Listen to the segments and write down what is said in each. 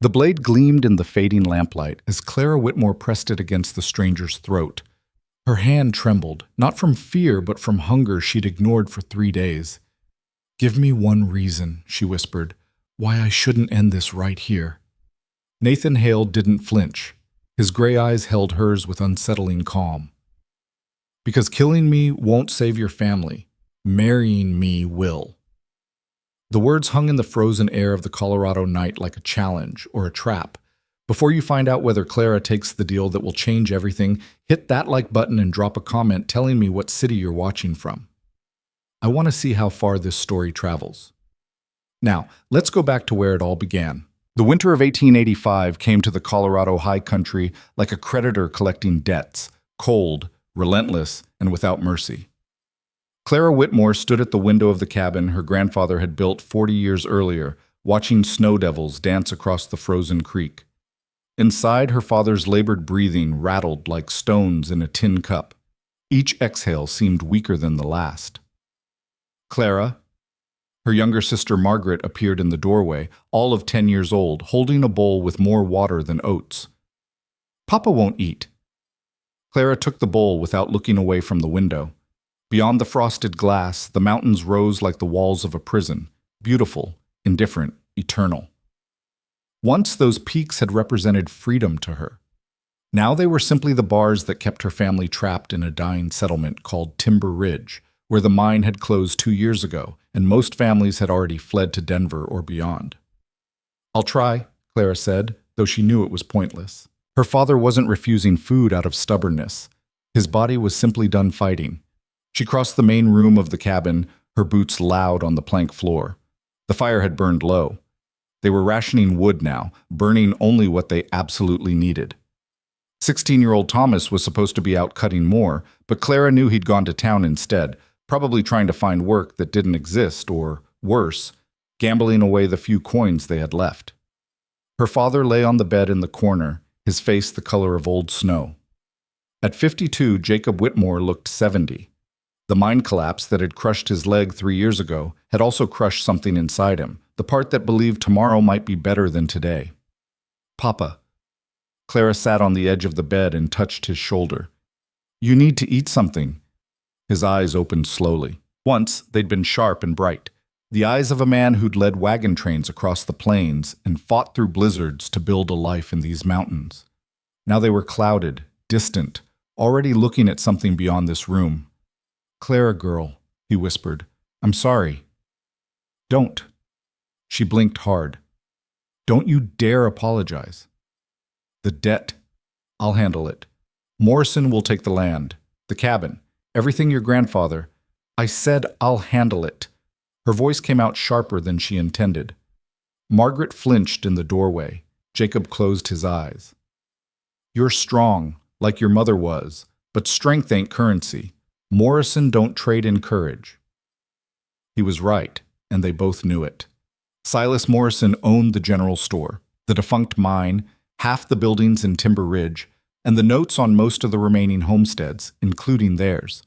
The blade gleamed in the fading lamplight as Clara Whitmore pressed it against the stranger's throat. Her hand trembled, not from fear but from hunger she'd ignored for 3 days. "Give me one reason," she whispered, "why I shouldn't end this right here." Nathan Hale didn't flinch. His gray eyes held hers with unsettling calm. "Because killing me won't save your family. Marrying me will." The words hung in the frozen air of the Colorado night like a challenge or a trap. Before you find out whether Clara takes the deal that will change everything, hit that like button and drop a comment telling me what city you're watching from. I want to see how far this story travels. Now, let's go back to where it all began. The winter of 1885 came to the Colorado high country like a creditor collecting debts, cold, relentless, and without mercy. Clara Whitmore stood at the window of the cabin her grandfather had built 40 years earlier, watching snow devils dance across the frozen creek. Inside, her father's labored breathing rattled like stones in a tin cup. Each exhale seemed weaker than the last. Clara, her younger sister Margaret, appeared in the doorway, all of 10 years old, holding a bowl with more water than oats. "Papa won't eat." Clara took the bowl without looking away from the window. Beyond the frosted glass, the mountains rose like the walls of a prison, beautiful, indifferent, eternal. Once those peaks had represented freedom to her. Now they were simply the bars that kept her family trapped in a dying settlement called Timber Ridge, where the mine had closed 2 years ago, and most families had already fled to Denver or beyond. "I'll try," Clara said, though she knew it was pointless. Her father wasn't refusing food out of stubbornness. His body was simply done fighting. She crossed the main room of the cabin, her boots loud on the plank floor. The fire had burned low. They were rationing wood now, burning only what they absolutely needed. 16-year-old Thomas was supposed to be out cutting more, but Clara knew he'd gone to town instead, probably trying to find work that didn't exist, or, worse, gambling away the few coins they had left. Her father lay on the bed in the corner, his face the color of old snow. At 52, Jacob Whitmore looked 70. The mine collapse that had crushed his leg 3 years ago had also crushed something inside him, the part that believed tomorrow might be better than today. "Papa." Clara sat on the edge of the bed and touched his shoulder. "You need to eat something." His eyes opened slowly. Once, they'd been sharp and bright. The eyes of a man who'd led wagon trains across the plains and fought through blizzards to build a life in these mountains. Now they were clouded, distant, already looking at something beyond this room. "Clara, girl," he whispered, "I'm sorry." "Don't." She blinked hard. "Don't you dare apologize." "The debt. I'll handle it. Morrison will take the land, the cabin, everything your grandfather—" "I said I'll handle it." Her voice came out sharper than she intended. Margaret flinched in the doorway. Jacob closed his eyes. "You're strong, like your mother was, but strength ain't currency. Morrison don't trade in courage." He was right, and they both knew it. Silas Morrison owned the general store, the defunct mine, half the buildings in Timber Ridge, and the notes on most of the remaining homesteads, including theirs.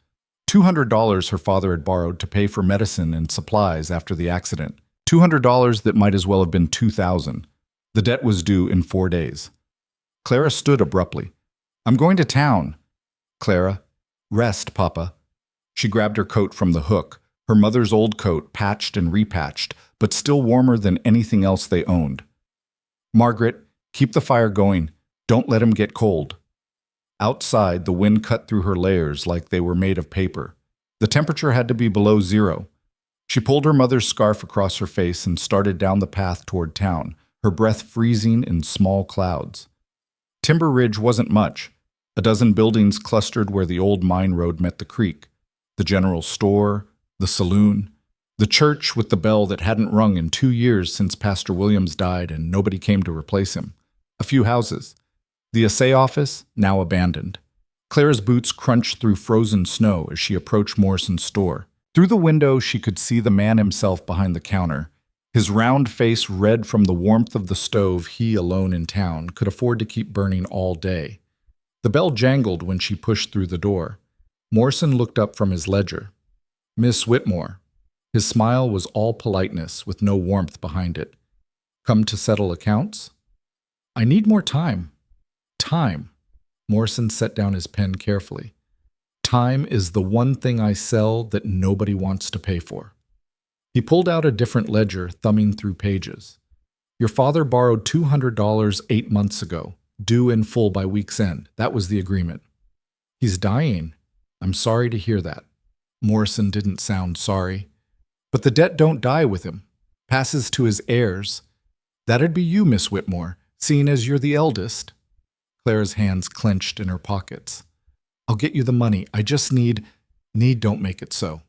$200 her father had borrowed to pay for medicine and supplies after the accident. $200 that might as well have been $2,000. The debt was due in 4 days. Clara stood abruptly. "I'm going to town." "Clara, rest, Papa." She grabbed her coat from the hook, her mother's old coat, patched and repatched, but still warmer than anything else they owned. "Margaret, keep the fire going. Don't let him get cold." Outside, the wind cut through her layers like they were made of paper. The temperature had to be below 0. She pulled her mother's scarf across her face and started down the path toward town, her breath freezing in small clouds. Timber Ridge wasn't much. A dozen buildings clustered where the old mine road met the creek. The general store, the saloon, the church with the bell that hadn't rung in 2 years since Pastor Williams died and nobody came to replace him. A few houses. The assay office, now abandoned. Clara's boots crunched through frozen snow as she approached Morrison's store. Through the window, she could see the man himself behind the counter. His round face red from the warmth of the stove he, alone in town, could afford to keep burning all day. The bell jangled when she pushed through the door. Morrison looked up from his ledger. "Miss Whitmore." His smile was all politeness, with no warmth behind it. "Come to settle accounts?" I need more time. Time. Morrison set down his pen carefully. Time is the one thing I sell that nobody wants to pay for. He pulled out a different ledger, thumbing through pages. Your father borrowed $200 8 months ago, due in full by week's end. That was the agreement. He's dying. I'm sorry to hear that. Morrison didn't sound sorry. But the debt don't die with him. Passes to his heirs. That'd be you, Miss Whitmore, seeing as you're the eldest. Clara's hands clenched in her pockets. I'll get you the money. I just need don't make it so.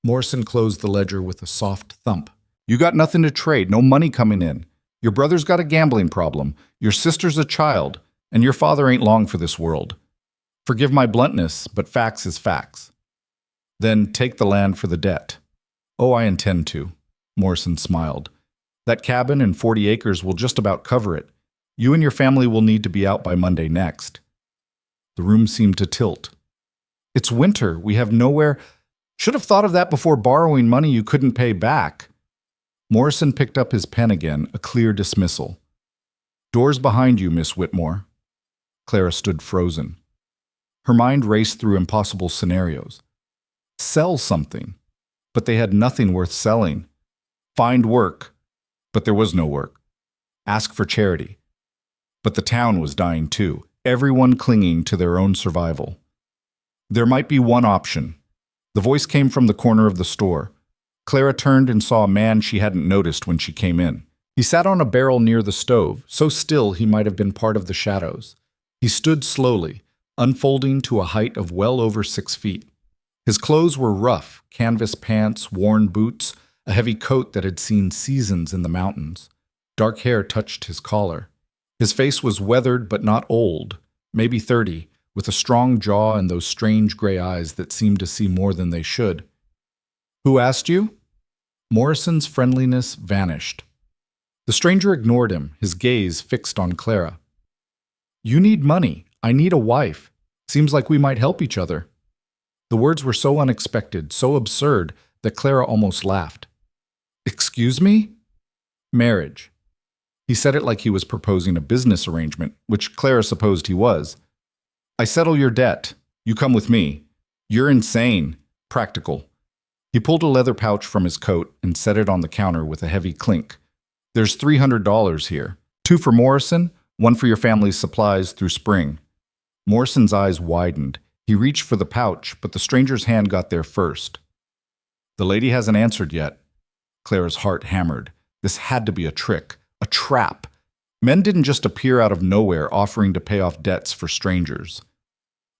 Morrison closed the ledger with a soft thump. You got nothing to trade, no money coming in. Your brother's got a gambling problem, your sister's a child, and your father ain't long for this world. Forgive my bluntness, but facts is facts. Then take the land for the debt. Oh, I intend to. Morrison smiled. That cabin and 40 acres will just about cover it. You and your family will need to be out by Monday next. The room seemed to tilt. It's winter. We have nowhere. Should have thought of that before borrowing money you couldn't pay back. Morrison picked up his pen again, a clear dismissal. Doors behind you, Miss Whitmore. Clara stood frozen. Her mind raced through impossible scenarios. Sell something, but they had nothing worth selling. Find work, but there was no work. Ask for charity. But the town was dying too, everyone clinging to their own survival. There might be one option. The voice came from the corner of the store. Clara turned and saw a man she hadn't noticed when she came in. He sat on a barrel near the stove, so still he might have been part of the shadows. He stood slowly, unfolding to a height of well over 6 feet. His clothes were rough, canvas pants, worn boots, a heavy coat that had seen seasons in the mountains. Dark hair touched his collar. His face was weathered but not old, maybe 30, with a strong jaw and those strange gray eyes that seemed to see more than they should. Who asked you? Morrison's friendliness vanished. The stranger ignored him, his gaze fixed on Clara. You need money. I need a wife. Seems like we might help each other. The words were so unexpected, so absurd, that Clara almost laughed. Excuse me? Marriage. He said it like he was proposing a business arrangement, which Clara supposed he was. I settle your debt. You come with me. You're insane. Practical. He pulled a leather pouch from his coat and set it on the counter with a heavy clink. There's $300 here. 2 for Morrison, 1 for your family's supplies through spring. Morrison's eyes widened. He reached for the pouch, but the stranger's hand got there first. The lady hasn't answered yet. Clara's heart hammered. This had to be a trick, a trap. Men didn't just appear out of nowhere offering to pay off debts for strangers.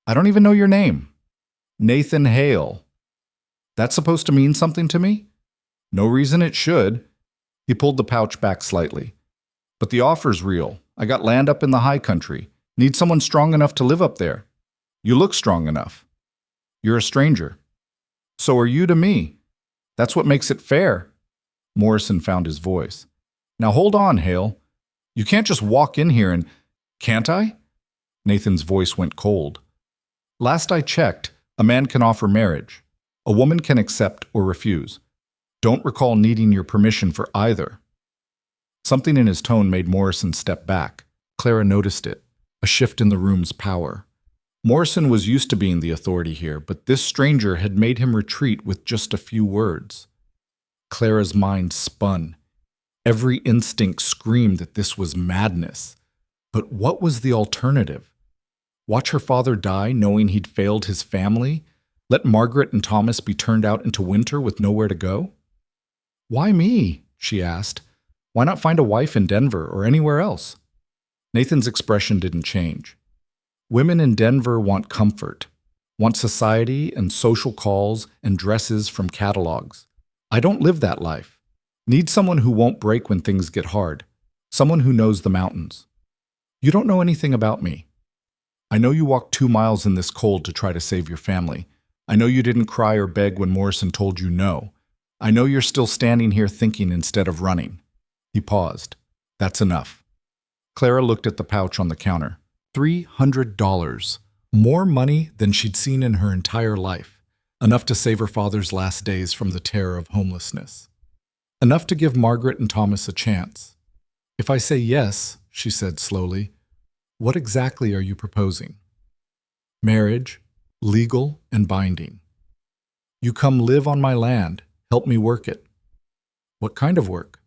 I don't even know your name. Nathan Hale. That's supposed to mean something to me? No reason it should. He pulled the pouch back slightly. But the offer's real. I got land up in the high country. Need someone strong enough to live up there. You look strong enough. You're a stranger. So are you to me. That's what makes it fair. Morrison found his voice. Now hold on, Hale. You can't just walk in here and... Can't I? Nathan's voice went cold. Last I checked, a man can offer marriage. A woman can accept or refuse. Don't recall needing your permission for either. Something in his tone made Morrison step back. Clara noticed it, a shift in the room's power. Morrison was used to being the authority here, but this stranger had made him retreat with just a few words. Clara's mind spun. Every instinct screamed that this was madness. But what was the alternative? Watch her father die knowing he'd failed his family? Let Margaret and Thomas be turned out into winter with nowhere to go? Why me? She asked. Why not find a wife in Denver or anywhere else? Nathan's expression didn't change. Women in Denver want comfort, want society and social calls and dresses from catalogs. I don't live that life. Need someone who won't break when things get hard. Someone who knows the mountains. You don't know anything about me. I know you walked 2 miles in this cold to try to save your family. I know you didn't cry or beg when Morrison told you no. I know you're still standing here thinking instead of running. He paused. That's enough. Clara looked at the pouch on the counter. $300. More money than she'd seen in her entire life. Enough to save her father's last days from the terror of homelessness. Enough to give Margaret and Thomas a chance. If I say yes, she said slowly, what exactly are you proposing? Marriage, legal and binding. You come live on my land, help me work it. What kind of work?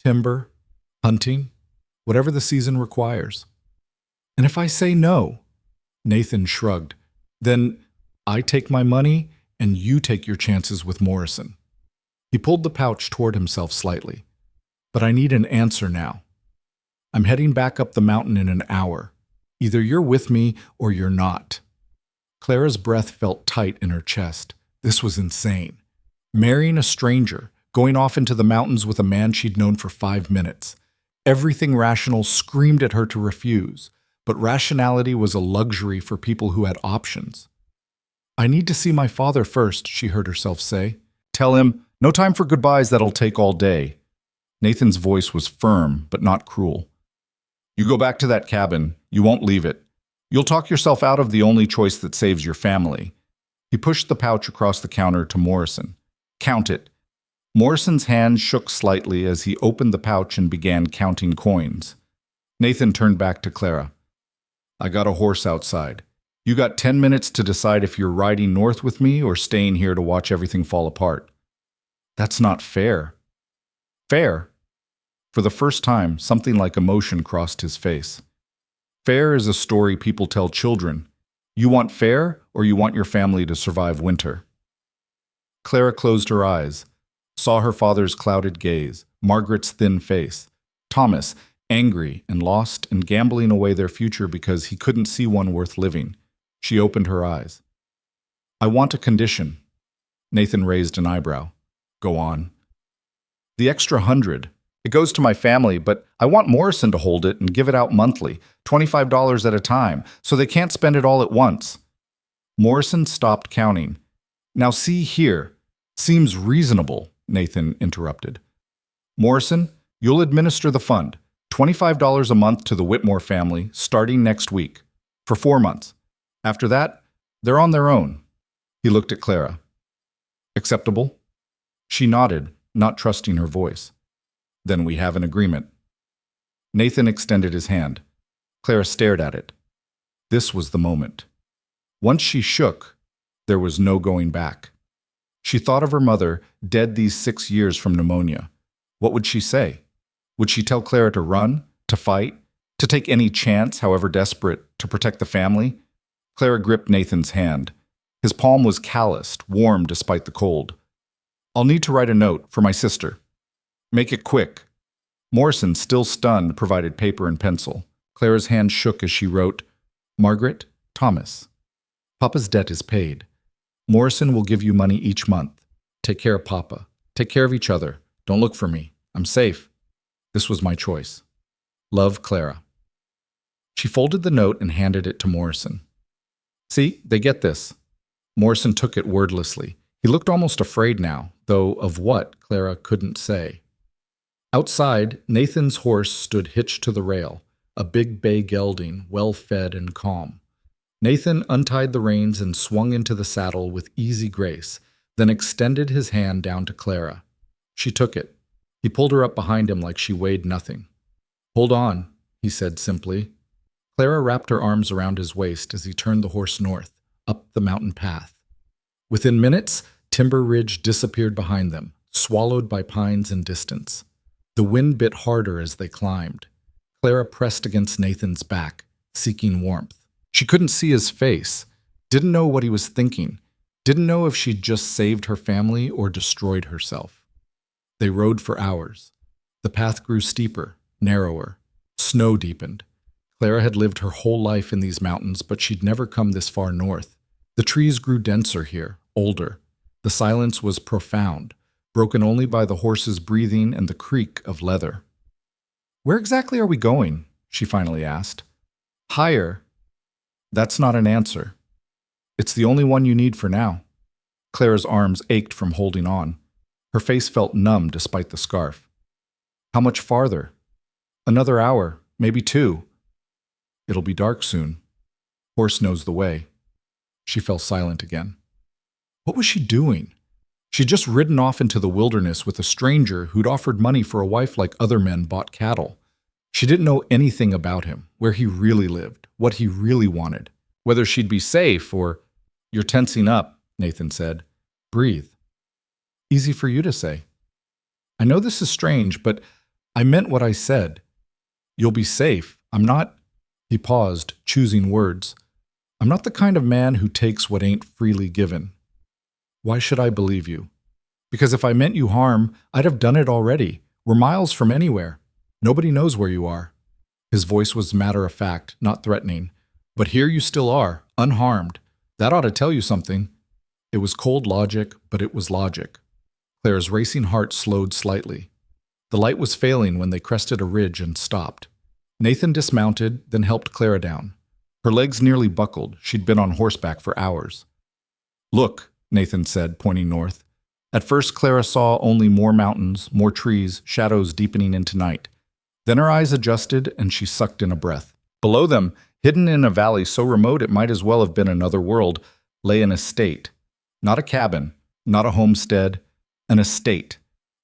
Timber, hunting, whatever the season requires. And if I say no, Nathan shrugged, then I take my money and you take your chances with Morrison. He pulled the pouch toward himself slightly. But I need an answer now. I'm heading back up the mountain in an hour. Either you're with me or you're not. Clara's breath felt tight in her chest. This was insane. Marrying a stranger, going off into the mountains with a man she'd known for 5 minutes. Everything rational screamed at her to refuse, but rationality was a luxury for people who had options. I need to see my father first, she heard herself say. Tell him, no time for goodbyes, that'll take all day. Nathan's voice was firm, but not cruel. You go back to that cabin. You won't leave it. You'll talk yourself out of the only choice that saves your family. He pushed the pouch across the counter to Morrison. Count it. Morrison's hand shook slightly as he opened the pouch and began counting coins. Nathan turned back to Clara. I got a horse outside. You got 10 minutes to decide if you're riding north with me or staying here to watch everything fall apart. That's not fair. Fair? For the first time, something like emotion crossed his face. Fair is a story people tell children. You want fair, or you want your family to survive winter? Clara closed her eyes, saw her father's clouded gaze, Margaret's thin face, Thomas, angry and lost and gambling away their future because he couldn't see one worth living. She opened her eyes. I want a condition. Nathan raised an eyebrow. Go on. The extra 100. It goes to my family, but I want Morrison to hold it and give it out monthly, $25 at a time, so they can't spend it all at once. Morrison stopped counting. Now see here. Seems reasonable, Nathan interrupted. Morrison, you'll administer the fund, $25 a month to the Whitmore family, starting next week, for 4 months. After that, they're on their own. He looked at Clara. Acceptable? She nodded, not trusting her voice. Then we have an agreement. Nathan extended his hand. Clara stared at it. This was the moment. Once she shook, there was no going back. She thought of her mother, dead these 6 years from pneumonia. What would she say? Would she tell Clara to run, to fight, to take any chance, however desperate, to protect the family? Clara gripped Nathan's hand. His palm was calloused, warm despite the cold. I'll need to write a note for my sister. Make it quick. Morrison, still stunned, provided paper and pencil. Clara's hand shook as she wrote, Margaret, Thomas. Papa's debt is paid. Morrison will give you money each month. Take care of Papa. Take care of each other. Don't look for me. I'm safe. This was my choice. Love, Clara. She folded the note and handed it to Morrison. See, they get this. Morrison took it wordlessly. He looked almost afraid now, though of what, Clara couldn't say. Outside, Nathan's horse stood hitched to the rail, a big bay gelding, well-fed and calm. Nathan untied the reins and swung into the saddle with easy grace, then extended his hand down to Clara. She took it. He pulled her up behind him like she weighed nothing. Hold on, he said simply. Clara wrapped her arms around his waist as he turned the horse north, up the mountain path. Within minutes, Timber Ridge disappeared behind them, swallowed by pines and distance. The wind bit harder as they climbed. Clara pressed against Nathan's back, seeking warmth. She couldn't see his face, didn't know what he was thinking, didn't know if she'd just saved her family or destroyed herself. They rode for hours. The path grew steeper, narrower. Snow deepened. Clara had lived her whole life in these mountains, but she'd never come this far north. The trees grew denser here, older. The silence was profound, broken only by the horse's breathing and the creak of leather. Where exactly are we going? She finally asked. Higher. That's not an answer. It's the only one you need for now. Clara's arms ached from holding on. Her face felt numb despite the scarf. How much farther? Another hour, maybe 2. It'll be dark soon. Horse knows the way. She fell silent again. What was she doing? She'd just ridden off into the wilderness with a stranger who'd offered money for a wife like other men bought cattle. She didn't know anything about him, where he really lived, what he really wanted, whether she'd be safe or… "You're tensing up," Nathan said. "Breathe." "Easy for you to say." "I know this is strange, but I meant what I said. You'll be safe. I'm not…" He paused, choosing words. "I'm not the kind of man who takes what ain't freely given." "Why should I believe you?" "Because if I meant you harm, I'd have done it already. We're miles from anywhere. Nobody knows where you are." His voice was matter-of-fact, not threatening. "But here you still are, unharmed. That ought to tell you something." It was cold logic, but it was logic. Claire's racing heart slowed slightly. The light was failing when they crested a ridge and stopped. Nathan dismounted, then helped Clara down. Her legs nearly buckled. She'd been on horseback for hours. "Look," Nathan said, pointing north. At first, Clara saw only more mountains, more trees, shadows deepening into night. Then her eyes adjusted, and she sucked in a breath. Below them, hidden in a valley so remote it might as well have been another world, lay an estate. Not a cabin, not a homestead, an estate.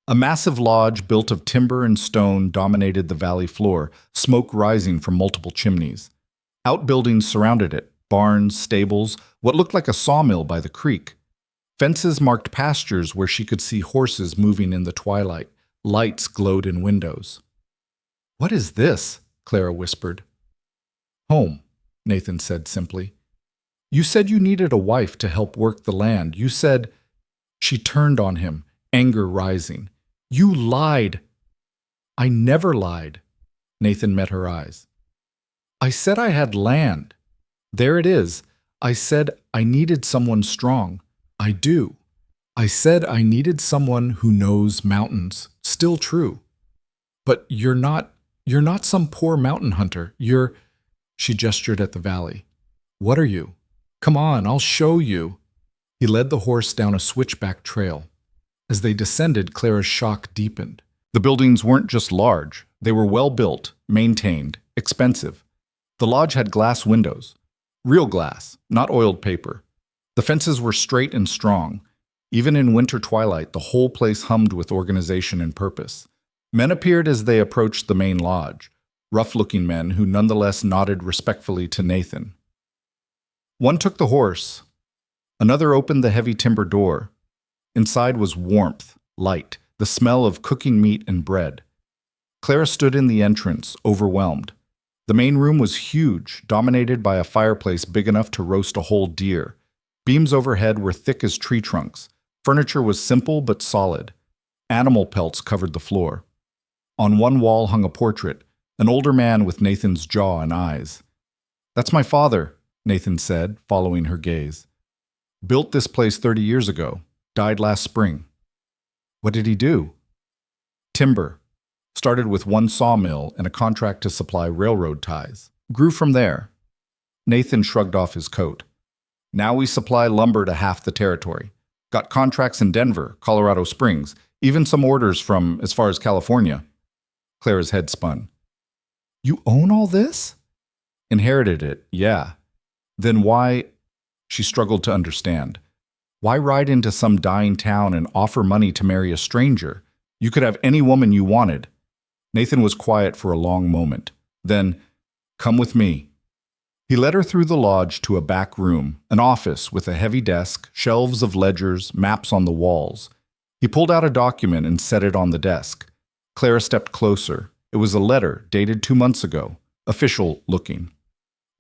A massive lodge built of timber and stone dominated the valley floor, smoke rising from multiple chimneys. Outbuildings surrounded it, barns, stables, what looked like a sawmill by the creek. Fences marked pastures where she could see horses moving in the twilight. Lights glowed in windows. "What is this?" Clara whispered. "Home," Nathan said simply. "You said you needed a wife to help work the land. You said…" She turned on him, anger rising. "You lied." "I never lied." Nathan met her eyes. "I said I had land. There it is. I said I needed someone strong. I do. I said I needed someone who knows mountains. Still true. But you're not some poor mountain hunter. You're…" She gestured at the valley. "What are you? Come on, I'll show you." He led the horse down a switchback trail. As they descended, Clara's shock deepened. The buildings weren't just large. They were well built, maintained, expensive. The lodge had glass windows. Real glass, not oiled paper. The fences were straight and strong. Even in winter twilight, the whole place hummed with organization and purpose. Men appeared as they approached the main lodge, rough-looking men who nonetheless nodded respectfully to Nathan. One took the horse. Another opened the heavy timber door. Inside was warmth, light, the smell of cooking meat and bread. Clara stood in the entrance, overwhelmed. The main room was huge, dominated by a fireplace big enough to roast a whole deer. Beams overhead were thick as tree trunks. Furniture was simple but solid. Animal pelts covered the floor. On one wall hung a portrait, an older man with Nathan's jaw and eyes. "That's my father," Nathan said, following her gaze. "Built this place 30 years ago. Died last spring." "What did he do?" "Timber. Started with one sawmill and a contract to supply railroad ties. Grew from there." Nathan shrugged off his coat. "Now we supply lumber to half the territory. Got contracts in Denver, Colorado Springs, even some orders from as far as California." Clara's head spun. "You own all this?" "Inherited it, yeah." "Then why…" She struggled to understand. "Why ride into some dying town and offer money to marry a stranger? You could have any woman you wanted." Nathan was quiet for a long moment. Then, "Come with me." He led her through the lodge to a back room, an office with a heavy desk, shelves of ledgers, maps on the walls. He pulled out a document and set it on the desk. Clara stepped closer. It was a letter dated 2 months ago, official looking.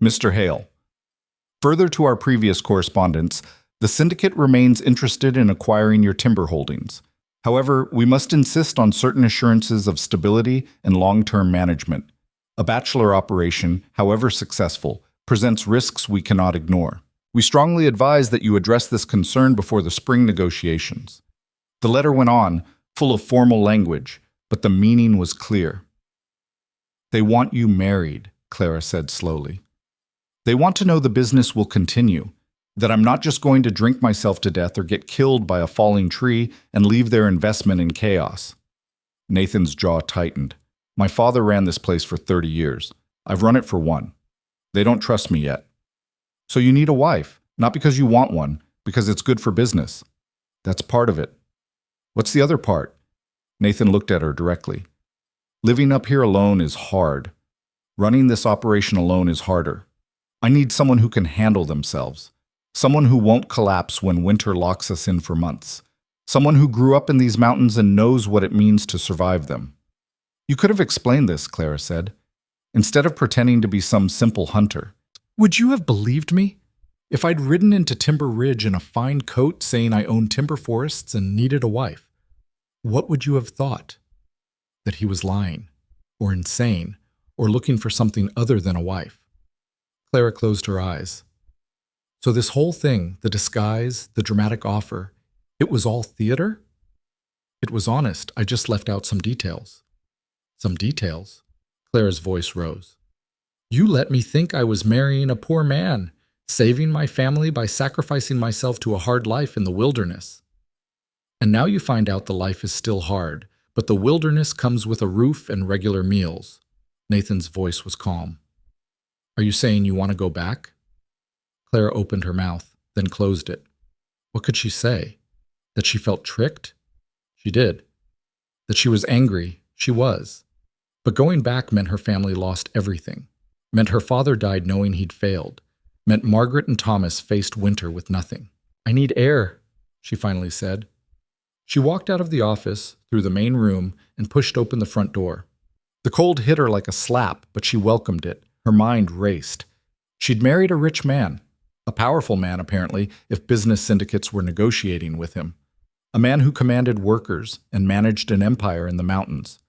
"Mr. Hale, further to our previous correspondence, the syndicate remains interested in acquiring your timber holdings. However, we must insist on certain assurances of stability and long-term management. A bachelor operation, however successful, presents risks we cannot ignore. We strongly advise that you address this concern before the spring negotiations." The letter went on, full of formal language, but the meaning was clear. "They want you married," Clara said slowly. "They want to know the business will continue, that I'm not just going to drink myself to death or get killed by a falling tree and leave their investment in chaos." Nathan's jaw tightened. "My father ran this place for 30 years. I've run it for 1. They don't trust me yet." "So you need a wife, not because you want one, because it's good for business." "That's part of it," What's the other part? Nathan looked at her directly. Living up here alone is hard. Running this operation alone is harder. I need someone who can handle themselves. Someone who won't collapse when winter locks us in for months. Someone who grew up in these mountains and knows what it means to survive them. You could have explained this, Clara said, instead of pretending to be some simple hunter. Would you have believed me? If I'd ridden into Timber Ridge in a fine coat saying I owned timber forests and needed a wife, what would you have thought? That he was lying, or insane, or looking for something other than a wife. Clara closed her eyes. So this whole thing, the disguise, the dramatic offer, it was all theater? It was honest, I just left out some details. Some details? Clara's voice rose. You let me think I was marrying a poor man, saving my family by sacrificing myself to a hard life in the wilderness. And now you find out the life is still hard, but the wilderness comes with a roof and regular meals. Nathan's voice was calm. Are you saying you want to go back? Clara opened her mouth, then closed it. What could she say? That she felt tricked? She did. That she was angry? She was. But going back meant her family lost everything. Meant her father died knowing he'd failed. Meant Margaret and Thomas faced winter with nothing. I need air, she finally said. She walked out of the office, through the main room, and pushed open the front door. The cold hit her like a slap, but she welcomed it. Her mind raced. She'd married a rich man. A powerful man, apparently, if business syndicates were negotiating with him. A man who commanded workers and managed an empire in the mountains.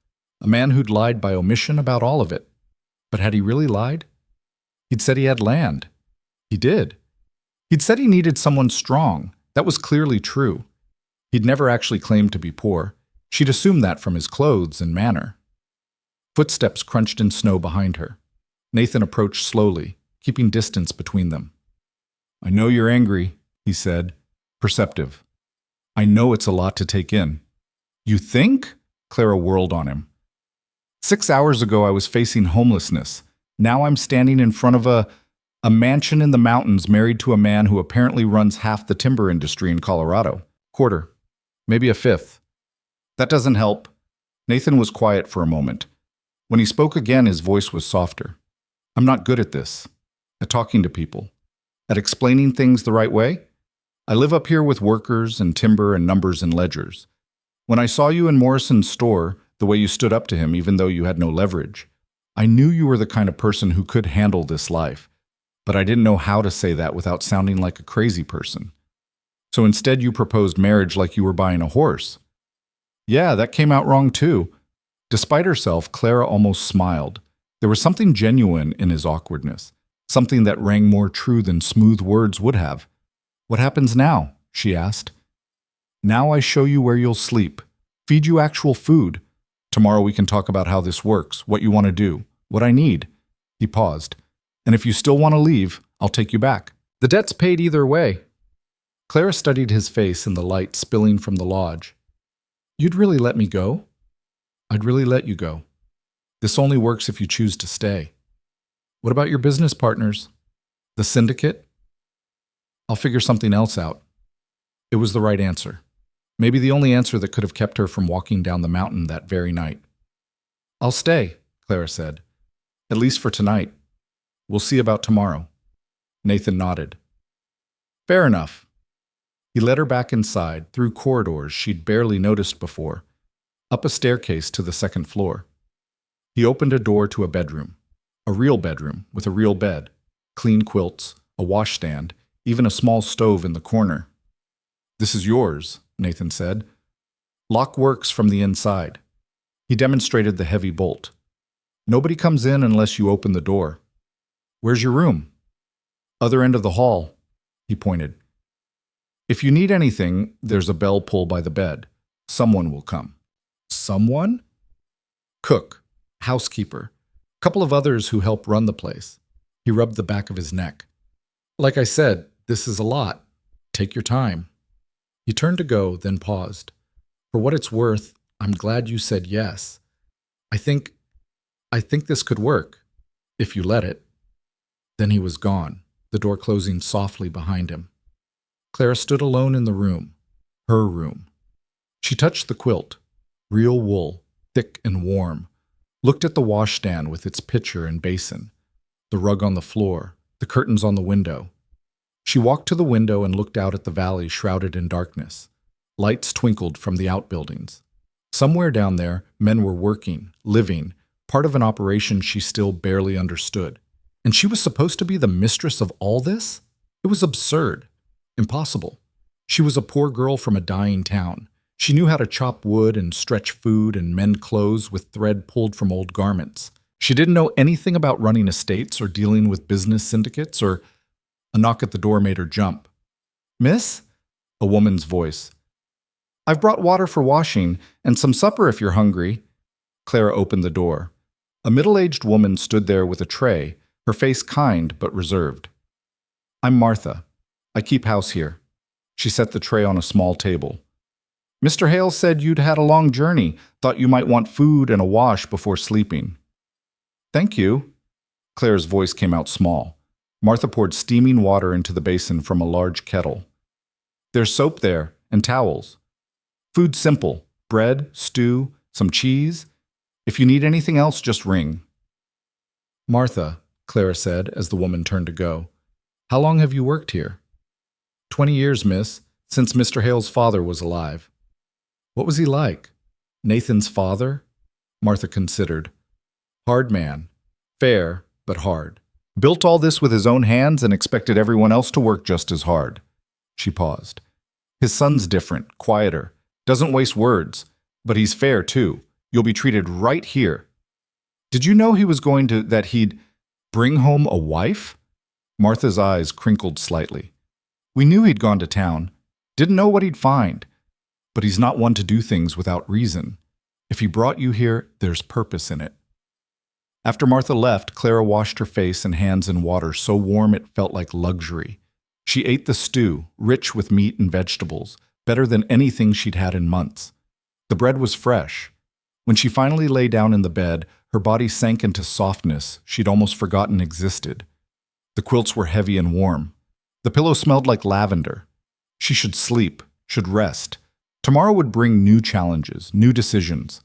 A man who'd lied by omission about all of it. But had he really lied? He'd said he had land. He did. He'd said he needed someone strong. That was clearly true. He'd never actually claimed to be poor. She'd assumed that from his clothes and manner. Footsteps crunched in snow behind her. Nathan approached slowly, keeping distance between them. I know you're angry, he said, perceptive. I know it's a lot to take in. You think? Clara whirled on him. 6 hours ago I was facing homelessness. Now I'm standing in front of a mansion in the mountains married to a man who apparently runs half the timber industry in Colorado. Quarter. Maybe a fifth. That doesn't help. Nathan was quiet for a moment. When he spoke again, his voice was softer. I'm not good at this. At talking to people. At explaining things the right way. I live up here with workers and timber and numbers and ledgers. When I saw you in Morrison's store, the way you stood up to him even though you had no leverage, I knew you were the kind of person who could handle this life. But I didn't know how to say that without sounding like a crazy person. So instead you proposed marriage like you were buying a horse. Yeah, that came out wrong too. Despite herself, Clara almost smiled. There was something genuine in his awkwardness, something that rang more true than smooth words would have. What happens now? She asked. Now I show you where you'll sleep, feed you actual food. Tomorrow we can talk about how this works, what you want to do, what I need. He paused. And if you still want to leave, I'll take you back. The debt's paid either way. Clara studied his face in the light spilling from the lodge. You'd really let me go? I'd really let you go. This only works if you choose to stay. What about your business partners? The syndicate? I'll figure something else out. It was the right answer. Maybe the only answer that could have kept her from walking down the mountain that very night. I'll stay, Clara said. At least for tonight. We'll see about tomorrow. Nathan nodded. Fair enough. He led her back inside, through corridors she'd barely noticed before, up a staircase to the second floor. He opened a door to a bedroom. A real bedroom, with a real bed, clean quilts, a washstand, even a small stove in the corner. This is yours, Nathan said. Lock works from the inside. He demonstrated the heavy bolt. Nobody comes in unless you open the door. Where's your room? Other end of the hall, he pointed. If you need anything, there's a bell pull by the bed. Someone will come. Someone? Cook, housekeeper, couple of others who help run the place. He rubbed the back of his neck. Like I said, this is a lot. Take your time. He turned to go, then paused. For what it's worth, I'm glad you said yes. I think this could work, if you let it. Then he was gone, the door closing softly behind him. Clara stood alone in the room, her room. She touched the quilt, real wool, thick and warm, looked at the washstand with its pitcher and basin, the rug on the floor, the curtains on the window. She walked to the window and looked out at the valley shrouded in darkness. Lights twinkled from the outbuildings. Somewhere down there, men were working, living, part of an operation she still barely understood. And she was supposed to be the mistress of all this? It was absurd. Impossible. She was a poor girl from a dying town. She knew how to chop wood and stretch food and mend clothes with thread pulled from old garments. She didn't know anything about running estates or dealing with business syndicates, or a knock at the door made her jump. "Miss?" A woman's voice. "I've brought water for washing, and some supper if you're hungry." Clara opened the door. A middle-aged woman stood there with a tray, her face kind but reserved. "I'm Martha. I keep house here." She set the tray on a small table. "Mr. Hale said you'd had a long journey, thought you might want food and a wash before sleeping." "Thank you." Clara's voice came out small. Martha poured steaming water into the basin from a large kettle. "There's soap there, and towels. Food simple, bread, stew, some cheese. If you need anything else, just ring." "Martha," Clara said as the woman turned to go, "how long have you worked here?" 20 years, miss, since Mr. Hale's father was alive." "What was he like?" "Nathan's father?" Martha considered. "Hard man. Fair, but hard. Built all this with his own hands and expected everyone else to work just as hard." She paused. "His son's different, quieter, doesn't waste words, but he's fair too. You'll be treated right here." "Did you know that he'd bring home a wife?" Martha's eyes crinkled slightly. "We knew he'd gone to town. Didn't know what he'd find. But he's not one to do things without reason. If he brought you here, there's purpose in it." After Martha left, Clara washed her face and hands in water so warm it felt like luxury. She ate the stew, rich with meat and vegetables, better than anything she'd had in months. The bread was fresh. When she finally lay down in the bed, her body sank into softness she'd almost forgotten existed. The quilts were heavy and warm. The pillow smelled like lavender. She should sleep, should rest. Tomorrow would bring new challenges, new decisions.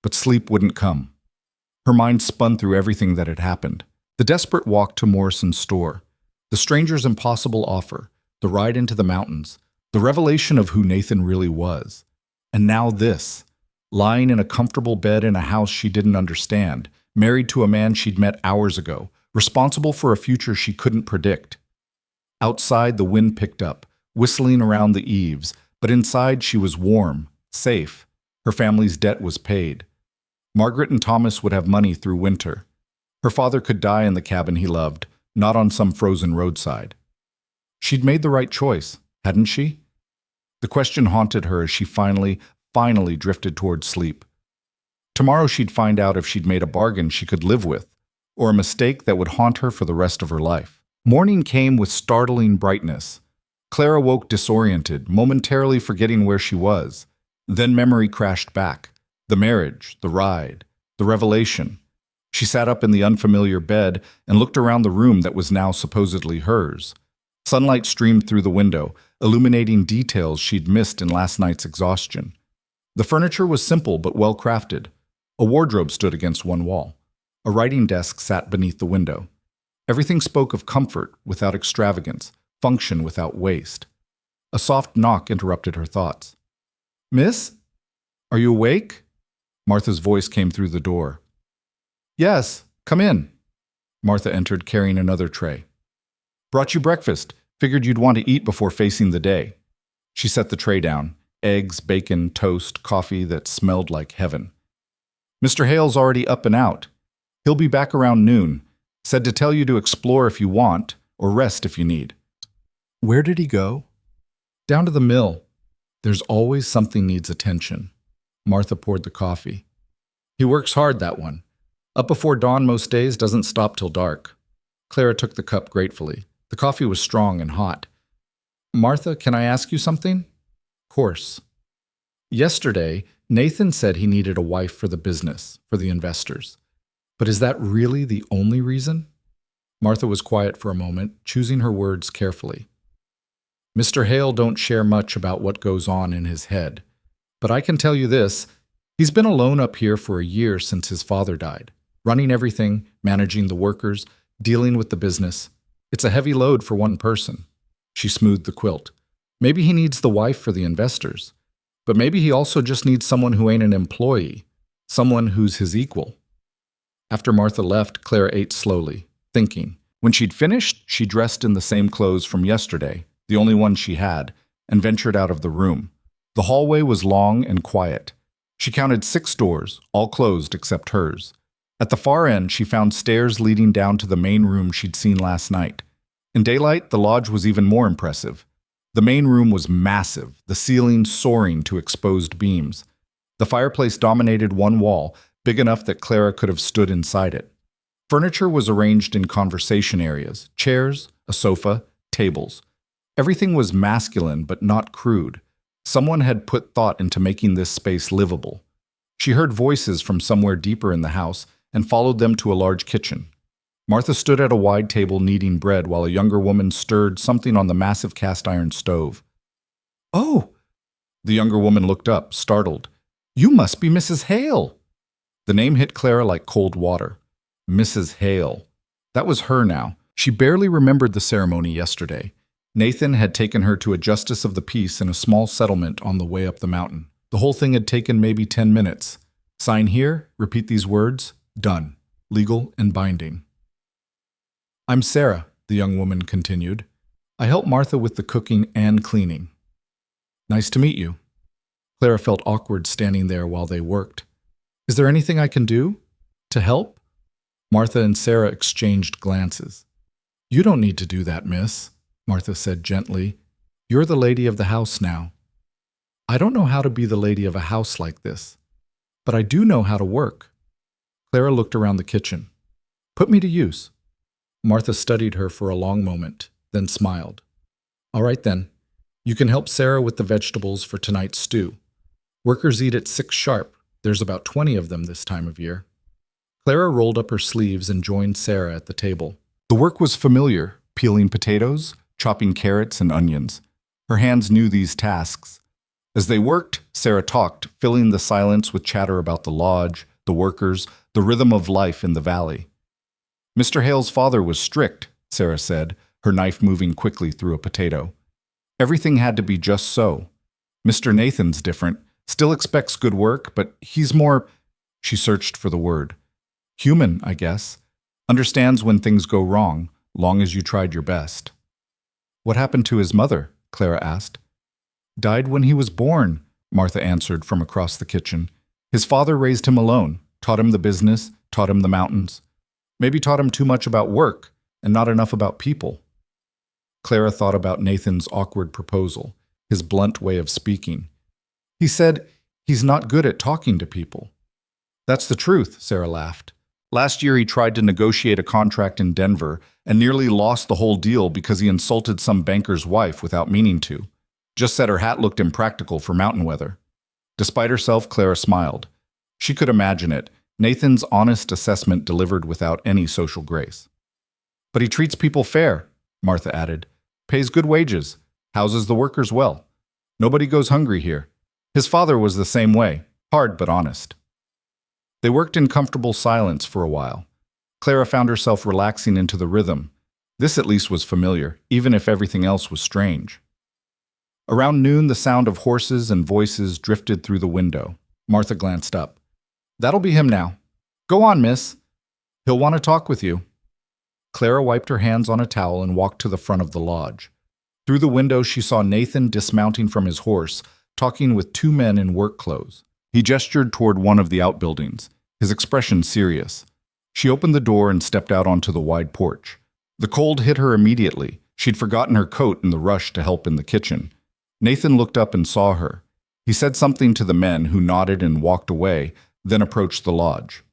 But sleep wouldn't come. Her mind spun through everything that had happened. The desperate walk to Morrison's store, the stranger's impossible offer, the ride into the mountains, the revelation of who Nathan really was. And now this, lying in a comfortable bed in a house she didn't understand, married to a man she'd met hours ago, responsible for a future she couldn't predict. Outside, the wind picked up, whistling around the eaves, but inside she was warm, safe. Her family's debt was paid. Margaret and Thomas would have money through winter. Her father could die in the cabin he loved, not on some frozen roadside. She'd made the right choice, hadn't she? The question haunted her as she finally drifted towards sleep. Tomorrow she'd find out if she'd made a bargain she could live with, or a mistake that would haunt her for the rest of her life. Morning came with startling brightness. Clara woke disoriented, momentarily forgetting where she was. Then memory crashed back. The marriage, the ride, the revelation. She sat up in the unfamiliar bed and looked around the room that was now supposedly hers. Sunlight streamed through the window, illuminating details she'd missed in last night's exhaustion. The furniture was simple but well-crafted. A wardrobe stood against one wall. A writing desk sat beneath the window. Everything spoke of comfort without extravagance, function without waste. A soft knock interrupted her thoughts. "Miss? Are you awake?" Martha's voice came through the door. "Yes, come in." Martha entered carrying another tray. "Brought you breakfast. Figured you'd want to eat before facing the day." She set the tray down. Eggs, bacon, toast, coffee that smelled like heaven. "Mr. Hale's already up and out. He'll be back around noon. Said to tell you to explore if you want, or rest if you need." "Where did he go?" "Down to the mill. There's always something needs attention." Martha poured the coffee. "He works hard, that one. Up before dawn most days, doesn't stop till dark." Clara took the cup gratefully. The coffee was strong and hot. "Martha, can I ask you something?" "Course." "Yesterday, Nathan said he needed a wife for the business, for the investors. But is that really the only reason?" Martha was quiet for a moment, choosing her words carefully. "Mr. Hale don't share much about what goes on in his head. But I can tell you this, he's been alone up here for a year since his father died, running everything, managing the workers, dealing with the business. It's a heavy load for one person. She smoothed the quilt. Maybe he needs the wife for the investors. But maybe he also just needs someone who ain't an employee, someone who's his equal. After Martha left, Clara ate slowly, thinking. When she'd finished, she dressed in the same clothes from yesterday, the only one she had, and ventured out of the room. The hallway was long and quiet. She counted 6 doors, all closed except hers. At the far end, she found stairs leading down to the main room she'd seen last night. In daylight, the lodge was even more impressive. The main room was massive, the ceiling soaring to exposed beams. The fireplace dominated one wall, big enough that Clara could have stood inside it. Furniture was arranged in conversation areas, chairs, a sofa, tables. Everything was masculine but not crude. Someone had put thought into making this space livable. She heard voices from somewhere deeper in the house and followed them to a large kitchen. Martha stood at a wide table kneading bread while a younger woman stirred something on the massive cast-iron stove. "Oh!" The younger woman looked up, startled. "You must be Mrs. Hale." The name hit Clara like cold water. Mrs. Hale. That was her now. She barely remembered the ceremony yesterday. Nathan had taken her to a justice of the peace in a small settlement on the way up the mountain. The whole thing had taken maybe 10 minutes. Sign here, repeat these words, done. Legal and binding. "I'm Sarah," the young woman continued. "I help Martha with the cooking and cleaning." "Nice to meet you." Clara felt awkward standing there while they worked. "Is there anything I can do? To help?" Martha and Sarah exchanged glances. "You don't need to do that, miss," Martha said gently. "You're the lady of the house now." "I don't know how to be the lady of a house like this, but I do know how to work." Clara looked around the kitchen. "Put me to use." Martha studied her for a long moment, then smiled. "All right then. You can help Sarah with the vegetables for tonight's stew. Workers eat at 6 sharp. There's about 20 of them this time of year." Clara rolled up her sleeves and joined Sarah at the table. The work was familiar, peeling potatoes, chopping carrots and onions. Her hands knew these tasks. As they worked, Sarah talked, filling the silence with chatter about the lodge, the workers, the rhythm of life in the valley. "Mr. Hale's father was strict," Sarah said, her knife moving quickly through a potato. "Everything had to be just so. Mr. Nathan's different, still expects good work, but he's more," she searched for the word, "human, I guess. Understands when things go wrong, long as you tried your best." "What happened to his mother?" Clara asked. "Died when he was born," Martha answered from across the kitchen. "His father raised him alone, taught him the business, taught him the mountains. Maybe taught him too much about work and not enough about people." Clara thought about Nathan's awkward proposal, his blunt way of speaking. He said he's not good at talking to people. "That's the truth," Sarah laughed. "Last year he tried to negotiate a contract in Denver and nearly lost the whole deal because he insulted some banker's wife without meaning to. Just said her hat looked impractical for mountain weather." Despite herself, Clara smiled. She could imagine it, Nathan's honest assessment delivered without any social grace. "But he treats people fair," Martha added. "Pays good wages, houses the workers well. Nobody goes hungry here. His father was the same way, hard but honest." They worked in comfortable silence for a while. Clara found herself relaxing into the rhythm. This at least was familiar, even if everything else was strange. Around noon, the sound of horses and voices drifted through the window. Martha glanced up. "That'll be him now. Go on, miss. He'll want to talk with you." Clara wiped her hands on a towel and walked to the front of the lodge. Through the window, she saw Nathan dismounting from his horse, talking with 2 men in work clothes. He gestured toward one of the outbuildings, his expression serious. She opened the door and stepped out onto the wide porch. The cold hit her immediately. She'd forgotten her coat in the rush to help in the kitchen. Nathan looked up and saw her. He said something to the men, who nodded and walked away, then approached the lodge.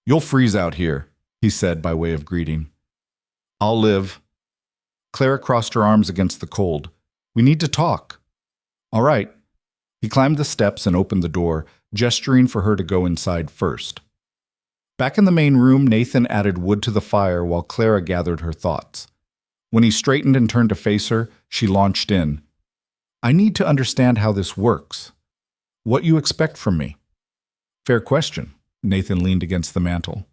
"You'll freeze out here," he said by way of greeting. "I'll live." Clara crossed her arms against the cold. "We need to talk." "All right." He climbed the steps and opened the door, gesturing for her to go inside first. Back in the main room, Nathan added wood to the fire while Clara gathered her thoughts. When he straightened and turned to face her, she launched in. "I need to understand how this works." What you expect from me? Fair question. Nathan leaned against the mantel.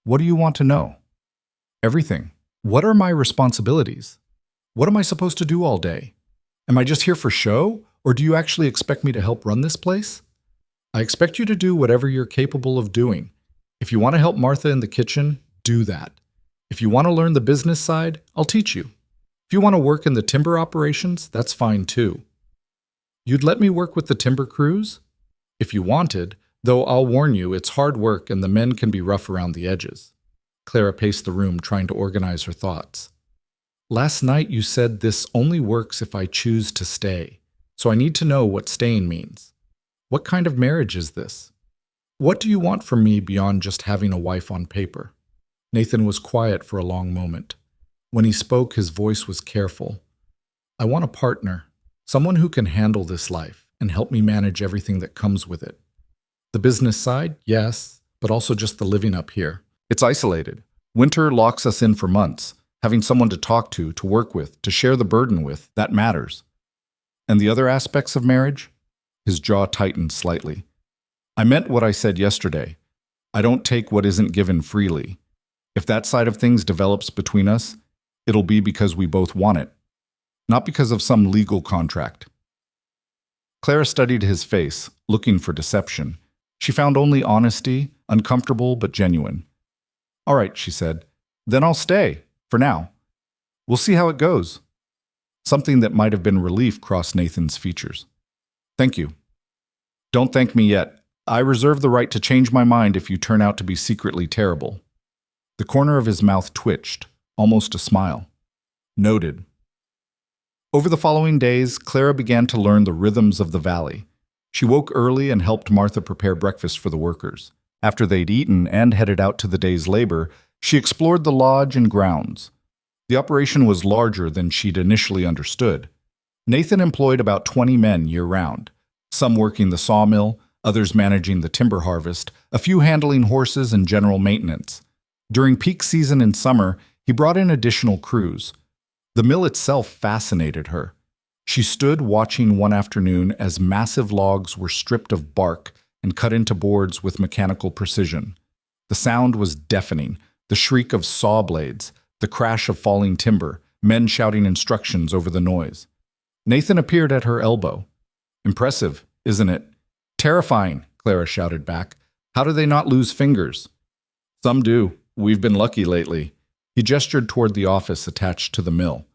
What do you want to know? Everything. What are my responsibilities? What am I supposed to do all day? Am I just here for show, or do you actually expect me to help run this place? I expect you to do whatever you're capable of doing. If you want to help Martha in the kitchen, do that. If you want to learn the business side, I'll teach you. If you want to work in the timber operations, that's fine too. You'd let me work with the timber crews? If you wanted, though I'll warn you, it's hard work and the men can be rough around the edges. Clara paced the room, trying to organize her thoughts. Last night you said this only works if I choose to stay, so I need to know what staying means. What kind of marriage is this? What do you want from me beyond just having a wife on paper? Nathan was quiet for a long moment. When he spoke, his voice was careful. I want a partner, someone who can handle this life and help me manage everything that comes with it. The business side, yes, but also just the living up here. It's isolated. Winter locks us in for months. Having someone to talk to work with, to share the burden with, that matters. And the other aspects of marriage? His jaw tightened slightly. I meant what I said yesterday. I don't take what isn't given freely. If that side of things develops between us, it'll be because we both want it, not because of some legal contract. Clara studied his face, looking for deception. She found only honesty, uncomfortable but genuine. All right, she said. Then I'll stay, for now. We'll see how it goes. Something that might have been relief crossed Nathan's features. Thank you. Don't thank me yet. I reserve the right to change my mind if you turn out to be secretly terrible. The corner of his mouth twitched, almost a smile. Noted. Over the following days, Clara began to learn the rhythms of the valley. She woke early and helped Martha prepare breakfast for the workers. After they'd eaten and headed out to the day's labor, she explored the lodge and grounds. The operation was larger than she'd initially understood. Nathan employed about 20 men year-round, some working the sawmill, others managing the timber harvest, a few handling horses and general maintenance. During peak season in summer, he brought in additional crews. The mill itself fascinated her. She stood watching one afternoon as massive logs were stripped of bark and cut into boards with mechanical precision. The sound was deafening, the shriek of saw blades, the crash of falling timber, men shouting instructions over the noise. Nathan appeared at her elbow. Impressive, isn't it? Terrifying, Clara shouted back. How do they not lose fingers? Some do. We've been lucky lately. He gestured toward the office attached to the mill.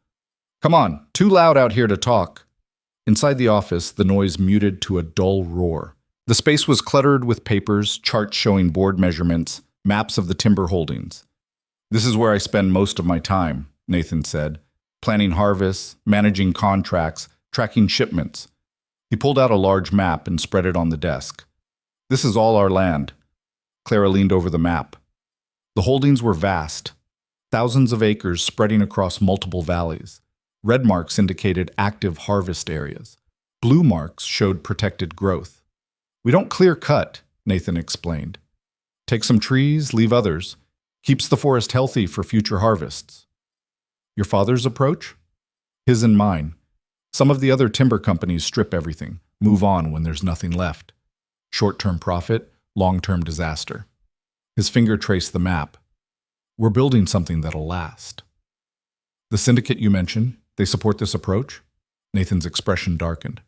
Come on, too loud out here to talk. Inside the office, the noise muted to a dull roar. The space was cluttered with papers, charts showing board measurements, maps of the timber holdings. This is where I spend most of my time, Nathan said, planning harvests, managing contracts, tracking shipments. He pulled out a large map and spread it on the desk. This is all our land. Clara leaned over the map. The holdings were vast, thousands of acres spreading across multiple valleys. Red marks indicated active harvest areas. Blue marks showed protected growth. We don't clear cut, Nathan explained. Take some trees, leave others. Keeps the forest healthy for future harvests. Your father's approach? His and mine. Some of the other timber companies strip everything, move on when there's nothing left. Short-term profit, long-term disaster. His finger traced the map. We're building something that'll last. The syndicate you mentioned, they support this approach? Nathan's expression darkened.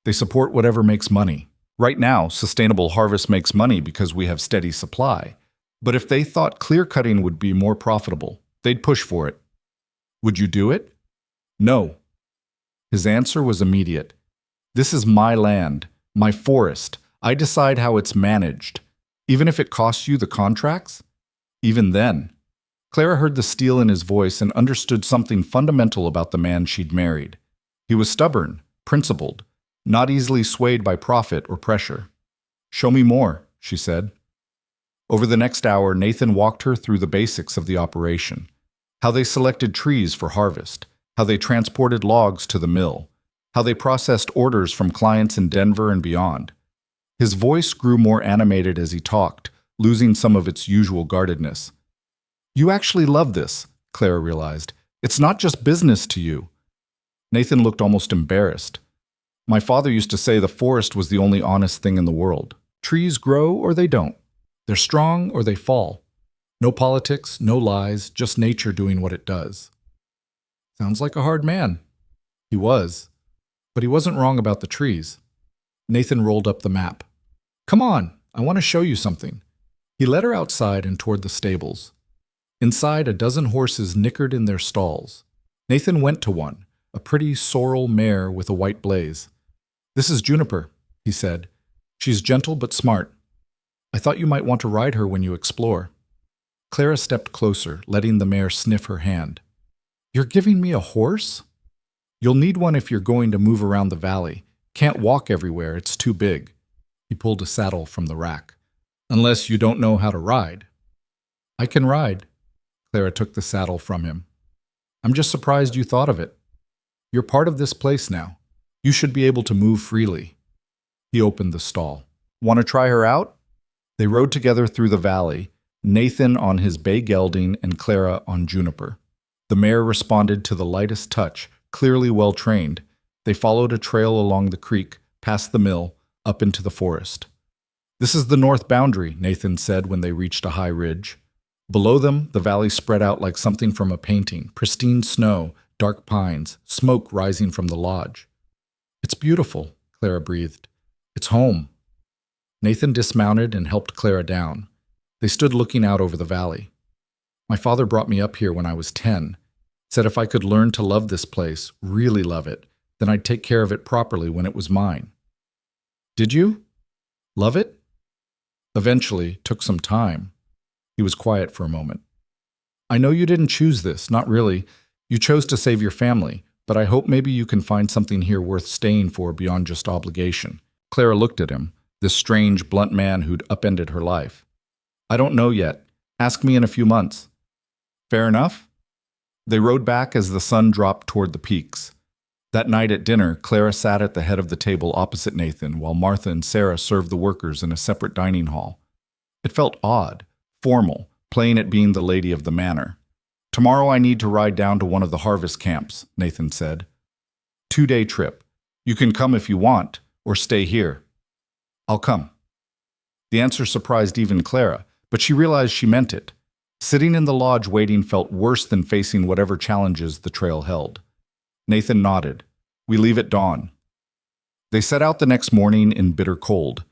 They support whatever makes money. Right now, sustainable harvest makes money because we have steady supply. But if they thought clear-cutting would be more profitable, they'd push for it. Would you do it? No. His answer was immediate. This is my land, my forest. I decide how it's managed. Even if it costs you the contracts? Even then. Clara heard the steel in his voice and understood something fundamental about the man she'd married. He was stubborn, principled, not easily swayed by profit or pressure. Show me more, she said. Over the next hour, Nathan walked her through the basics of the operation. How they selected trees for harvest, how they transported logs to the mill, how they processed orders from clients in Denver and beyond. His voice grew more animated as he talked, losing some of its usual guardedness. You actually love this, Clara realized. It's not just business to you. Nathan looked almost embarrassed. My father used to say the forest was the only honest thing in the world. Trees grow or they don't. They're strong or they fall. No politics, no lies, just nature doing what it does. Sounds like a hard man. He was. But he wasn't wrong about the trees. Nathan rolled up the map. Come on, I want to show you something. He led her outside and toward the stables. Inside, a dozen horses nickered in their stalls. Nathan went to one, a pretty sorrel mare with a white blaze. This is Juniper, he said. She's gentle but smart. I thought you might want to ride her when you explore. Clara stepped closer, letting the mare sniff her hand. You're giving me a horse? You'll need one if you're going to move around the valley. Can't walk everywhere, it's too big. He pulled a saddle from the rack. Unless you don't know how to ride. I can ride. Clara took the saddle from him. I'm just surprised you thought of it. You're part of this place now. You should be able to move freely. He opened the stall. Want to try her out? They rode together through the valley, Nathan on his bay gelding and Clara on Juniper. The mare responded to the lightest touch, clearly well trained. They followed a trail along the creek, past the mill, up into the forest. This is the north boundary, Nathan said when they reached a high ridge. Below them, the valley spread out like something from a painting, pristine snow, dark pines, smoke rising from the lodge. It's beautiful, Clara breathed. It's home. Nathan dismounted and helped Clara down. They stood looking out over the valley. My father brought me up here when I was 10. Said if I could learn to love this place, really love it, then I'd take care of it properly when it was mine. Did you? Love it? Eventually, took some time. He was quiet for a moment. I know you didn't choose this, not really. You chose to save your family, but I hope maybe you can find something here worth staying for beyond just obligation. Clara looked at him, this strange, blunt man who'd upended her life. I don't know yet. Ask me in a few months. Fair enough? They rode back as the sun dropped toward the peaks. That night at dinner, Clara sat at the head of the table opposite Nathan while Martha and Sarah served the workers in a separate dining hall. It felt odd, formal, playing at being the lady of the manor. Tomorrow I need to ride down to one of the harvest camps, Nathan said. 2-day trip. You can come if you want, or stay here. I'll come. The answer surprised even Clara, but she realized she meant it. Sitting in the lodge waiting felt worse than facing whatever challenges the trail held. Nathan nodded. We leave at dawn. They set out the next morning in bitter cold.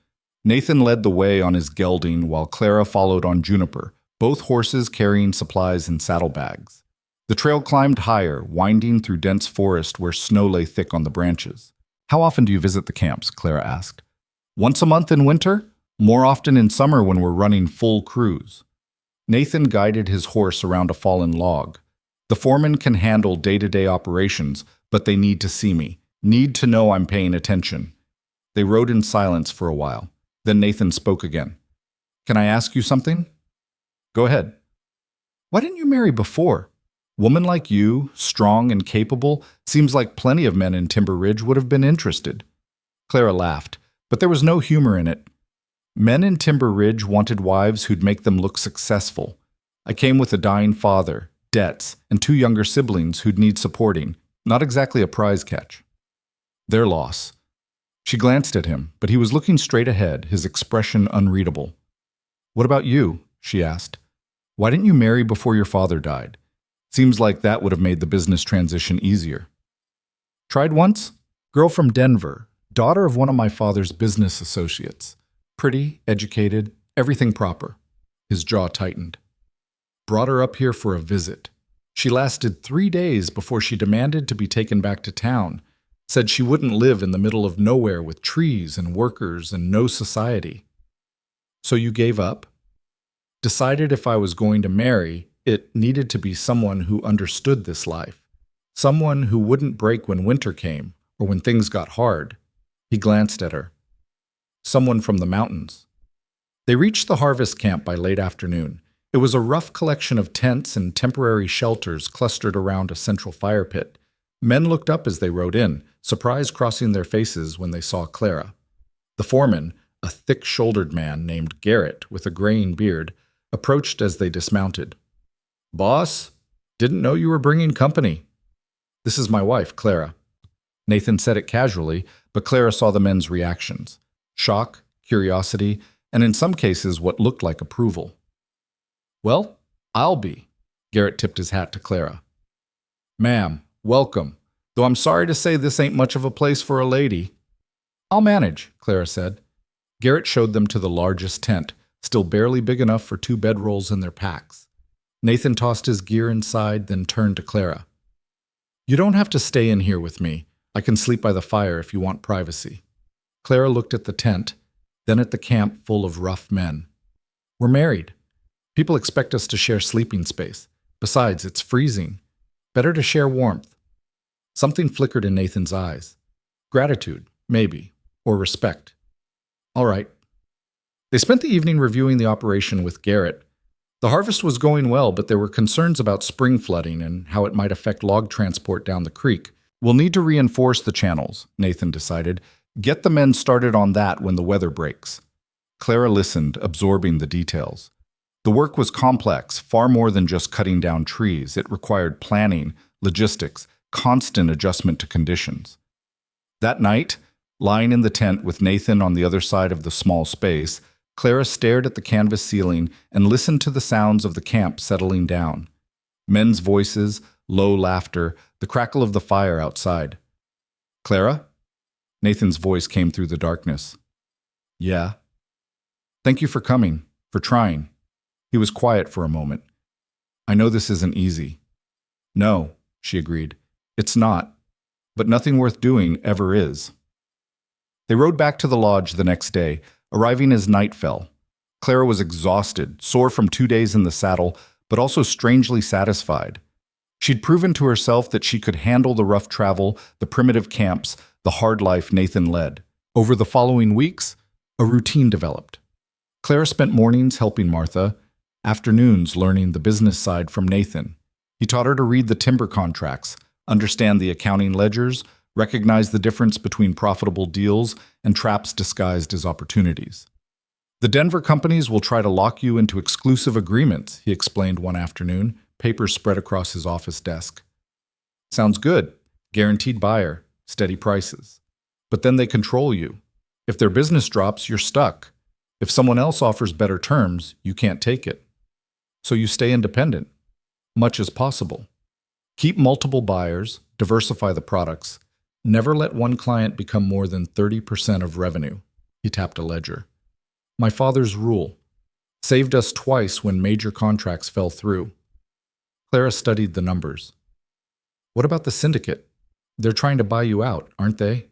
Nathan led the way on his gelding while Clara followed on Juniper, both horses carrying supplies in saddlebags. The trail climbed higher, winding through dense forest where snow lay thick on the branches. How often do you visit the camps? Clara asked. Once a month in winter? More often in summer when we're running full crews. Nathan guided his horse around a fallen log. The foreman can handle day-to-day operations, but they need to see me, need to know I'm paying attention. They rode in silence for a while. Then Nathan spoke again. Can I ask you something? Go ahead. Why didn't you marry before? Woman like you, strong and capable, seems like plenty of men in Timber Ridge would have been interested. Clara laughed, but there was no humor in it. Men in Timber Ridge wanted wives who'd make them look successful. I came with a dying father, debts, and 2 younger siblings who'd need supporting, not exactly a prize catch. Their loss. She glanced at him, but he was looking straight ahead, his expression unreadable. What about you? She asked. Why didn't you marry before your father died? Seems like that would have made the business transition easier. Tried once? Girl from Denver, daughter of one of my father's business associates. Pretty, educated, everything proper. His jaw tightened. Brought her up here for a visit. She lasted 3 days before she demanded to be taken back to town. Said she wouldn't live in the middle of nowhere with trees and workers and no society. So you gave up? Decided if I was going to marry, it needed to be someone who understood this life. Someone who wouldn't break when winter came or when things got hard. He glanced at her. Someone from the mountains. They reached the harvest camp by late afternoon. It was a rough collection of tents and temporary shelters clustered around a central fire pit. Men looked up as they rode in, surprise crossing their faces when they saw Clara. The foreman, a thick-shouldered man named Garrett with a graying beard, approached as they dismounted. Boss, didn't know you were bringing company. This is my wife, Clara. Nathan said it casually, but Clara saw the men's reactions: shock, curiosity, and in some cases what looked like approval. "Well, I'll be." Garrett tipped his hat to Clara. "Ma'am, welcome. Though I'm sorry to say this ain't much of a place for a lady." "I'll manage," Clara said. Garrett showed them to the largest tent, still barely big enough for 2 bedrolls and their packs. Nathan tossed his gear inside, then turned to Clara. "You don't have to stay in here with me. I can sleep by the fire if you want privacy." Clara looked at the tent, then at the camp full of rough men. "We're married. People expect us to share sleeping space. Besides, it's freezing. Better to share warmth." Something flickered in Nathan's eyes. Gratitude, maybe, or respect. All right. They spent the evening reviewing the operation with Garrett. The harvest was going well, but there were concerns about spring flooding and how it might affect log transport down the creek. "We'll need to reinforce the channels," Nathan decided. "Get the men started on that when the weather breaks." Clara listened, absorbing the details. The work was complex, far more than just cutting down trees. It required planning, logistics, constant adjustment to conditions. That night, lying in the tent with Nathan on the other side of the small space, Clara stared at the canvas ceiling and listened to the sounds of the camp settling down. Men's voices, low laughter, the crackle of the fire outside. "Clara?" Nathan's voice came through the darkness. "Yeah." "Thank you for coming, for trying." He was quiet for a moment. "I know this isn't easy." "No," she agreed. "It's not. But nothing worth doing ever is." They rode back to the lodge the next day, arriving as night fell. Clara was exhausted, sore from 2 days in the saddle, but also strangely satisfied. She'd proven to herself that she could handle the rough travel, the primitive camps, the hard life Nathan led. Over the following weeks, a routine developed. Clara spent mornings helping Martha, afternoons learning the business side from Nathan. He taught her to read the timber contracts, understand the accounting ledgers, recognize the difference between profitable deals and traps disguised as opportunities. "The Denver companies will try to lock you into exclusive agreements," he explained one afternoon, papers spread across his office desk. "Sounds good. Guaranteed buyer, steady prices. But then they control you. If their business drops, you're stuck. If someone else offers better terms, you can't take it. So you stay independent, much as possible. Keep multiple buyers, diversify the products. Never let one client become more than 30% of revenue." He tapped a ledger. "My father's rule. Saved us twice when major contracts fell through." Clara studied the numbers. "What about the syndicate? They're trying to buy you out, aren't they?"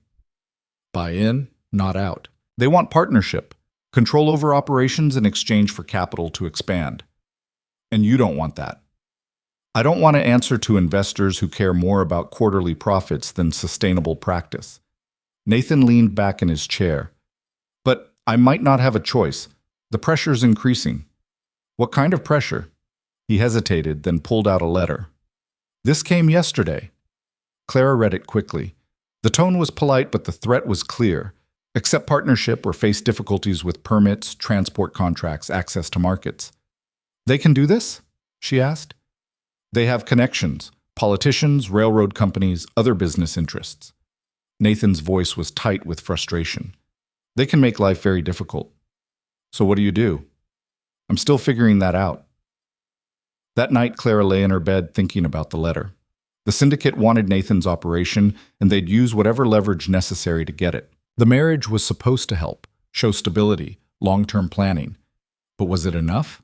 "Buy in, not out. They want partnership, control over operations in exchange for capital to expand. And you don't want that." "I don't want to answer to investors who care more about quarterly profits than sustainable practice." Nathan leaned back in his chair. "But I might not have a choice. The pressure's increasing." "What kind of pressure?" He hesitated, then pulled out a letter. "This came yesterday." Clara read it quickly. The tone was polite, but the threat was clear. Accept partnership or face difficulties with permits, transport contracts, access to markets. "They can do this?" she asked. "They have connections, politicians, railroad companies, other business interests." Nathan's voice was tight with frustration. "They can make life very difficult." "So what do you do?" "I'm still figuring that out." That night, Clara lay in her bed thinking about the letter. The syndicate wanted Nathan's operation, and they'd use whatever leverage necessary to get it. The marriage was supposed to help, show stability, long-term planning. But was it enough?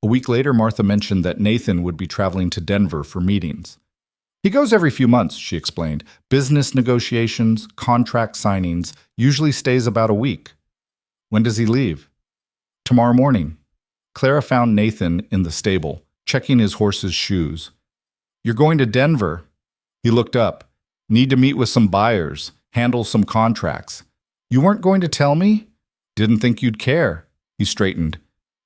A week later, Martha mentioned that Nathan would be traveling to Denver for meetings. "He goes every few months," she explained. "Business negotiations, contract signings, usually stays about a week." "When does he leave?" "Tomorrow morning." Clara found Nathan in the stable, checking his horse's shoes. "You're going to Denver." He looked up. "Need to meet with some buyers, handle some contracts." "You weren't going to tell me?" "Didn't think you'd care." He straightened.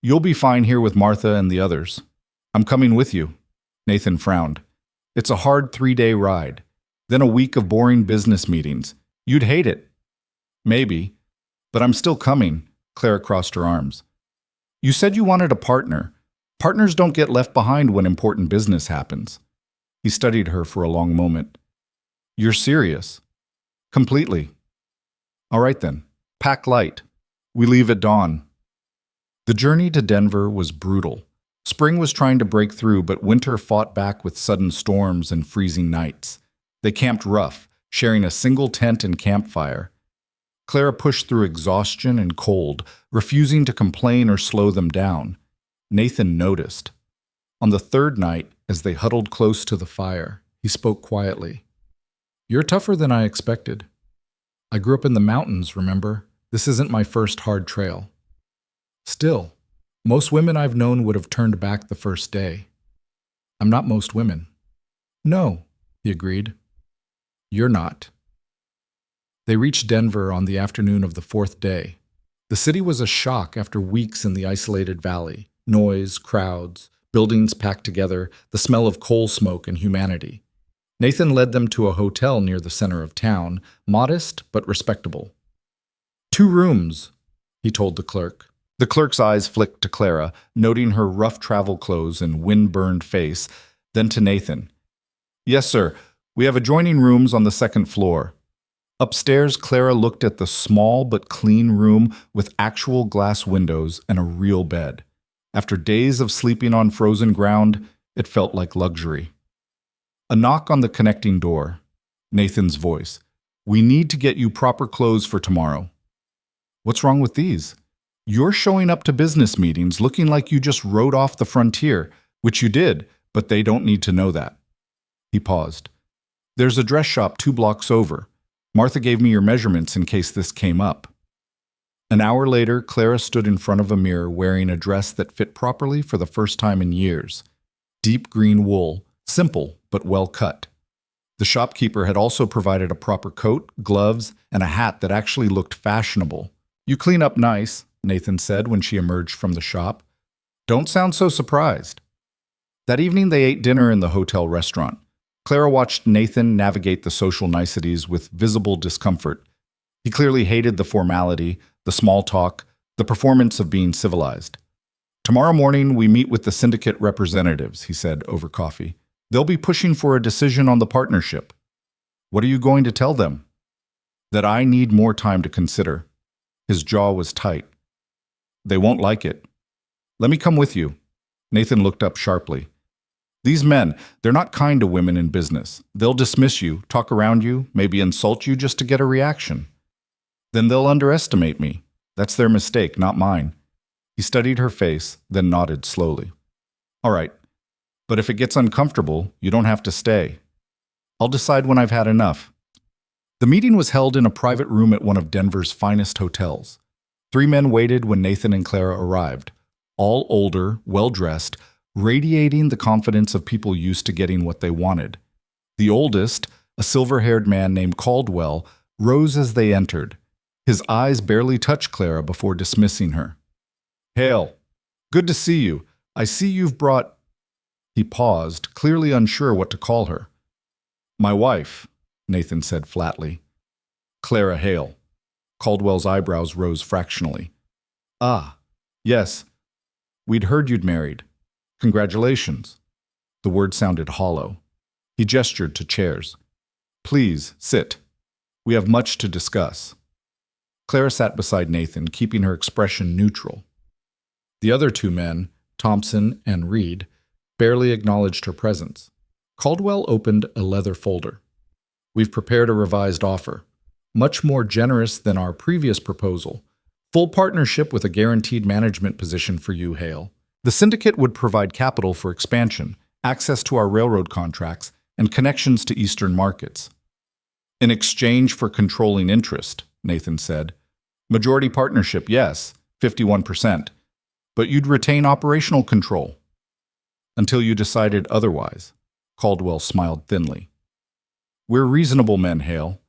"You'll be fine here with Martha and the others." "I'm coming with you." Nathan frowned. "It's a hard 3-day ride. Then a week of boring business meetings. You'd hate it." "Maybe. But I'm still coming." Clara crossed her arms. "You said you wanted a partner. Partners don't get left behind when important business happens." He studied her for a long moment. "You're serious?" "Completely." All right then, pack light. We leave at dawn. The journey to Denver was brutal. Spring was trying to break through, but winter fought back with sudden storms and freezing nights. They camped rough, sharing a single tent and campfire. Clara pushed through exhaustion and cold, refusing to complain or slow them down. Nathan noticed. On the third night, as they huddled close to the fire, he spoke quietly. "You're tougher than I expected. I grew up in the mountains, remember? This isn't my first hard trail. Still, most women I've known would have turned back the first day. I'm not most women." "No," he agreed. "You're not." They reached Denver on the afternoon of the fourth day. The city was a shock after weeks in the isolated valley. Noise, crowds, buildings packed together, the smell of coal smoke and humanity. Nathan led them to a hotel near the center of town, modest but respectable. "2 rooms," he told the clerk. The clerk's eyes flicked to Clara, noting her rough travel clothes and wind-burned face, then to Nathan. "Yes, sir. We have adjoining rooms on the second floor." Upstairs, Clara looked at the small but clean room with actual glass windows and a real bed. After days of sleeping on frozen ground, it felt like luxury. A knock on the connecting door. Nathan's voice. "We need to get you proper clothes for tomorrow." "What's wrong with these? You're showing up to business meetings looking like you just rode off the frontier, which you did, but they don't need to know that." He paused. "There's a dress shop 2 blocks over. Martha gave me your measurements in case this came up." An hour later, Clara stood in front of a mirror wearing a dress that fit properly for the first time in years. Deep green wool, simple but well cut. The shopkeeper had also provided a proper coat, gloves, and a hat that actually looked fashionable. "You clean up nice," Nathan said when she emerged from the shop. "Don't sound so surprised." That evening they ate dinner in the hotel restaurant. Clara watched Nathan navigate the social niceties with visible discomfort. He clearly hated the formality, the small talk, the performance of being civilized. "Tomorrow morning we meet with the syndicate representatives," he said over coffee. "They'll be pushing for a decision on the partnership." "What are you going to tell them?" "That I need more time to consider." His jaw was tight. "They won't like it." "Let me come with you." Nathan looked up sharply. "These men, they're not kind to women in business. They'll dismiss you, talk around you, maybe insult you just to get a reaction. Then they'll underestimate me. That's their mistake, not mine." He studied her face, then nodded slowly. "All right, but if it gets uncomfortable, you don't have to stay. I'll decide when I've had enough." The meeting was held in a private room at one of Denver's finest hotels. 3 men waited when Nathan and Clara arrived, all older, well-dressed, radiating the confidence of people used to getting what they wanted. The oldest, a silver-haired man named Caldwell, rose as they entered. His eyes barely touched Clara before dismissing her. "Hale, good to see you. I see you've brought—" He paused, clearly unsure what to call her. "My wife," Nathan said flatly. "Clara Hale." Caldwell's eyebrows rose fractionally. "Ah, yes. We'd heard you'd married. Congratulations." The word sounded hollow. He gestured to chairs. "Please, sit. We have much to discuss." Clara sat beside Nathan, keeping her expression neutral. The other 2 men, Thompson and Reed, barely acknowledged her presence. Caldwell opened a leather folder. "We've prepared a revised offer, much more generous than our previous proposal. Full partnership with a guaranteed management position for you, Hale. The syndicate would provide capital for expansion, access to our railroad contracts, and connections to Eastern markets." "In exchange for controlling interest," Nathan said. "Majority partnership, yes, 51%. But you'd retain operational control." "Until you decided otherwise," Caldwell smiled thinly. "We're reasonable men, Hale.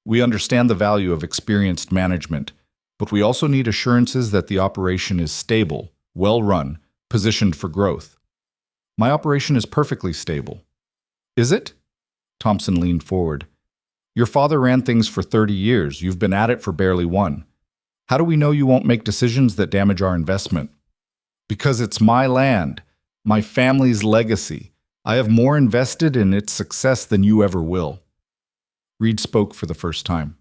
We understand the value of experienced management, but we also need assurances that the operation is stable, well-run, positioned for growth." "My operation is perfectly stable." "Is it?" Thompson leaned forward. "Your father ran things for 30 years. You've been at it for barely 1. How do we know you won't make decisions that damage our investment?" "Because it's my land, my family's legacy. I have more invested in its success than you ever will." Reed spoke for the first time.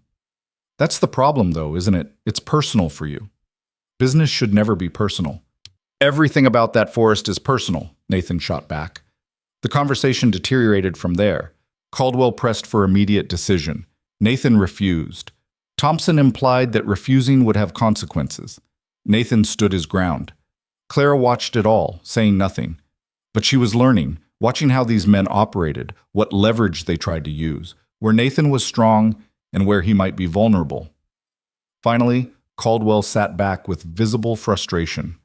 That's the problem, though, isn't it? It's personal for you. Business should never be personal. Everything about that forest is personal, Nathan shot back. The conversation deteriorated from there. Caldwell pressed for immediate decision. Nathan refused. Thompson implied that refusing would have consequences. Nathan stood his ground. Clara watched it all, saying nothing. But she was learning, watching how these men operated, what leverage they tried to use, where Nathan was strong and where he might be vulnerable. Finally, Caldwell sat back with visible frustration.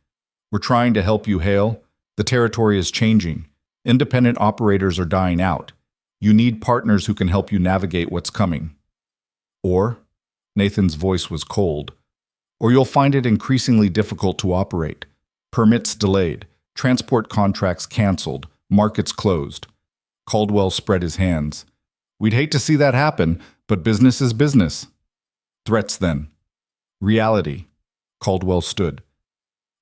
We're trying to help you, Hale. The territory is changing. Independent operators are dying out. You need partners who can help you navigate what's coming. Or, Nathan's voice was cold, or you'll find it increasingly difficult to operate. Permits delayed, transport contracts canceled, markets closed. Caldwell spread his hands. We'd hate to see that happen, but business is business. Threats, then. Reality. Caldwell stood.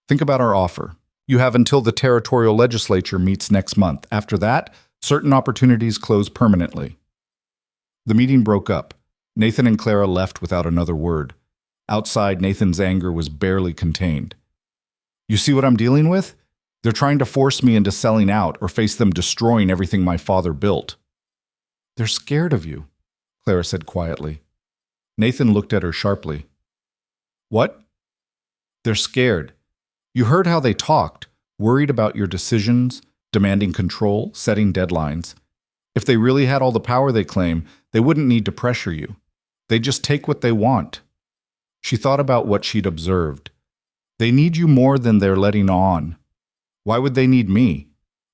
Think about our offer. You have until the territorial legislature meets next month. After that, certain opportunities close permanently. The meeting broke up. Nathan and Clara left without another word. Outside, Nathan's anger was barely contained. You see what I'm dealing with? They're trying to force me into selling out or face them destroying everything my father built. They're scared of you, Clara said quietly. Nathan looked at her sharply. What? They're scared. You heard how they talked, worried about your decisions, demanding control, setting deadlines. If they really had all the power they claim, they wouldn't need to pressure you. They'd just take what they want. She thought about what she'd observed. They need you more than they're letting on. Why would they need me?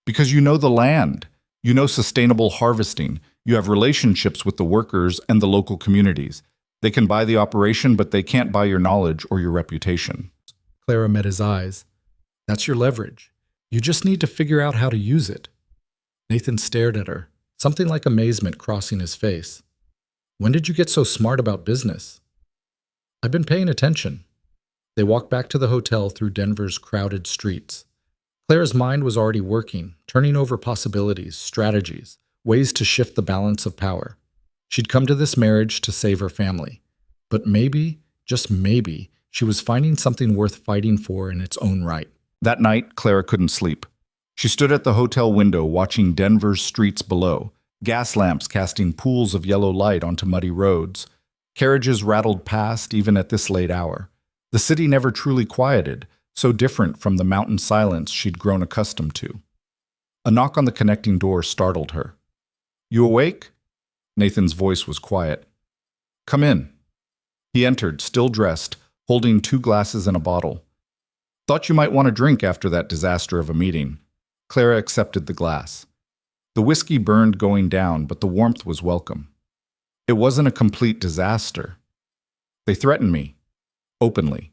Because you know the land. You know sustainable harvesting. You have relationships with the workers and the local communities. They can buy the operation, but they can't buy your knowledge or your reputation. Clara met his eyes. That's your leverage. You just need to figure out how to use it. Nathan stared at her, something like amazement crossing his face. When did you get so smart about business? I've been paying attention. They walked back to the hotel through Denver's crowded streets. Clara's mind was already working, turning over possibilities, strategies, ways to shift the balance of power. She'd come to this marriage to save her family. But maybe, just maybe, she was finding something worth fighting for in its own right. That night, Clara couldn't sleep. She stood at the hotel window watching Denver's streets below, gas lamps casting pools of yellow light onto muddy roads. Carriages rattled past even at this late hour. The city never truly quieted, so different from the mountain silence she'd grown accustomed to. A knock on the connecting door startled her. You awake? Nathan's voice was quiet. Come in. He entered, still dressed, holding 2 glasses and a bottle. Thought you might want a drink after that disaster of a meeting. Clara accepted the glass. The whiskey burned going down, but the warmth was welcome. It wasn't a complete disaster. They threatened me. Openly.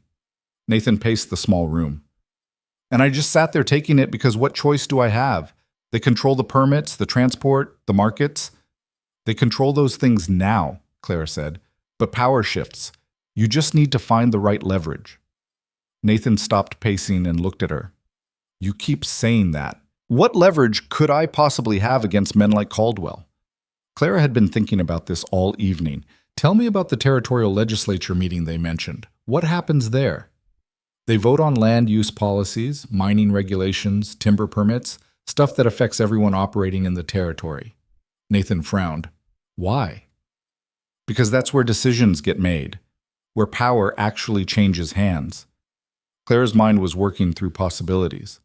Nathan paced the small room. And I just sat there taking it because what choice do I have? They control the permits, the transport, the markets. They control those things now, Clara said. But power shifts. You just need to find the right leverage. Nathan stopped pacing and looked at her. You keep saying that. What leverage could I possibly have against men like Caldwell? Clara had been thinking about this all evening. Tell me about the territorial legislature meeting they mentioned. What happens there? They vote on land use policies, mining regulations, timber permits, stuff that affects everyone operating in the territory. Nathan frowned. Why? Because that's where decisions get made, where power actually changes hands. Clara's mind was working through possibilities.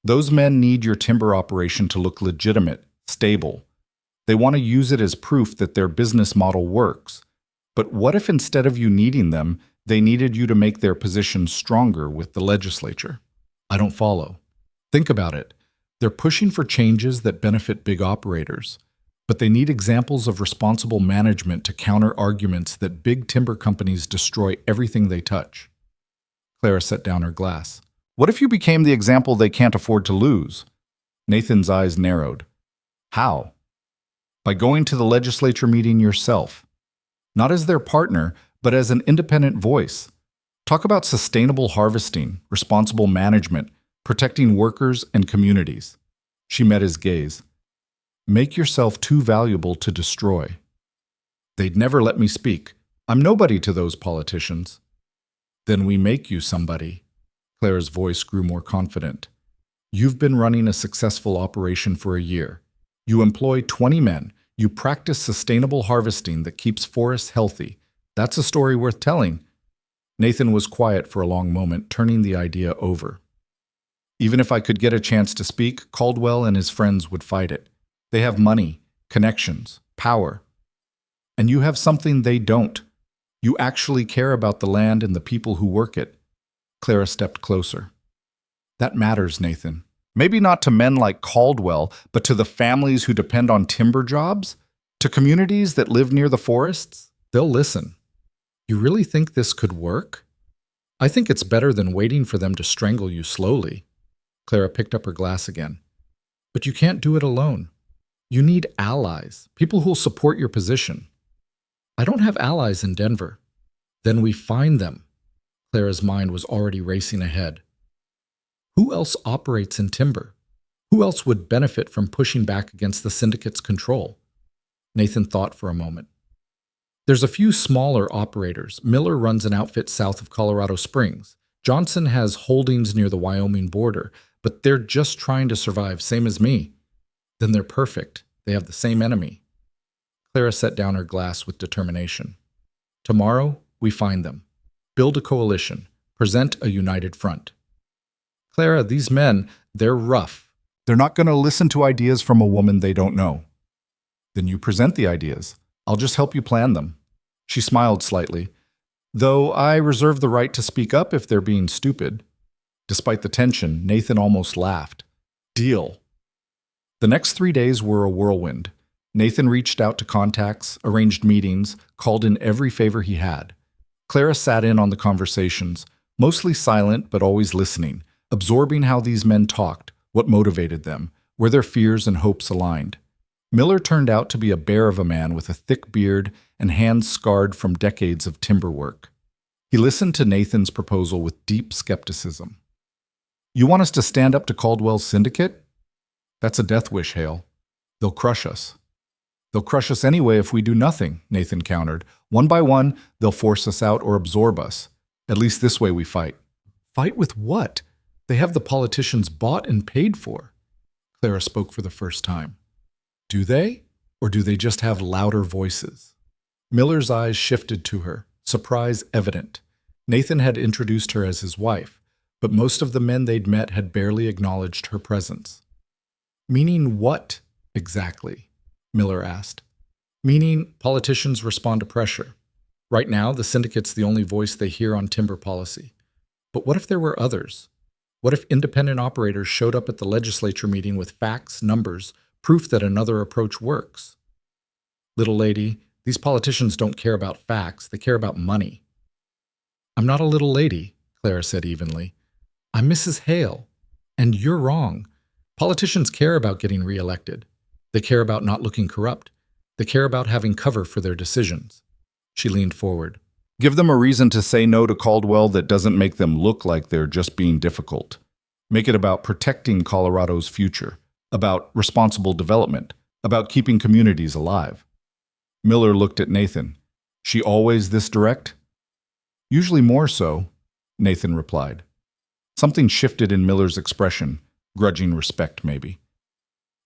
Those men need your timber operation to look legitimate, stable. They want to use it as proof that their business model works. But what if instead of you needing them, they needed you to make their position stronger with the legislature? I don't follow. Think about it. They're pushing for changes that benefit big operators, but they need examples of responsible management to counter arguments that big timber companies destroy everything they touch. Clara set down her glass. What if you became the example they can't afford to lose? Nathan's eyes narrowed. How? By going to the legislature meeting yourself. Not as their partner, but as an independent voice. Talk about sustainable harvesting, responsible management, protecting workers and communities. She met his gaze. Make yourself too valuable to destroy. They'd never let me speak. I'm nobody to those politicians. Then we make you somebody. Clara's voice grew more confident. You've been running a successful operation for a year. You employ 20 men. You practice sustainable harvesting that keeps forests healthy. That's a story worth telling. Nathan was quiet for a long moment, turning the idea over. Even if I could get a chance to speak, Caldwell and his friends would fight it. They have money, connections, power. And you have something they don't. You actually care about the land and the people who work it. Clara stepped closer. That matters, Nathan. Maybe not to men like Caldwell, but to the families who depend on timber jobs? To communities that live near the forests? They'll listen. You really think this could work? I think it's better than waiting for them to strangle you slowly. Clara picked up her glass again. But you can't do it alone. You need allies, people who'll support your position. I don't have allies in Denver. Then we find them. Clara's mind was already racing ahead. Who else operates in timber? Who else would benefit from pushing back against the syndicate's control? Nathan thought for a moment. There's a few smaller operators. Miller runs an outfit south of Colorado Springs. Johnson has holdings near the Wyoming border, but they're just trying to survive, same as me. Then they're perfect. They have the same enemy. Clara set down her glass with determination. Tomorrow, we find them. Build a coalition. Present a united front. Clara, these men, they're rough. They're not going to listen to ideas from a woman they don't know. Then you present the ideas. I'll just help you plan them. She smiled slightly, though I reserve the right to speak up if they're being stupid. Despite the tension, Nathan almost laughed. Deal. The next 3 days were a whirlwind. Nathan reached out to contacts, arranged meetings, called in every favor he had. Clara sat in on the conversations, mostly silent but always listening, absorbing how these men talked, what motivated them, where their fears and hopes aligned. Miller turned out to be a bear of a man with a thick beard and hands scarred from decades of timber work. He listened to Nathan's proposal with deep skepticism. You want us to stand up to Caldwell's syndicate? That's a death wish, Hale. They'll crush us. They'll crush us anyway if we do nothing, Nathan countered. One by one, they'll force us out or absorb us. At least this way we fight. Fight with what? They have the politicians bought and paid for. Clara spoke for the first time. Do they? Or do they just have louder voices? Miller's eyes shifted to her, surprise evident. Nathan had introduced her as his wife, but most of the men they'd met had barely acknowledged her presence. Meaning what, exactly? Miller asked. Meaning politicians respond to pressure. Right now, the syndicate's the only voice they hear on timber policy. But what if there were others? What if independent operators showed up at the legislature meeting with facts, numbers, proof that another approach works? Little lady, these politicians don't care about facts, they care about money. I'm not a little lady, Clara said evenly. I'm Mrs. Hale. And you're wrong. Politicians care about getting reelected. They care about not looking corrupt. They care about having cover for their decisions. She leaned forward. Give them a reason to say no to Caldwell that doesn't make them look like they're just being difficult. Make it about protecting Colorado's future, about responsible development, about keeping communities alive. Miller looked at Nathan. She always this direct? Usually more so, Nathan replied. Something shifted in Miller's expression, grudging respect maybe.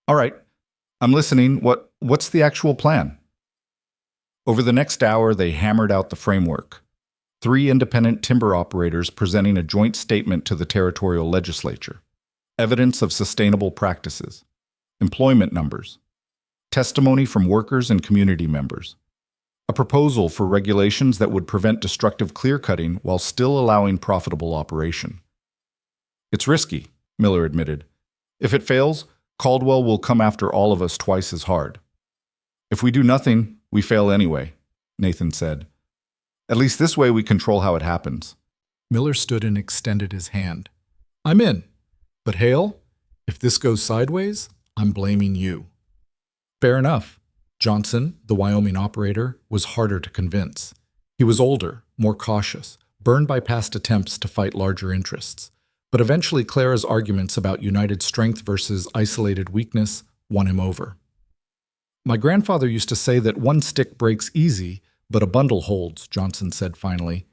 All right, I'm listening. What's the actual plan? Over the next hour, they hammered out the framework. 3 independent timber operators presenting a joint statement to the territorial legislature. Evidence of sustainable practices. Employment numbers. Testimony from workers and community members. A proposal for regulations that would prevent destructive clear-cutting while still allowing profitable operation. It's risky, Miller admitted. If it fails, Caldwell will come after all of us twice as hard. If we do nothing, we fail anyway, Nathan said. At least this way we control how it happens. Miller stood and extended his hand. I'm in. But Hale, if this goes sideways, I'm blaming you. Fair enough. Johnson, the Wyoming operator, was harder to convince. He was older, more cautious, burned by past attempts to fight larger interests. But eventually Clara's arguments about united strength versus isolated weakness won him over. My grandfather used to say that one stick breaks easy, But a bundle holds, Johnson said finally.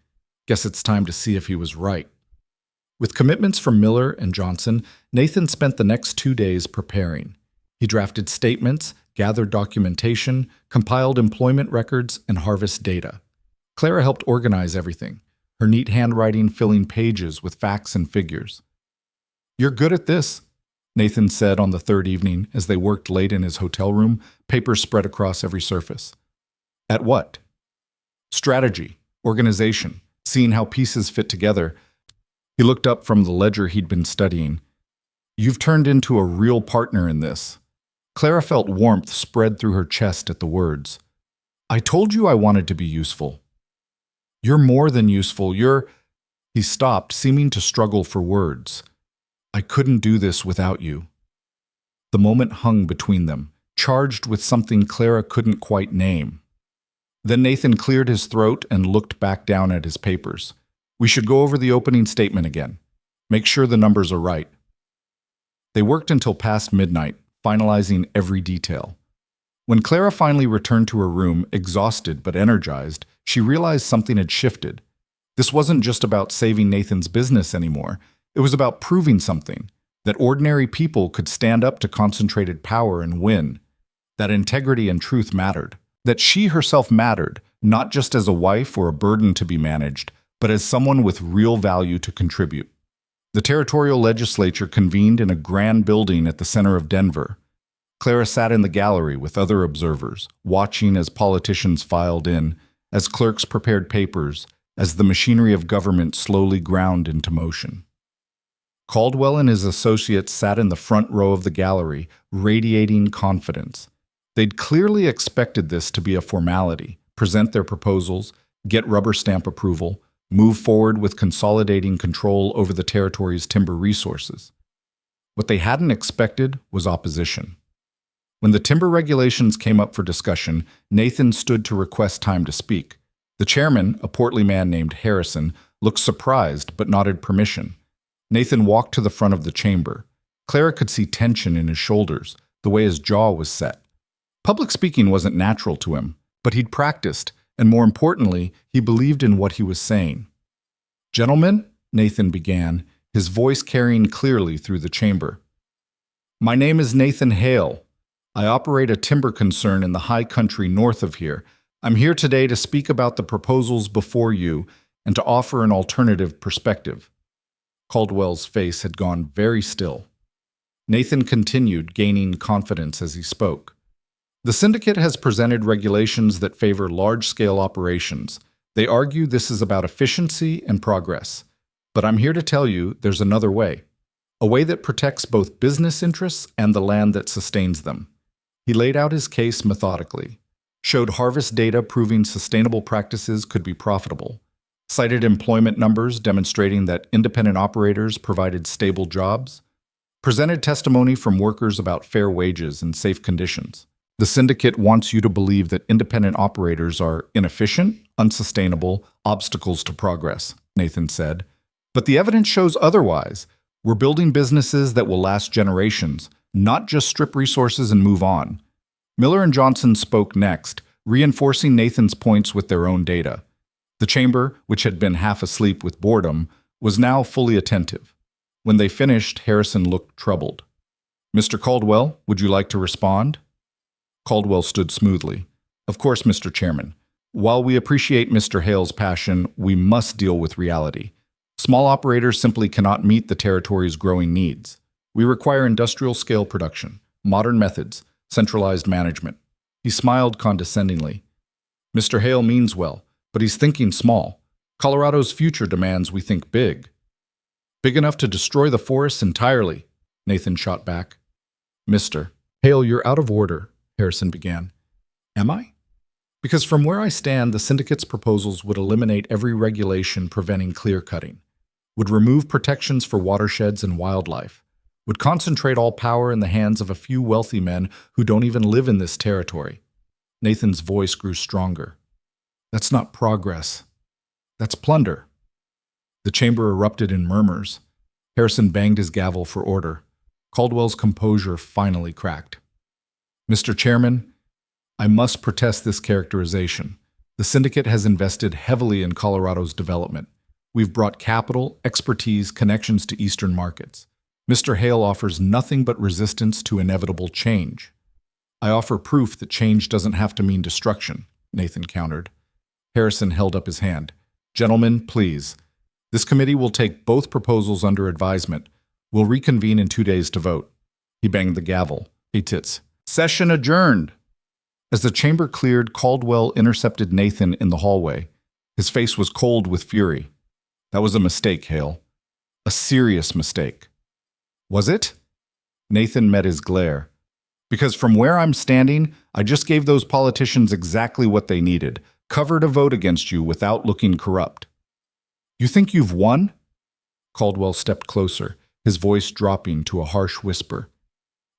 Guess it's time to see if he was right. With commitments from Miller and Johnson, Nathan spent the next 2 days preparing. He drafted statements, gathered documentation, compiled employment records, and harvested data. Clara helped organize everything, her neat handwriting filling pages with facts and figures. "You're good at this," Nathan said on the third evening as they worked late in his hotel room, papers spread across every surface. "At what?" "Strategy, organization, seeing how pieces fit together." He looked up from the ledger he'd been studying. "You've turned into a real partner in this." Clara felt warmth spread through her chest at the words. "I told you I wanted to be useful." "You're more than useful, you're—" He stopped, seeming to struggle for words. "I couldn't do this without you." The moment hung between them, charged with something Clara couldn't quite name. Then Nathan cleared his throat and looked back down at his papers. "We should go over the opening statement again. Make sure the numbers are right." They worked until past midnight, finalizing every detail. When Clara finally returned to her room, exhausted but energized, she realized something had shifted. This wasn't just about saving Nathan's business anymore. It was about proving something, that ordinary people could stand up to concentrated power and win, that integrity and truth mattered, that she herself mattered, not just as a wife or a burden to be managed, but as someone with real value to contribute. The territorial legislature convened in a grand building at the center of Denver. Clara sat in the gallery with other observers, watching as politicians filed in, as clerks prepared papers, as the machinery of government slowly ground into motion. Caldwell and his associates sat in the front row of the gallery, radiating confidence. They'd clearly expected this to be a formality, present their proposals, get rubber stamp approval, move forward with consolidating control over the territory's timber resources. What they hadn't expected was opposition. When the timber regulations came up for discussion, Nathan stood to request time to speak. The chairman, a portly man named Harrison, looked surprised but nodded permission. Nathan walked to the front of the chamber. Clara could see tension in his shoulders, the way his jaw was set. Public speaking wasn't natural to him, but he'd practiced, and more importantly, he believed in what he was saying. "Gentlemen," Nathan began, his voice carrying clearly through the chamber. "My name is Nathan Hale. I operate a timber concern in the high country north of here. I'm here today to speak about the proposals before you and to offer an alternative perspective." Caldwell's face had gone very still. Nathan continued, gaining confidence as he spoke. "The syndicate has presented regulations that favor large-scale operations. They argue this is about efficiency and progress. But I'm here to tell you there's another way. A way that protects both business interests and the land that sustains them." He laid out his case methodically, showed harvest data proving sustainable practices could be profitable, cited employment numbers demonstrating that independent operators provided stable jobs, presented testimony from workers about fair wages and safe conditions. "The syndicate wants you to believe that independent operators are inefficient, unsustainable, obstacles to progress," Nathan said. "But the evidence shows otherwise. We're building businesses that will last generations, not just strip resources and move on." Miller and Johnson spoke next, reinforcing Nathan's points with their own data. The chamber, which had been half asleep with boredom, was now fully attentive. When they finished, Harrison looked troubled. "Mr. Caldwell, would you like to respond?" Caldwell stood smoothly. "Of course, Mr. Chairman. While we appreciate Mr. Hale's passion, we must deal with reality. Small operators simply cannot meet the territory's growing needs. We require industrial-scale production, modern methods, centralized management." He smiled condescendingly. "Mr. Hale means well, but he's thinking small. Colorado's future demands we think big." "Big enough to destroy the forests entirely," Nathan shot back. "Mr. Hale, you're out of order," Harrison began. "Am I?" "Because from where I stand, the syndicate's proposals would eliminate every regulation preventing clear-cutting, would remove protections for watersheds and wildlife, would concentrate all power in the hands of a few wealthy men who don't even live in this territory." Nathan's voice grew stronger. "That's not progress. That's plunder." The chamber erupted in murmurs. Harrison banged his gavel for order. Caldwell's composure finally cracked. "Mr. Chairman, I must protest this characterization. The syndicate has invested heavily in Colorado's development. We've brought capital, expertise, connections to Eastern markets. Mr. Hale offers nothing but resistance to inevitable change. I offer proof that change doesn't have to mean destruction, Nathan countered. Harrison held up his hand. Gentlemen, please. This committee will take both proposals under advisement. We'll reconvene in 2 days to vote. He banged the gavel. Tits. Session adjourned. As the chamber cleared, Caldwell intercepted Nathan in the hallway. His face was cold with fury. That was a mistake, Hale. A serious mistake. Was it? Nathan met his glare. Because from where I'm standing, I just gave those politicians exactly what they needed. Cover to vote against you without looking corrupt. You think you've won? Caldwell stepped closer, his voice dropping to a harsh whisper.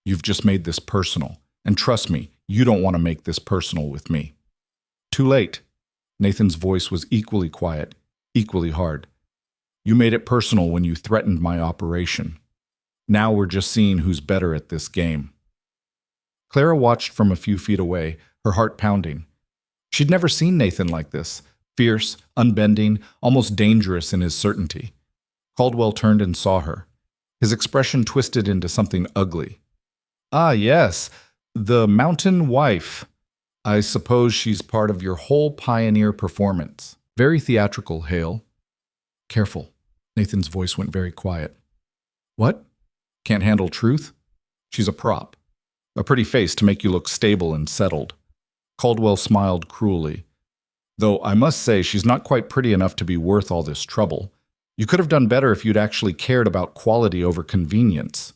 You've just made this personal. And trust me, you don't want to make this personal with me. Too late. Nathan's voice was equally quiet, equally hard. You made it personal when you threatened my operation. Now we're just seeing who's better at this game. Clara watched from a few feet away, her heart pounding. She'd never seen Nathan like this, fierce, unbending, almost dangerous in his certainty. Caldwell turned and saw her. His expression twisted into something ugly. Ah, yes, the mountain wife. I suppose she's part of your whole pioneer performance. Very theatrical, Hale. Careful. Nathan's voice went very quiet. What? Can't handle truth? She's a prop. A pretty face to make you look stable and settled. Caldwell smiled cruelly. Though I must say she's not quite pretty enough to be worth all this trouble. You could have done better if you'd actually cared about quality over convenience.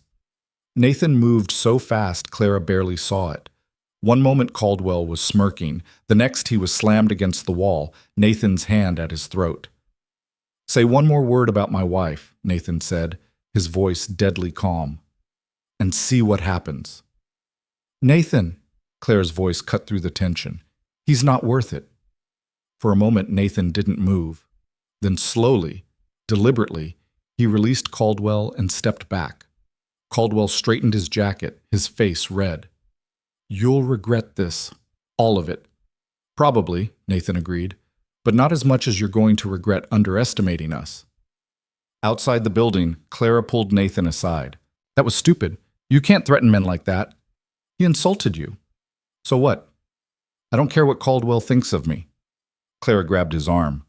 Nathan moved so fast Clara barely saw it. One moment Caldwell was smirking, the next he was slammed against the wall, Nathan's hand at his throat. Say one more word about my wife, Nathan said, his voice deadly calm. And see what happens. Nathan, Clara's voice cut through the tension. He's not worth it. For a moment Nathan didn't move. Then slowly, deliberately, he released Caldwell and stepped back. Caldwell straightened his jacket, his face red. You'll regret this. All of it. Probably, Nathan agreed, but not as much as you're going to regret underestimating us. Outside the building, Clara pulled Nathan aside. That was stupid. You can't threaten men like that. He insulted you. So what? I don't care what Caldwell thinks of me. Clara grabbed his arm.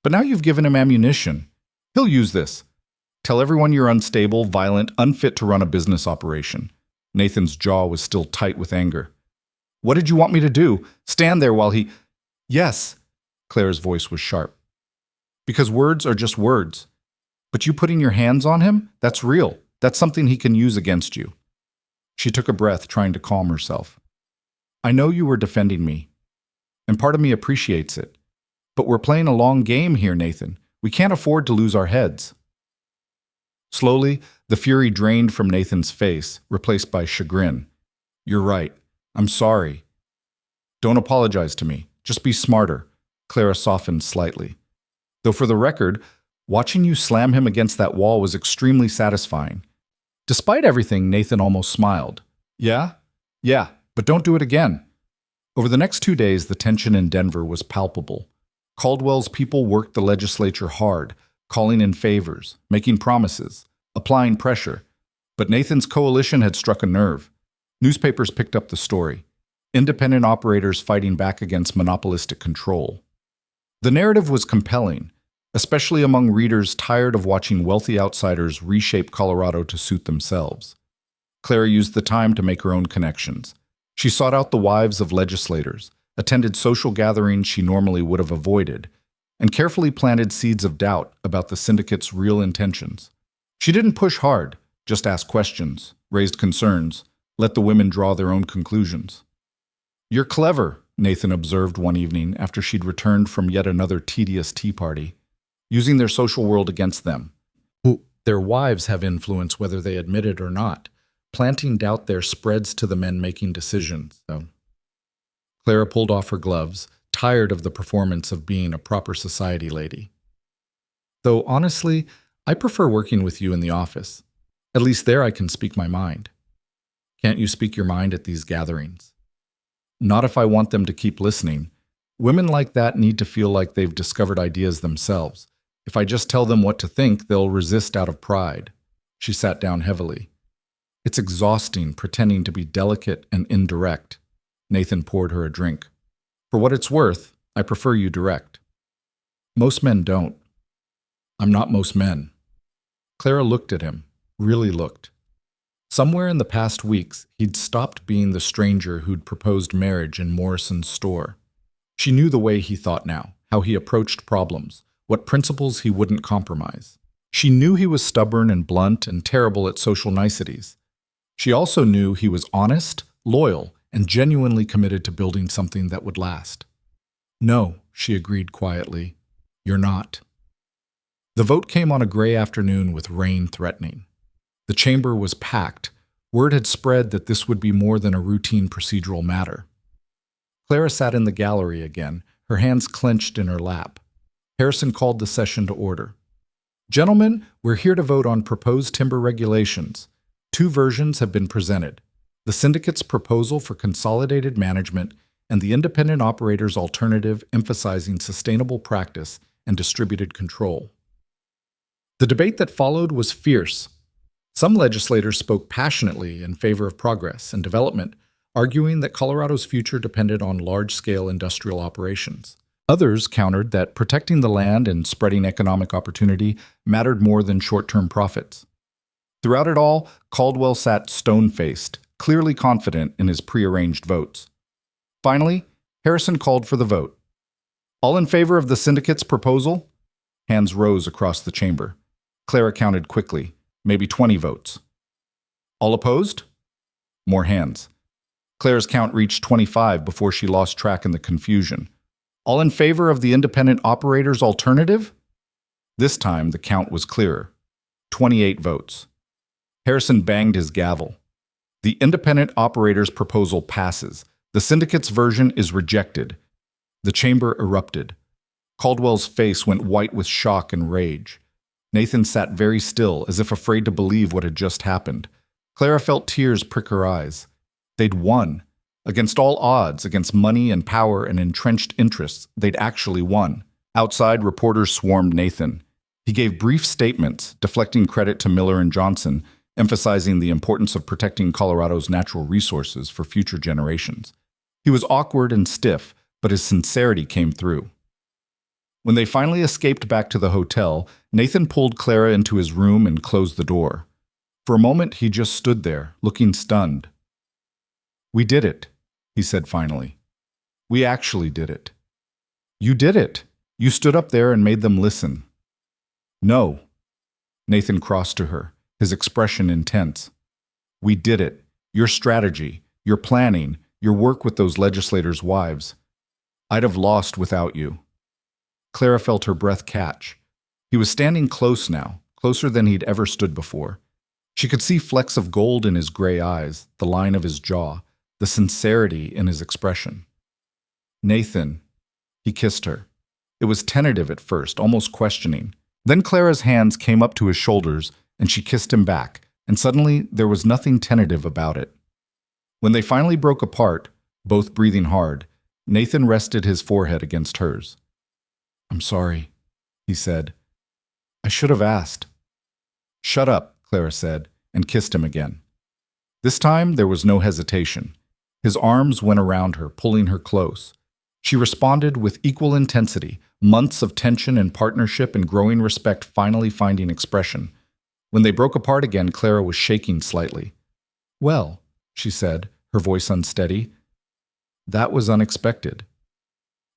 But now you've given him ammunition. He'll use this. Tell everyone you're unstable, violent, unfit to run a business operation. Nathan's jaw was still tight with anger. What did you want me to do? Stand there while he… Yes. Clara's voice was sharp. Because words are just words. But you putting your hands on him? That's real. That's something he can use against you. She took a breath, trying to calm herself. I know you were defending me, and part of me appreciates it. But we're playing a long game here, Nathan. We can't afford to lose our heads. Slowly, the fury drained from Nathan's face, replaced by chagrin. You're right. I'm sorry. Don't apologize to me. Just be smarter. Clara softened slightly. Though for the record, watching you slam him against that wall was extremely satisfying. Despite everything, Nathan almost smiled. Yeah? Yeah, but don't do it again. Over the next 2 days, the tension in Denver was palpable. Caldwell's people worked the legislature hard, calling in favors, making promises, applying pressure. But Nathan's coalition had struck a nerve. Newspapers picked up the story. Independent operators fighting back against monopolistic control. The narrative was compelling, especially among readers tired of watching wealthy outsiders reshape Colorado to suit themselves. Clara used the time to make her own connections. She sought out the wives of legislators, attended social gatherings she normally would have avoided, and carefully planted seeds of doubt about the syndicate's real intentions. She didn't push hard, just asked questions, raised concerns, let the women draw their own conclusions. You're clever, Nathan observed one evening after she'd returned from yet another tedious tea party, using their social world against them. Their wives have influence whether they admit it or not. Planting doubt there spreads to the men making decisions. Clara pulled off her gloves, tired of the performance of being a proper society lady. Though honestly, I prefer working with you in the office. At least there I can speak my mind. Can't you speak your mind at these gatherings? Not if I want them to keep listening. Women like that need to feel like they've discovered ideas themselves. If I just tell them what to think, they'll resist out of pride. She sat down heavily. It's exhausting pretending to be delicate and indirect. Nathan poured her a drink. For what it's worth, I prefer you direct. Most men don't. I'm not most men. Clara looked at him, really looked. Somewhere in the past weeks, he'd stopped being the stranger who'd proposed marriage in Morrison's store. She knew the way he thought now, how he approached problems, what principles he wouldn't compromise. She knew he was stubborn and blunt and terrible at social niceties. She also knew he was honest, loyal, and genuinely committed to building something that would last. No, she agreed quietly. You're not. The vote came on a gray afternoon with rain threatening. The chamber was packed. Word had spread that this would be more than a routine procedural matter. Clara sat in the gallery again, her hands clenched in her lap. Harrison called the session to order. Gentlemen, we're here to vote on proposed timber regulations. 2 versions have been presented. The syndicate's proposal for consolidated management and the independent operator's alternative emphasizing sustainable practice and distributed control. The debate that followed was fierce. Some legislators spoke passionately in favor of progress and development, arguing that Colorado's future depended on large-scale industrial operations. Others countered that protecting the land and spreading economic opportunity mattered more than short-term profits. Throughout it all, Caldwell sat stone-faced, clearly confident in his prearranged votes. Finally, Harrison called for the vote. All in favor of the syndicate's proposal? Hands rose across the chamber. Clara counted quickly, maybe 20 votes. All opposed? More hands. Clara's count reached 25 before she lost track in the confusion. All in favor of the independent operator's alternative? This time, the count was clearer. 28 votes. Harrison banged his gavel. The independent operator's proposal passes. The syndicate's version is rejected. The chamber erupted. Caldwell's face went white with shock and rage. Nathan sat very still, as if afraid to believe what had just happened. Clara felt tears prick her eyes. They'd won. Against all odds, against money and power and entrenched interests, they'd actually won. Outside, reporters swarmed Nathan. He gave brief statements, deflecting credit to Miller and Johnson, emphasizing the importance of protecting Colorado's natural resources for future generations. He was awkward and stiff, but his sincerity came through. When they finally escaped back to the hotel, Nathan pulled Clara into his room and closed the door. For a moment, he just stood there, looking stunned. We did it, he said finally. We actually did it. You did it. You stood up there and made them listen. No. Nathan crossed to her, his expression intense. We did it. Your strategy, your planning, your work with those legislators' wives. I'd have lost without you. Clara felt her breath catch. He was standing close now, closer than he'd ever stood before. She could see flecks of gold in his gray eyes, the line of his jaw, the sincerity in his expression. Nathan, he kissed her. It was tentative at first, almost questioning. Then Clara's hands came up to his shoulders, and she kissed him back, and suddenly there was nothing tentative about it. When they finally broke apart, both breathing hard, Nathan rested his forehead against hers. I'm sorry, he said. I should have asked. Shut up, Clara said, and kissed him again. This time there was no hesitation. His arms went around her, pulling her close. She responded with equal intensity, months of tension and partnership and growing respect finally finding expression. When they broke apart again, Clara was shaking slightly. Well, she said, her voice unsteady, that was unexpected.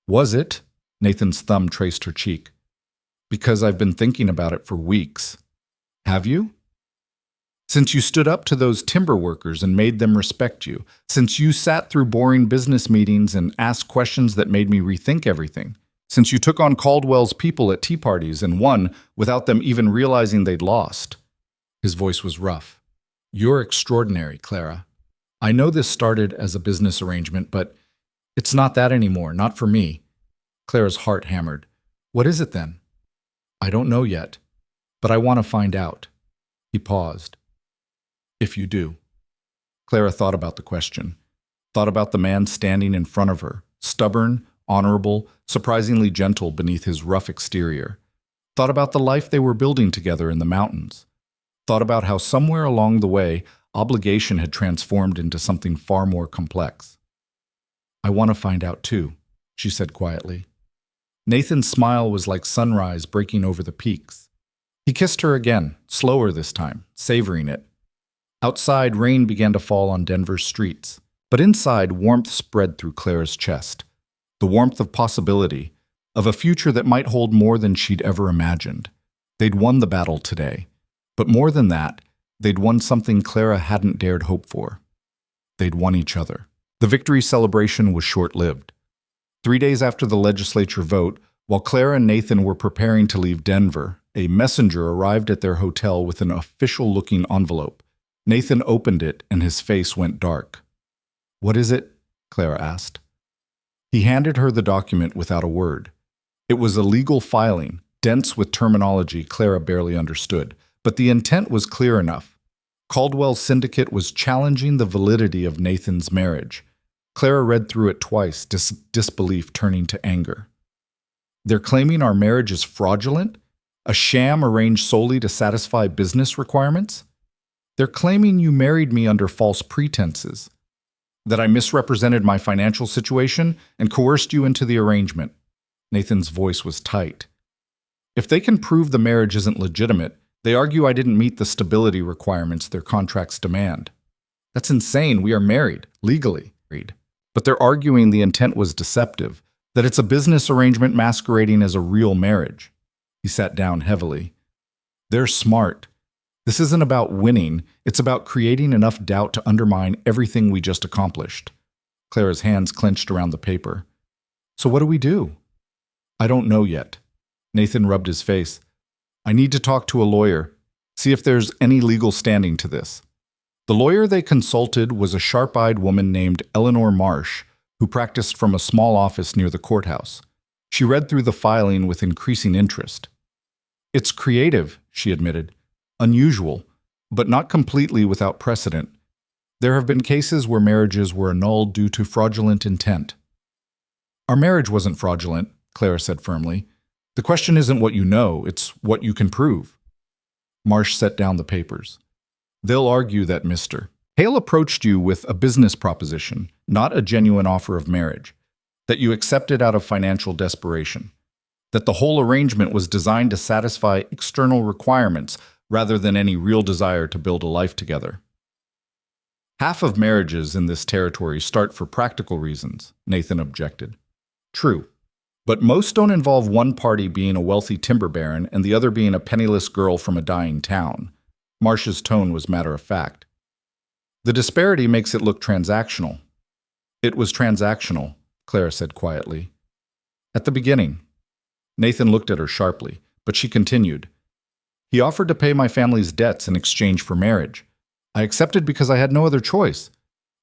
Was it? Nathan's thumb traced her cheek. Because I've been thinking about it for weeks. Have you? Since you stood up to those timber workers and made them respect you, since you sat through boring business meetings and asked questions that made me rethink everything, since you took on Caldwell's people at tea parties and won without them even realizing they'd lost. His voice was rough. You're extraordinary, Clara. I know this started as a business arrangement, but it's not that anymore, not for me. Clara's heart hammered. What is it then? I don't know yet, but I want to find out. He paused. If you do. Clara thought about the question, thought about the man standing in front of her, stubborn, honorable, surprisingly gentle beneath his rough exterior. Thought about the life they were building together in the mountains. Thought about how somewhere along the way, obligation had transformed into something far more complex. "I want to find out too," she said quietly. Nathan's smile was like sunrise breaking over the peaks. He kissed her again, slower this time, savoring it. Outside, rain began to fall on Denver's streets, but inside, warmth spread through Clara's chest. The warmth of possibility, of a future that might hold more than she'd ever imagined. They'd won the battle today, but more than that, they'd won something Clara hadn't dared hope for. They'd won each other. The victory celebration was short-lived. 3 days after the legislature vote, while Clara and Nathan were preparing to leave Denver, a messenger arrived at their hotel with an official-looking envelope. Nathan opened it, and his face went dark. "What is it?" Clara asked. He handed her the document without a word. It was a legal filing, dense with terminology Clara barely understood, but the intent was clear enough. Caldwell's syndicate was challenging the validity of Nathan's marriage. Clara read through it twice, disbelief turning to anger. "They're claiming our marriage is fraudulent? A sham arranged solely to satisfy business requirements? They're claiming you married me under false pretenses, that I misrepresented my financial situation and coerced you into the arrangement." Nathan's voice was tight. "If they can prove the marriage isn't legitimate, they argue I didn't meet the stability requirements their contracts demand. That's insane. We are married, legally. But they're arguing the intent was deceptive, that it's a business arrangement masquerading as a real marriage." He sat down heavily. "They're smart. This isn't about winning, it's about creating enough doubt to undermine everything we just accomplished." Clara's hands clenched around the paper. "So what do we do?" "I don't know yet." Nathan rubbed his face. "I need to talk to a lawyer, see if there's any legal standing to this." The lawyer they consulted was a sharp-eyed woman named Eleanor Marsh, who practiced from a small office near the courthouse. She read through the filing with increasing interest. "It's creative," she admitted. "Unusual, but not completely without precedent. There have been cases where marriages were annulled due to fraudulent intent." "Our marriage wasn't fraudulent," Clara said firmly. "The question isn't what you know, it's what you can prove." Marsh set down the papers. "They'll argue that Mr. Hale approached you with a business proposition, not a genuine offer of marriage, that you accepted out of financial desperation, that the whole arrangement was designed to satisfy external requirements rather than any real desire to build a life together." "Half of marriages in this territory start for practical reasons," Nathan objected. "True, but most don't involve one party being a wealthy timber baron and the other being a penniless girl from a dying town." Marsh's tone was matter-of-fact. "The disparity makes it look transactional." "It was transactional," Clara said quietly. "At the beginning." Nathan looked at her sharply, but she continued. "He offered to pay my family's debts in exchange for marriage. I accepted because I had no other choice.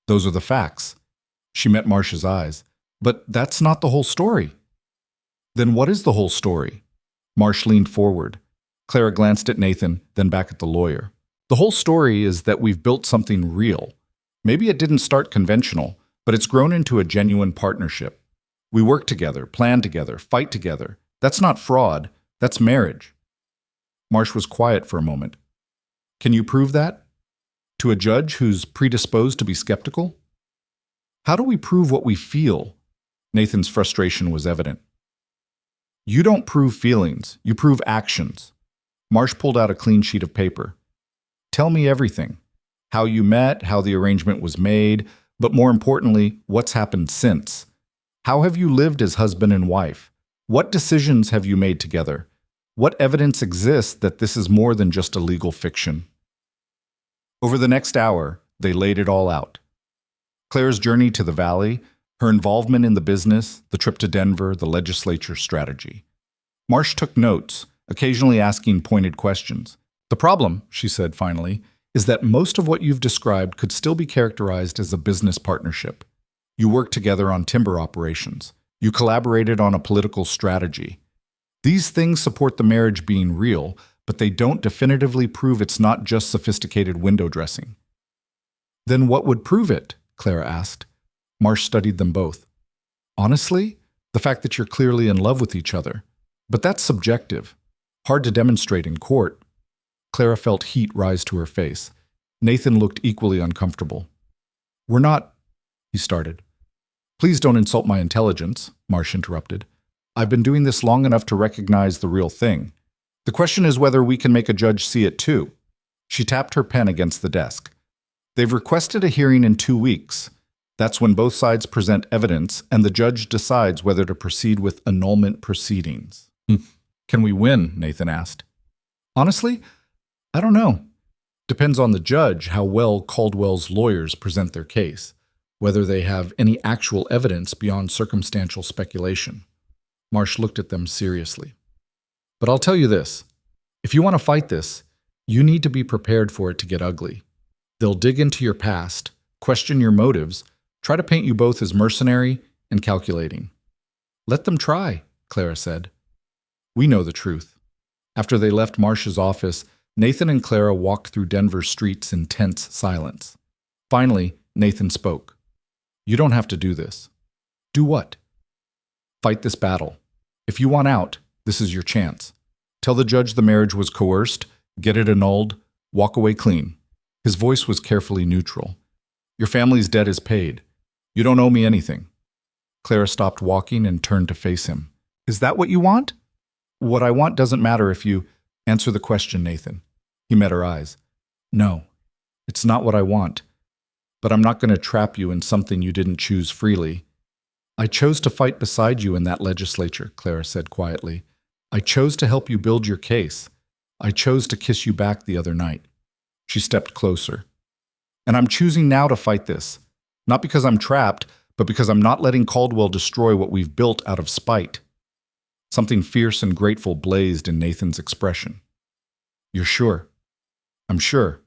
Those are the facts." She met Marsh's eyes. "But that's not the whole story." "Then what is the whole story?" Marsh leaned forward. Clara glanced at Nathan, then back at the lawyer. "The whole story is that we've built something real. Maybe it didn't start conventional, but it's grown into a genuine partnership. We work together, plan together, fight together. That's not fraud, that's marriage." Marsh was quiet for a moment. "Can you prove that? To a judge who's predisposed to be skeptical?" "How do we prove what we feel?" Nathan's frustration was evident. "You don't prove feelings, you prove actions." Marsh pulled out a clean sheet of paper. "Tell me everything. How you met, how the arrangement was made, but more importantly, what's happened since. How have you lived as husband and wife? What decisions have you made together? What evidence exists that this is more than just a legal fiction?" Over the next hour, they laid it all out. Claire's journey to the valley, her involvement in the business, the trip to Denver, the legislature strategy. Marsh took notes, occasionally asking pointed questions. "The problem," she said finally, "is that most of what you've described could still be characterized as a business partnership. You worked together on timber operations. You collaborated on a political strategy. These things support the marriage being real, but they don't definitively prove it's not just sophisticated window dressing." "Then what would prove it?" Clara asked. Marsh studied them both. "Honestly, The fact that you're clearly in love with each other. But that's subjective. Hard to demonstrate in court. Clara felt heat rise to her face. Nathan looked equally uncomfortable. We're not, he started. Please don't insult my intelligence, Marsh interrupted. I've been doing this long enough to recognize the real thing. The question is whether we can make a judge see it too. She tapped her pen against the desk. They've requested a hearing in 2 weeks. That's when both sides present evidence and the judge decides whether to proceed with annulment proceedings. Can we win? Nathan asked. Honestly, I don't know. Depends on the judge how well Caldwell's lawyers present their case, whether they have any actual evidence beyond circumstantial speculation. Marsh looked at them seriously. But I'll tell you this. If you want to fight this, you need to be prepared for it to get ugly. They'll dig into your past, question your motives, try to paint you both as mercenary and calculating. Let them try, Clara said. We know the truth. After they left Marsh's office, Nathan and Clara walked through Denver's streets in tense silence. Finally, Nathan spoke. You don't have to do this. Do what? Fight this battle. If you want out, this is your chance. Tell the judge the marriage was coerced, get it annulled, walk away clean. His voice was carefully neutral. Your family's debt is paid. You don't owe me anything. Clara stopped walking and turned to face him. Is that what you want? What I want doesn't matter if you... Answer the question, Nathan. He met her eyes. No, it's not what I want. But I'm not going to trap you in something you didn't choose freely. I chose to fight beside you in that legislature, Clara said quietly. I chose to help you build your case. I chose to kiss you back the other night. She stepped closer. And I'm choosing now to fight this. Not because I'm trapped, but because I'm not letting Caldwell destroy what we've built out of spite. Something fierce and grateful blazed in Nathan's expression. You're sure? I'm sure.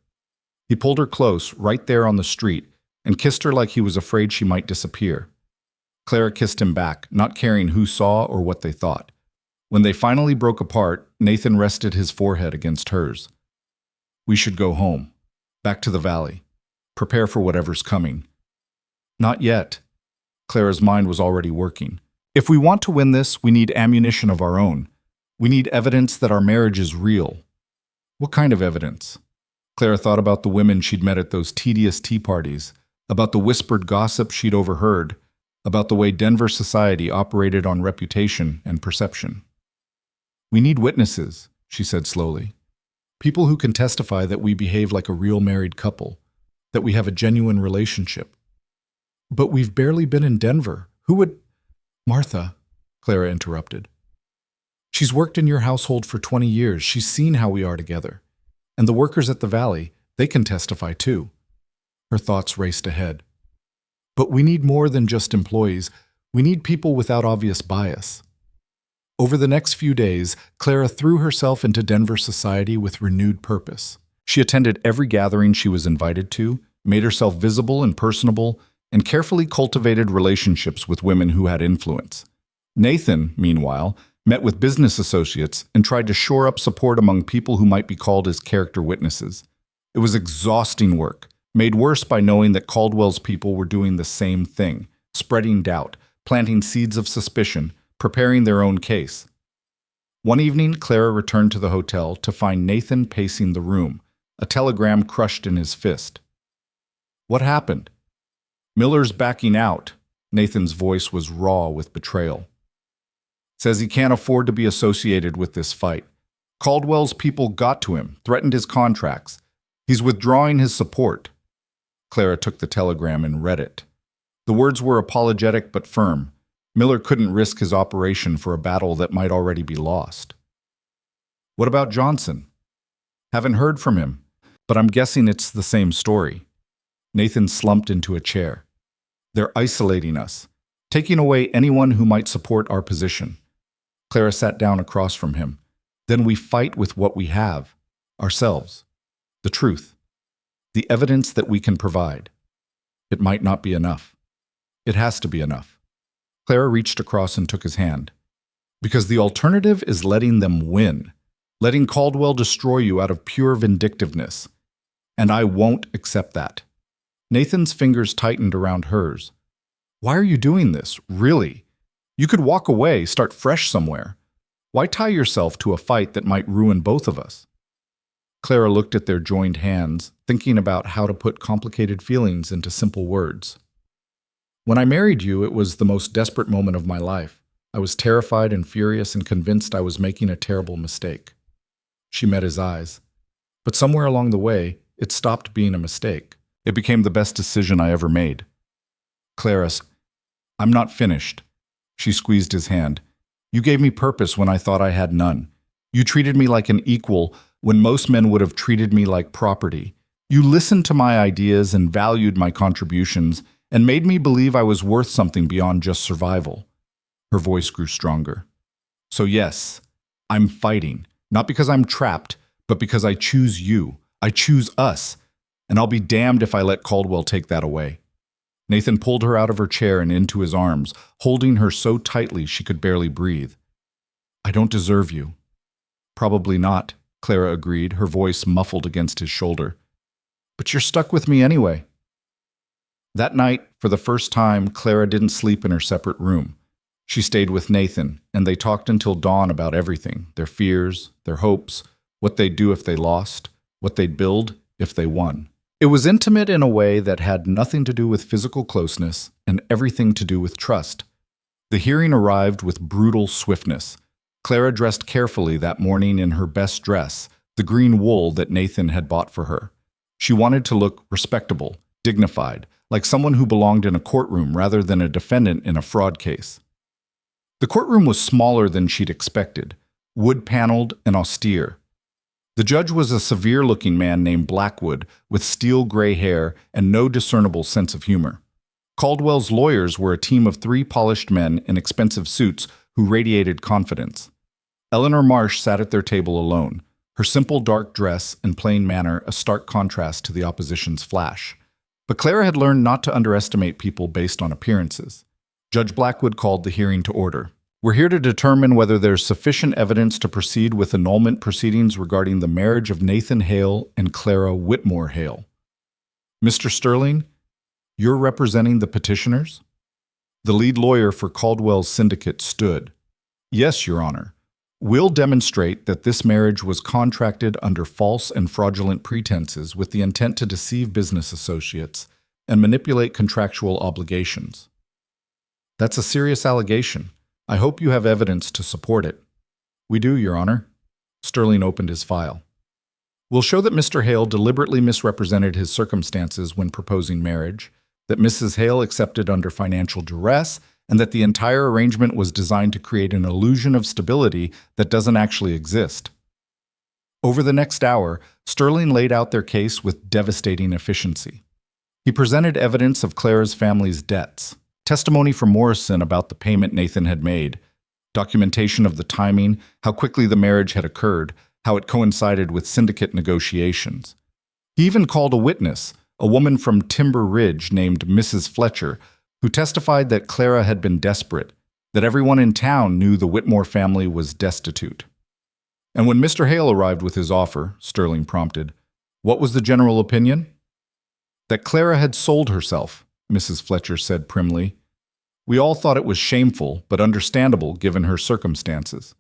He pulled her close, right there on the street, and kissed her like he was afraid she might disappear. Clara kissed him back, not caring who saw or what they thought. When they finally broke apart, Nathan rested his forehead against hers. We should go home. Back to the valley. Prepare for whatever's coming. Not yet. Clara's mind was already working. If we want to win this, we need ammunition of our own. We need evidence that our marriage is real. What kind of evidence? Clara thought about the women she'd met at those tedious tea parties, about the whispered gossip she'd overheard, about the way Denver society operated on reputation and perception. We need witnesses, she said slowly. People who can testify that we behave like a real married couple, that we have a genuine relationship. But we've barely been in Denver. Who would... Martha, Clara interrupted. She's worked in your household for 20 years. She's seen how we are together. And the workers at the Valley, they can testify too. Her thoughts raced ahead. But we need more than just employees. We need people without obvious bias. Over the next few days, Clara threw herself into Denver society with renewed purpose. She attended every gathering she was invited to, made herself visible and personable, and carefully cultivated relationships with women who had influence. Nathan, meanwhile, met with business associates and tried to shore up support among people who might be called as character witnesses. It was exhausting work, made worse by knowing that Caldwell's people were doing the same thing, spreading doubt, planting seeds of suspicion, preparing their own case. One evening, Clara returned to the hotel to find Nathan pacing the room, a telegram crushed in his fist. What happened? Miller's backing out. Nathan's voice was raw with betrayal. Says he can't afford to be associated with this fight. Caldwell's people got to him, threatened his contracts. He's withdrawing his support. Clara took the telegram and read it. The words were apologetic but firm. Miller couldn't risk his operation for a battle that might already be lost. What about Johnson? Haven't heard from him, but I'm guessing it's the same story. Nathan slumped into a chair. They're isolating us, taking away anyone who might support our position. Clara sat down across from him. Then we fight with what we have, ourselves, the truth, the evidence that we can provide. It might not be enough. It has to be enough. Clara reached across and took his hand. Because the alternative is letting them win, letting Caldwell destroy you out of pure vindictiveness. And I won't accept that. Nathan's fingers tightened around hers. Why are you doing this? Really? You could walk away, start fresh somewhere. Why tie yourself to a fight that might ruin both of us? Clara looked at their joined hands, thinking about how to put complicated feelings into simple words. When I married you, it was the most desperate moment of my life. I was terrified and furious and convinced I was making a terrible mistake. She met his eyes. But somewhere along the way, it stopped being a mistake. It became the best decision I ever made. Clara, I'm not finished. She squeezed his hand. You gave me purpose when I thought I had none. You treated me like an equal when most men would have treated me like property. You listened to my ideas and valued my contributions and made me believe I was worth something beyond just survival. Her voice grew stronger. So yes, I'm fighting, not because I'm trapped, but because I choose you. I choose us, and I'll be damned if I let Caldwell take that away. Nathan pulled her out of her chair and into his arms, holding her so tightly she could barely breathe. I don't deserve you. Probably not, Clara agreed, her voice muffled against his shoulder. But you're stuck with me anyway. That night, for the first time, Clara didn't sleep in her separate room. She stayed with Nathan, and they talked until dawn about everything, their fears, their hopes, what they'd do if they lost, what they'd build if they won. It was intimate in a way that had nothing to do with physical closeness and everything to do with trust. The hearing arrived with brutal swiftness. Clara dressed carefully that morning in her best dress, the green wool that Nathan had bought for her. She wanted to look respectable, dignified, like someone who belonged in a courtroom rather than a defendant in a fraud case. The courtroom was smaller than she'd expected, wood-paneled and austere. The judge was a severe-looking man named Blackwood, with steel-gray hair and no discernible sense of humor. Caldwell's lawyers were a team of 3 polished men in expensive suits who radiated confidence. Eleanor Marsh sat at their table alone, her simple dark dress and plain manner a stark contrast to the opposition's flash. But Clara had learned not to underestimate people based on appearances. Judge Blackwood called the hearing to order. We're here to determine whether there's sufficient evidence to proceed with annulment proceedings regarding the marriage of Nathan Hale and Clara Whitmore Hale. Mr. Sterling, you're representing the petitioners? The lead lawyer for Caldwell's syndicate stood. Yes, Your Honor. We'll demonstrate that this marriage was contracted under false and fraudulent pretenses with the intent to deceive business associates and manipulate contractual obligations. That's a serious allegation. I hope you have evidence to support it. We do, Your Honor. Sterling opened his file. We'll show that Mr. Hale deliberately misrepresented his circumstances when proposing marriage, that Mrs. Hale accepted under financial duress, and that the entire arrangement was designed to create an illusion of stability that doesn't actually exist. Over the next hour, Sterling laid out their case with devastating efficiency. He presented evidence of Clara's family's debts, testimony from Morrison about the payment Nathan had made, documentation of the timing, how quickly the marriage had occurred, how it coincided with syndicate negotiations. He even called a witness, a woman from Timber Ridge named Mrs. Fletcher, who testified that Clara had been desperate, that everyone in town knew the Whitmore family was destitute. And when Mr. Hale arrived with his offer, Sterling prompted, what was the general opinion? That Clara had sold herself, Mrs. Fletcher said primly. We all thought it was shameful, but understandable given her circumstances.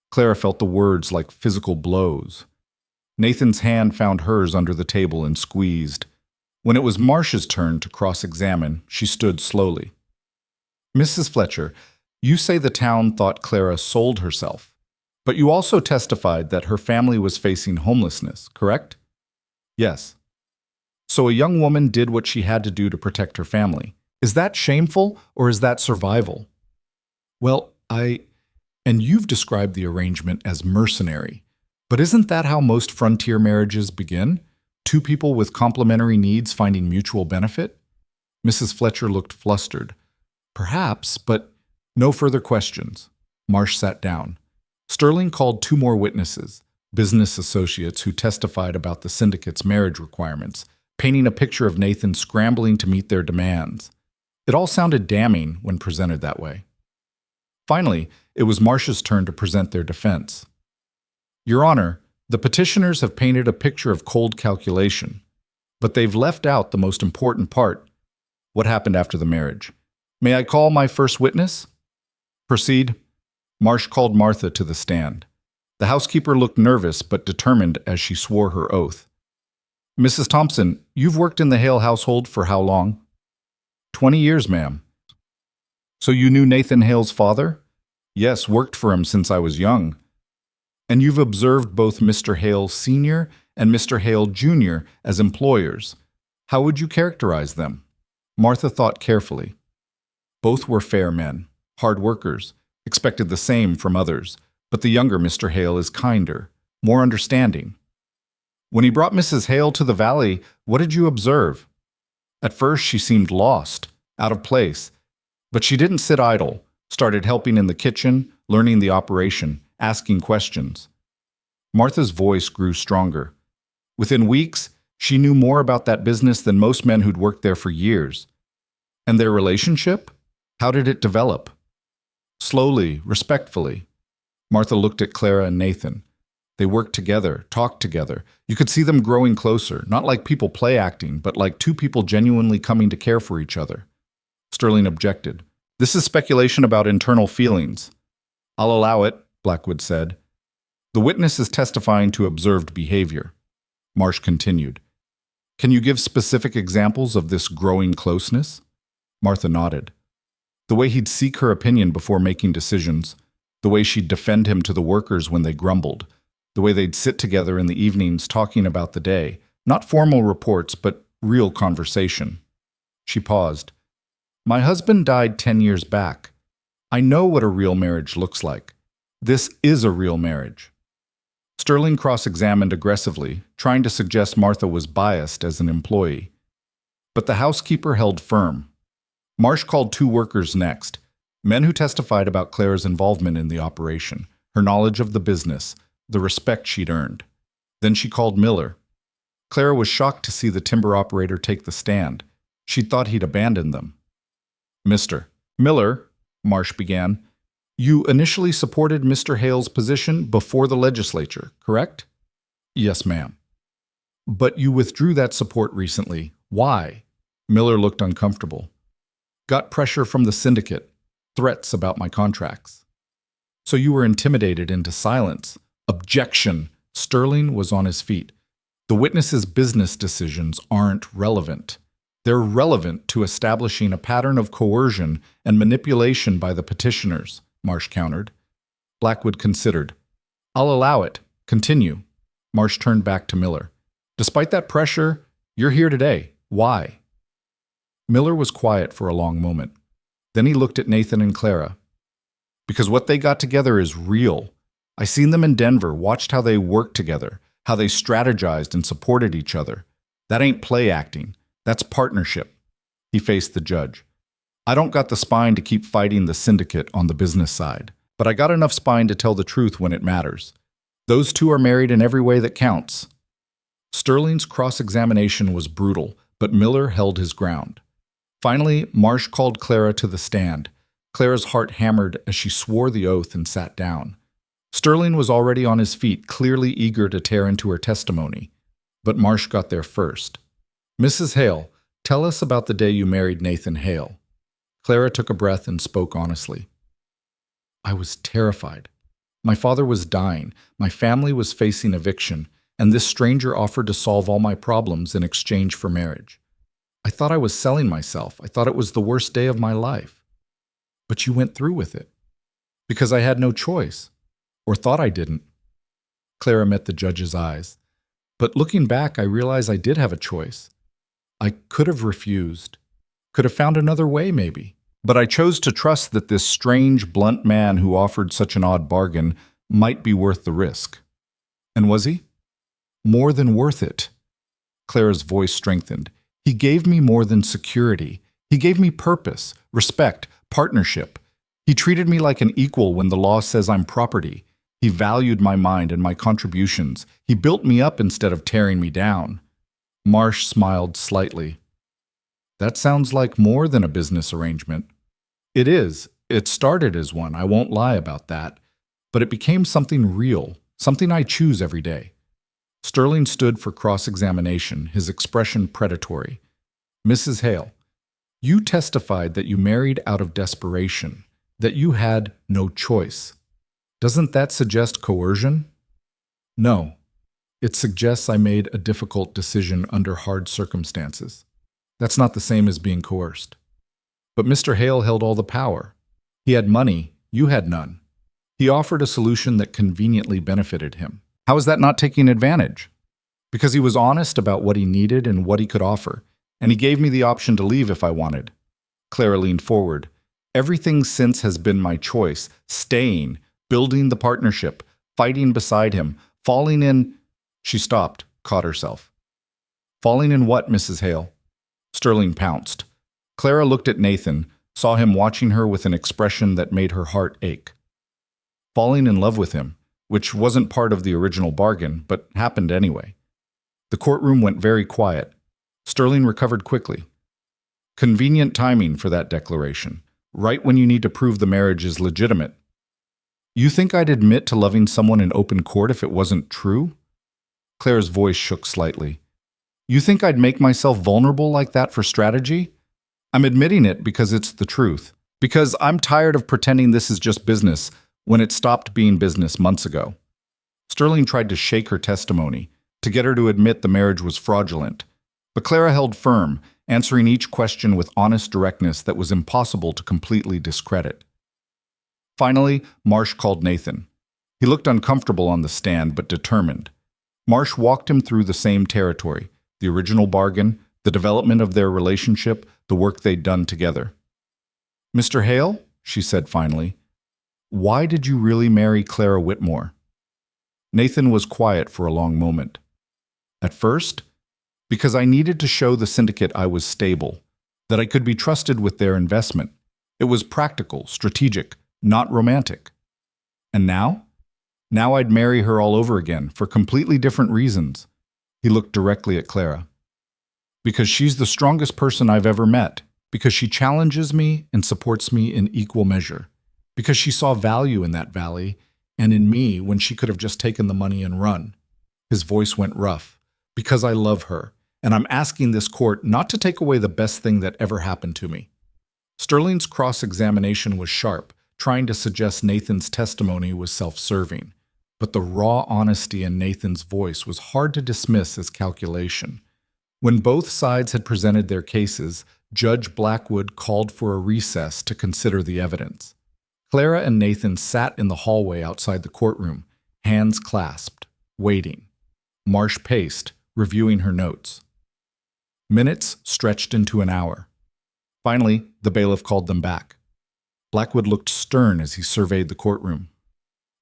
Clara felt the words like physical blows. Nathan's hand found hers under the table and squeezed. When it was Marsh's turn to cross-examine, she stood slowly. Mrs. Fletcher, you say the town thought Clara sold herself, but you also testified that her family was facing homelessness, correct? Yes. So a young woman did what she had to do to protect her family. Is that shameful, or is that survival? Well, and you've described the arrangement as mercenary, but isn't that how most frontier marriages begin? 2 people with complementary needs finding mutual benefit? Mrs. Fletcher looked flustered. Perhaps, but no further questions. Marsh sat down. Sterling called 2 more witnesses, business associates who testified about the syndicate's marriage requirements, painting a picture of Nathan scrambling to meet their demands. It all sounded damning when presented that way. Finally, it was Marsh's turn to present their defense. Your Honor, the petitioners have painted a picture of cold calculation, but they've left out the most important part, what happened after the marriage. May I call my first witness? Proceed. Marsh called Martha to the stand. The housekeeper looked nervous but determined as she swore her oath. Mrs. Thompson, you've worked in the Hale household for how long? 20 years, ma'am. So you knew Nathan Hale's father? Yes, worked for him since I was young. And you've observed both Mr. Hale Sr. and Mr. Hale Jr. as employers. How would you characterize them? Martha thought carefully. Both were fair men, hard workers, expected the same from others, but the younger Mr. Hale is kinder, more understanding. When he brought Mrs. Hale to the valley, what did you observe? At first she seemed lost, out of place, but she didn't sit idle, started helping in the kitchen, learning the operation, asking questions. Martha's voice grew stronger. Within weeks, she knew more about that business than most men who'd worked there for years. And their relationship? How did it develop? Slowly, respectfully. Martha looked at Clara and Nathan. They worked together, talked together. You could see them growing closer, not like people play acting, but like two people genuinely coming to care for each other. Sterling objected. This is speculation about internal feelings. I'll allow it, Blackwood said. The witness is testifying to observed behavior. Marsh continued. Can you give specific examples of this growing closeness? Martha nodded. The way he'd seek her opinion before making decisions, the way she'd defend him to the workers when they grumbled, the way they'd sit together in the evenings talking about the day, not formal reports, but real conversation. She paused. My husband died 10 years back. I know what a real marriage looks like. This is a real marriage. Sterling cross-examined aggressively, trying to suggest Martha was biased as an employee. But the housekeeper held firm. Marsh called two workers next, men who testified about Clara's involvement in the operation, her knowledge of the business, the respect she'd earned. Then she called Miller. Clara was shocked to see the timber operator take the stand. She'd thought he'd abandoned them. Mr. Miller, Marsh began, you initially supported Mr. Hale's position before the legislature, correct? Yes, ma'am. But you withdrew that support recently. Why? Miller looked uncomfortable. Got pressure from the syndicate, threats about my contracts. So you were intimidated into silence. Objection! Sterling was on his feet. The witness's business decisions aren't relevant. They're relevant to establishing a pattern of coercion and manipulation by the petitioners, Marsh countered. Blackwood considered. I'll allow it. Continue. Marsh turned back to Miller. Despite that pressure, you're here today. Why? Miller was quiet for a long moment. Then he looked at Nathan and Clara. Because what they got together is real. I seen them in Denver, watched how they worked together, how they strategized and supported each other. That ain't play acting. That's partnership. He faced the judge. I don't got the spine to keep fighting the syndicate on the business side, but I got enough spine to tell the truth when it matters. Those two are married in every way that counts. Sterling's cross-examination was brutal, but Miller held his ground. Finally, Marsh called Clara to the stand. Clara's heart hammered as she swore the oath and sat down. Sterling was already on his feet, clearly eager to tear into her testimony. But Marsh got there first. Mrs. Hale, tell us about the day you married Nathan Hale. Clara took a breath and spoke honestly. I was terrified. My father was dying, my family was facing eviction, and this stranger offered to solve all my problems in exchange for marriage. I thought I was selling myself. I thought it was the worst day of my life. But you went through with it. Because I had no choice. Or thought I didn't. Clara met the judge's eyes. But looking back, I realize I did have a choice. I could have refused. Could have found another way, maybe. But I chose to trust that this strange, blunt man who offered such an odd bargain might be worth the risk. And was he? More than worth it. Clara's voice strengthened. He gave me more than security. He gave me purpose, respect, partnership. He treated me like an equal when the law says I'm property. He valued my mind and my contributions. He built me up instead of tearing me down. Marsh smiled slightly. That sounds like more than a business arrangement. It is. It started as one, I won't lie about that. But it became something real, something I choose every day. Sterling stood for cross-examination, his expression predatory. Mrs. Hale, you testified that you married out of desperation. that you had no choice. Doesn't that suggest coercion? No. It suggests I made a difficult decision under hard circumstances. That's not the same as being coerced. But Mr. Hale held all the power. He had money, you had none. He offered a solution that conveniently benefited him. How is that not taking advantage? Because he was honest about what he needed and what he could offer, and he gave me the option to leave if I wanted. Clara leaned forward. Everything since has been my choice, staying, building the partnership, fighting beside him, falling in... She stopped, caught herself. Falling in what, Mrs. Hale? Sterling pounced. Clara looked at Nathan, saw him watching her with an expression that made her heart ache. Falling in love with him, which wasn't part of the original bargain, but happened anyway. The courtroom went very quiet. Sterling recovered quickly. Convenient timing for that declaration, right when you need to prove the marriage is legitimate. You think I'd admit to loving someone in open court if it wasn't true? Clara's voice shook slightly. You think I'd make myself vulnerable like that for strategy? I'm admitting it because it's the truth. Because I'm tired of pretending this is just business when it stopped being business months ago. Sterling tried to shake her testimony, to get her to admit the marriage was fraudulent. But Clara held firm, answering each question with honest directness that was impossible to completely discredit. Finally, Marsh called Nathan. He looked uncomfortable on the stand, but determined. Marsh walked him through the same territory, the original bargain, the development of their relationship, the work they'd done together. Mr. Hale, she said finally, why did you really marry Clara Whitmore? Nathan was quiet for a long moment. At first, because I needed to show the syndicate I was stable, that I could be trusted with their investment. It was practical, strategic, not romantic. And now? Now I'd marry her all over again, for completely different reasons. He looked directly at Clara. Because she's the strongest person I've ever met. Because she challenges me and supports me in equal measure. Because she saw value in that valley, and in me when she could have just taken the money and run. His voice went rough. Because I love her, and I'm asking this court not to take away the best thing that ever happened to me. Sterling's cross-examination was sharp, trying to suggest Nathan's testimony was self-serving. But the raw honesty in Nathan's voice was hard to dismiss as calculation. When both sides had presented their cases, Judge Blackwood called for a recess to consider the evidence. Clara and Nathan sat in the hallway outside the courtroom, hands clasped, waiting. Marsh paced, reviewing her notes. Minutes stretched into an hour. Finally, the bailiff called them back. Blackwood looked stern as he surveyed the courtroom.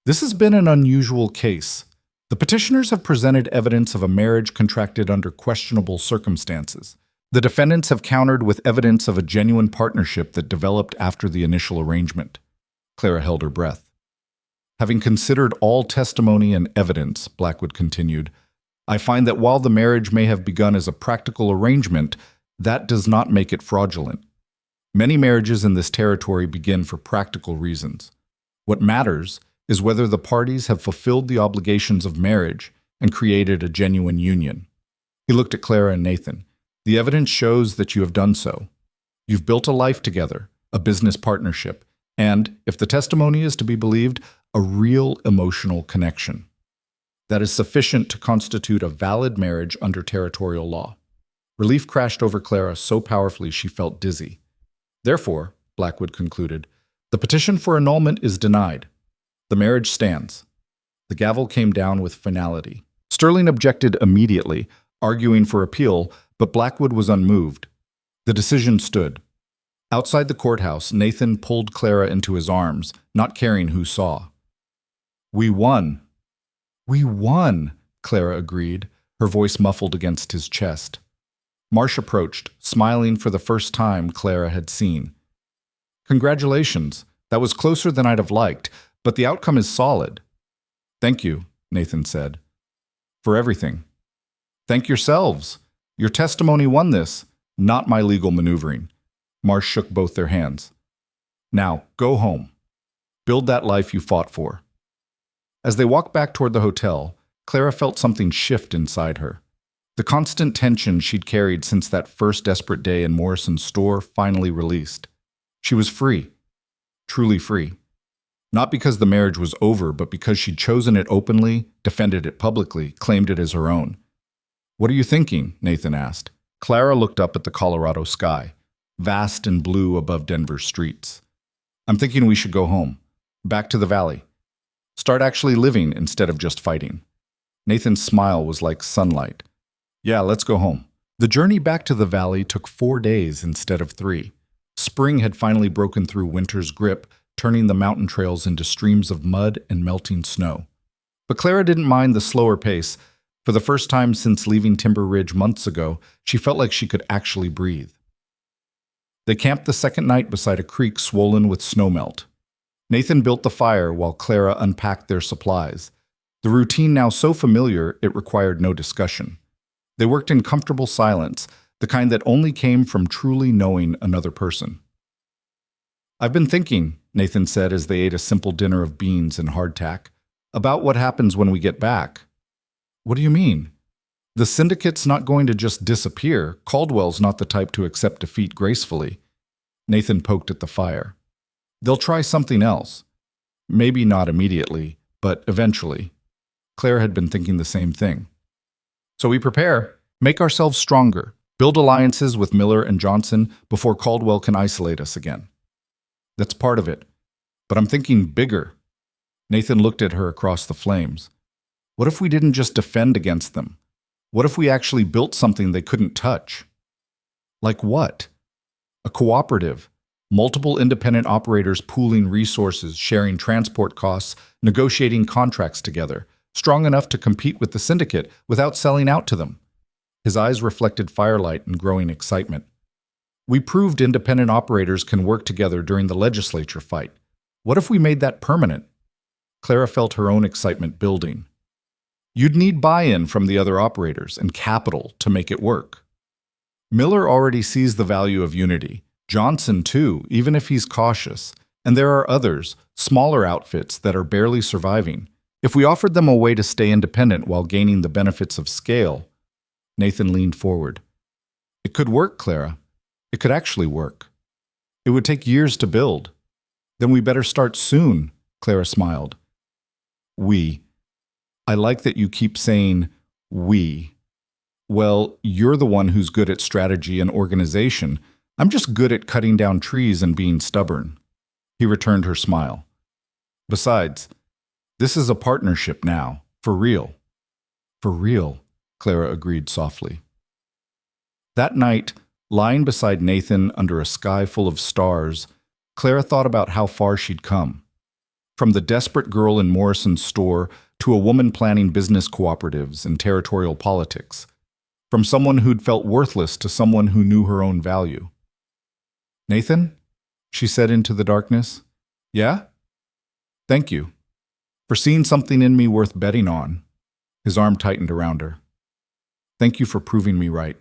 This has been an unusual case. The petitioners have presented evidence of a marriage contracted under questionable circumstances. The defendants have countered with evidence of a genuine partnership that developed after the initial arrangement. Clara held her breath. Having considered all testimony and evidence, Blackwood continued, I find that while the marriage may have begun as a practical arrangement, that does not make it fraudulent. Many marriages in this territory begin for practical reasons. What matters is whether the parties have fulfilled the obligations of marriage and created a genuine union. He looked at Clara and Nathan. The evidence shows that you have done so. You've built a life together, a business partnership, and, if the testimony is to be believed, a real emotional connection. That is sufficient to constitute a valid marriage under territorial law. Relief crashed over Clara so powerfully she felt dizzy. Therefore, Blackwood concluded, the petition for annulment is denied. The marriage stands. The gavel came down with finality. Sterling objected immediately, arguing for appeal, but Blackwood was unmoved. The decision stood. Outside the courthouse, Nathan pulled Clara into his arms, not caring who saw. We won. We won, Clara agreed, her voice muffled against his chest. Marsh approached, smiling for the first time Clara had seen. Congratulations. That was closer than I'd have liked, but the outcome is solid. Thank you, Nathan said. For everything. Thank yourselves. Your testimony won this, not my legal maneuvering. Marsh shook both their hands. Now, go home. Build that life you fought for. As they walked back toward the hotel, Clara felt something shift inside her. The constant tension she'd carried since that first desperate day in Morrison's store finally released. She was free. truly free. Not because the marriage was over, but because she'd chosen it openly, defended it publicly, claimed it as her own. "What are you thinking?" Nathan asked. Clara looked up at the Colorado sky, vast and blue above Denver's streets. "I'm thinking we should go home, back to the valley. Start actually living instead of just fighting." Nathan's smile was like sunlight. "Yeah, let's go home." The journey back to the valley took 4 days instead of 3. Spring had finally broken through winter's grip, turning the mountain trails into streams of mud and melting snow. But Clara didn't mind the slower pace. For the first time since leaving Timber Ridge months ago, she felt like she could actually breathe. They camped the second night beside a creek swollen with snowmelt. Nathan built the fire while Clara unpacked their supplies. The routine now so familiar it required no discussion. They worked in comfortable silence, the kind that only came from truly knowing another person. "I've been thinking," Nathan said as they ate a simple dinner of beans and hardtack, "about what happens when we get back." "What do you mean?" "The syndicate's not going to just disappear. Caldwell's not the type to accept defeat gracefully." Nathan poked at the fire. "They'll try something else. Maybe not immediately, but eventually." Claire had been thinking the same thing. "So we prepare, make ourselves stronger, build alliances with Miller and Johnson before Caldwell can isolate us again." "That's part of it. But I'm thinking bigger." Nathan looked at her across the flames. "What if we didn't just defend against them? What if we actually built something they couldn't touch?" "Like what?" "A cooperative. Multiple independent operators pooling resources, sharing transport costs, negotiating contracts together, strong enough to compete with the syndicate without selling out to them." His eyes reflected firelight and growing excitement. "We proved independent operators can work together during the legislature fight. What if we made that permanent?" Clara felt her own excitement building. "You'd need buy-in from the other operators and capital to make it work. Miller already sees the value of unity. Johnson, too, even if he's cautious. And there are others, smaller outfits that are barely surviving. If we offered them a way to stay independent while gaining the benefits of scale..." Nathan leaned forward. "It could work, Clara. It could actually work. It would take years to build." "Then we better start soon," Clara smiled. "We. I like that you keep saying we. Well, you're the one who's good at strategy and organization. I'm just good at cutting down trees and being stubborn." He returned her smile. "Besides, this is a partnership now, for real." "For real," Clara agreed softly. That night, lying beside Nathan under a sky full of stars, Clara thought about how far she'd come. From the desperate girl in Morrison's store to a woman planning business cooperatives and territorial politics. From someone who'd felt worthless to someone who knew her own value. "Nathan?" she said into the darkness. "Yeah?" "Thank you. For seeing something in me worth betting on." His arm tightened around her. "Thank you for proving me right."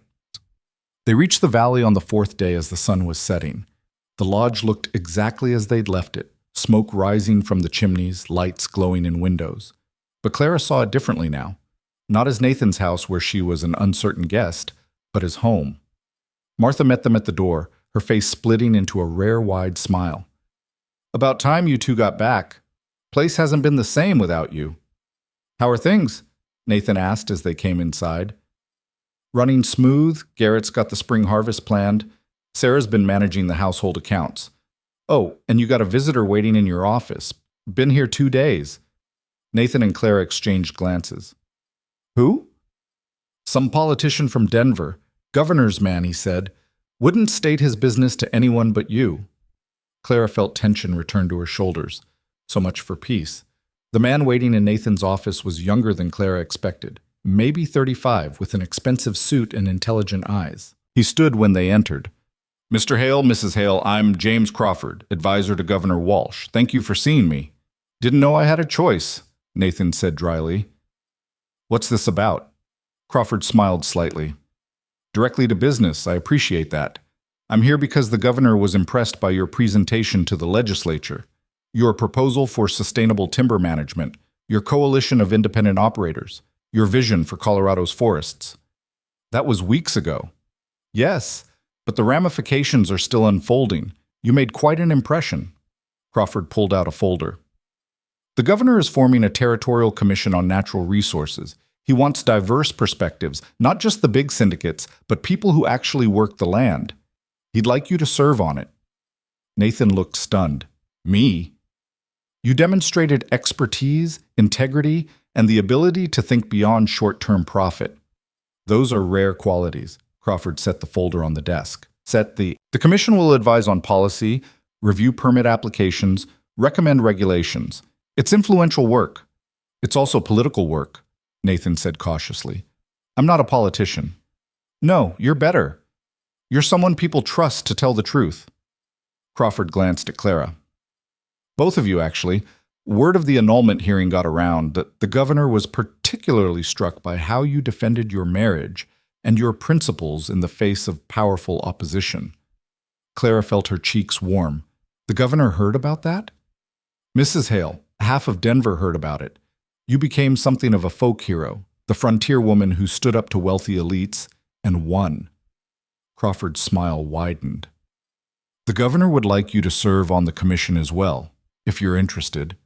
They reached the valley on the 4th day as the sun was setting. The lodge looked exactly as they'd left it, smoke rising from the chimneys, lights glowing in windows. But Clara saw it differently now. Not as Nathan's house where she was an uncertain guest, but as home. Martha met them at the door, her face splitting into a rare wide smile. "About time you two got back. Place hasn't been the same without you." "How are things?" Nathan asked as they came inside. "Running smooth. Garrett's got the spring harvest planned. Sarah's been managing the household accounts. Oh, and you got a visitor waiting in your office. Been here 2 days. Nathan and Clara exchanged glances. "Who?" "Some politician from Denver. Governor's man," he said. "Wouldn't state his business to anyone but you." Clara felt tension return to her shoulders. So much for peace. The man waiting in Nathan's office was younger than Clara expected, maybe 35, with an expensive suit and intelligent eyes. He stood when they entered. "Mr. Hale, Mrs. Hale, I'm James Crawford, advisor to Governor Walsh. Thank you for seeing me." "Didn't know I had a choice," Nathan said dryly. "What's this about?" Crawford smiled slightly. "Directly to business, I appreciate that. I'm here because the governor was impressed by your presentation to the legislature. Your proposal for sustainable timber management, your coalition of independent operators, your vision for Colorado's forests." "That was weeks ago." "Yes, but the ramifications are still unfolding. You made quite an impression." Crawford pulled out a folder. The governor is forming a territorial commission on natural resources. He wants diverse perspectives, not just the big syndicates, but people who actually work the land. He'd like you to serve on it. Nathan looked stunned. Me? You demonstrated expertise, integrity, and the ability to think beyond short-term profit. Those are rare qualities. Crawford set the folder on the desk. The commission will advise on policy, review permit applications, recommend regulations. It's influential work. It's also political work, Nathan said cautiously. I'm not a politician. No, you're better. You're someone people trust to tell the truth. Crawford glanced at Clara. Both of you, actually. Word of the annulment hearing got around that the governor was particularly struck by how you defended your marriage and your principles in the face of powerful opposition. Clara felt her cheeks warm. The governor heard about that? Mrs. Hale, half of Denver heard about it. You became something of a folk hero, the frontier woman who stood up to wealthy elites and won. Crawford's smile widened. The governor would like you to serve on the commission as well, if you're interested.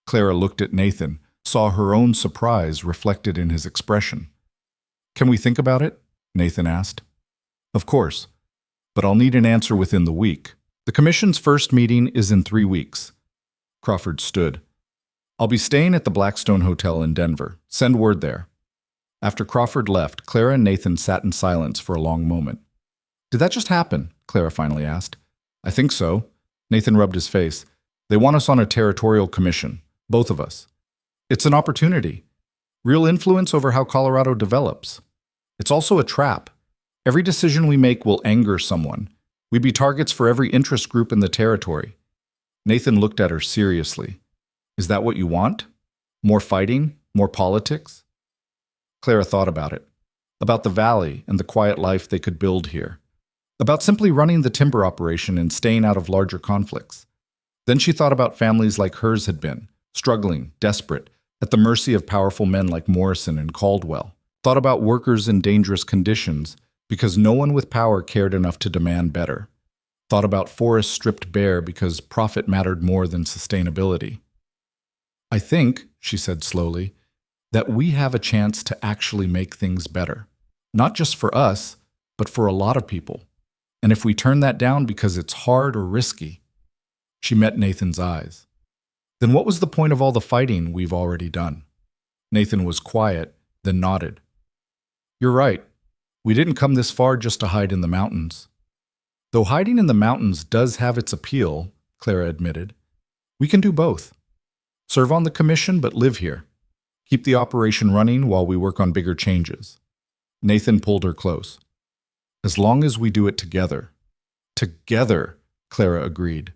Clara looked at Nathan, saw her own surprise reflected in his expression. Can we think about it? Nathan asked. Of course, but I'll need an answer within the week. The commission's first meeting is in 3 weeks. Crawford stood. I'll be staying at the Blackstone Hotel in Denver. Send word there. After Crawford left, Clara and Nathan sat in silence for a long moment. Did that just happen? Clara finally asked. I think so. Nathan rubbed his face. They want us on a territorial commission, both of us. It's an opportunity. Real influence over how Colorado develops. It's also a trap. Every decision we make will anger someone. We'd be targets for every interest group in the territory. Nathan looked at her seriously. Is that what you want? More fighting? More politics? Clara thought about it. About the valley and the quiet life they could build here. About simply running the timber operation and staying out of larger conflicts. Then she thought about families like hers had been, struggling, desperate, at the mercy of powerful men like Morrison and Caldwell. Thought about workers in dangerous conditions because no one with power cared enough to demand better. Thought about forests stripped bare because profit mattered more than sustainability. I think, she said slowly, that we have a chance to actually make things better. Not just for us, but for a lot of people. And if we turn that down because it's hard or risky. She met Nathan's eyes. Then what was the point of all the fighting we've already done? Nathan was quiet, then nodded. You're right. We didn't come this far just to hide in the mountains. Though hiding in the mountains does have its appeal, Clara admitted, we can do both. Serve on the commission, but live here. Keep the operation running while we work on bigger changes. Nathan pulled her close. As long as we do it together. Together, Clara agreed.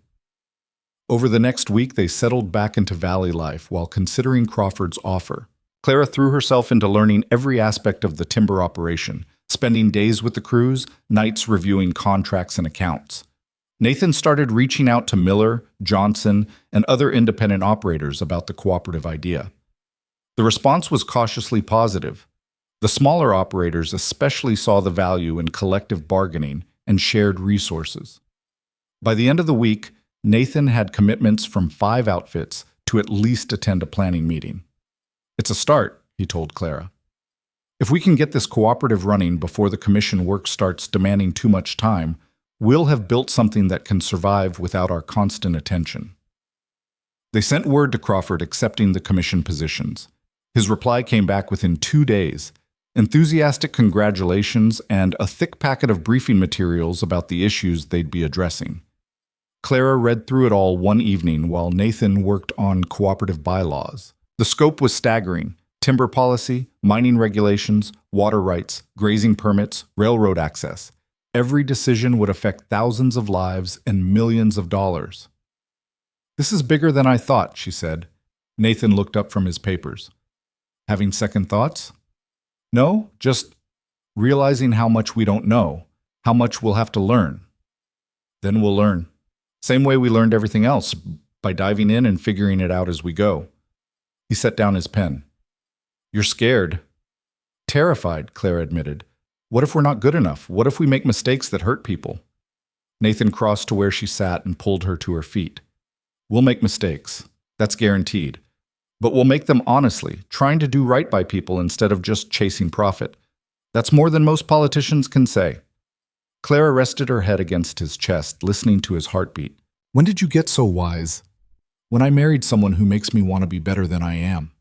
Over the next week, they settled back into valley life while considering Crawford's offer. Clara threw herself into learning every aspect of the timber operation, spending days with the crews, nights reviewing contracts and accounts. Nathan started reaching out to Miller, Johnson, and other independent operators about the cooperative idea. The response was cautiously positive. The smaller operators especially saw the value in collective bargaining and shared resources. By the end of the week, Nathan had commitments from 5 outfits to at least attend a planning meeting. It's a start, he told Clara. If we can get this cooperative running before the commission work starts demanding too much time, we'll have built something that can survive without our constant attention. They sent word to Crawford accepting the commission positions. His reply came back within 2 days, enthusiastic congratulations and a thick packet of briefing materials about the issues they'd be addressing. Clara read through it all one evening while Nathan worked on cooperative bylaws. The scope was staggering: timber policy, mining regulations, water rights, grazing permits, railroad access. Every decision would affect thousands of lives and millions of dollars. This is bigger than I thought, she said. Nathan looked up from his papers. Having second thoughts? No, just realizing how much we don't know, how much we'll have to learn. Then we'll learn. Same way we learned everything else, by diving in and figuring it out as we go. He set down his pen. You're scared. Terrified, Clara admitted. What if we're not good enough? What if we make mistakes that hurt people? Nathan crossed to where she sat and pulled her to her feet. We'll make mistakes. That's guaranteed. But we'll make them honestly, trying to do right by people instead of just chasing profit. That's more than most politicians can say. Clara rested her head against his chest, listening to his heartbeat. When did you get so wise? When I married someone who makes me want to be better than I am.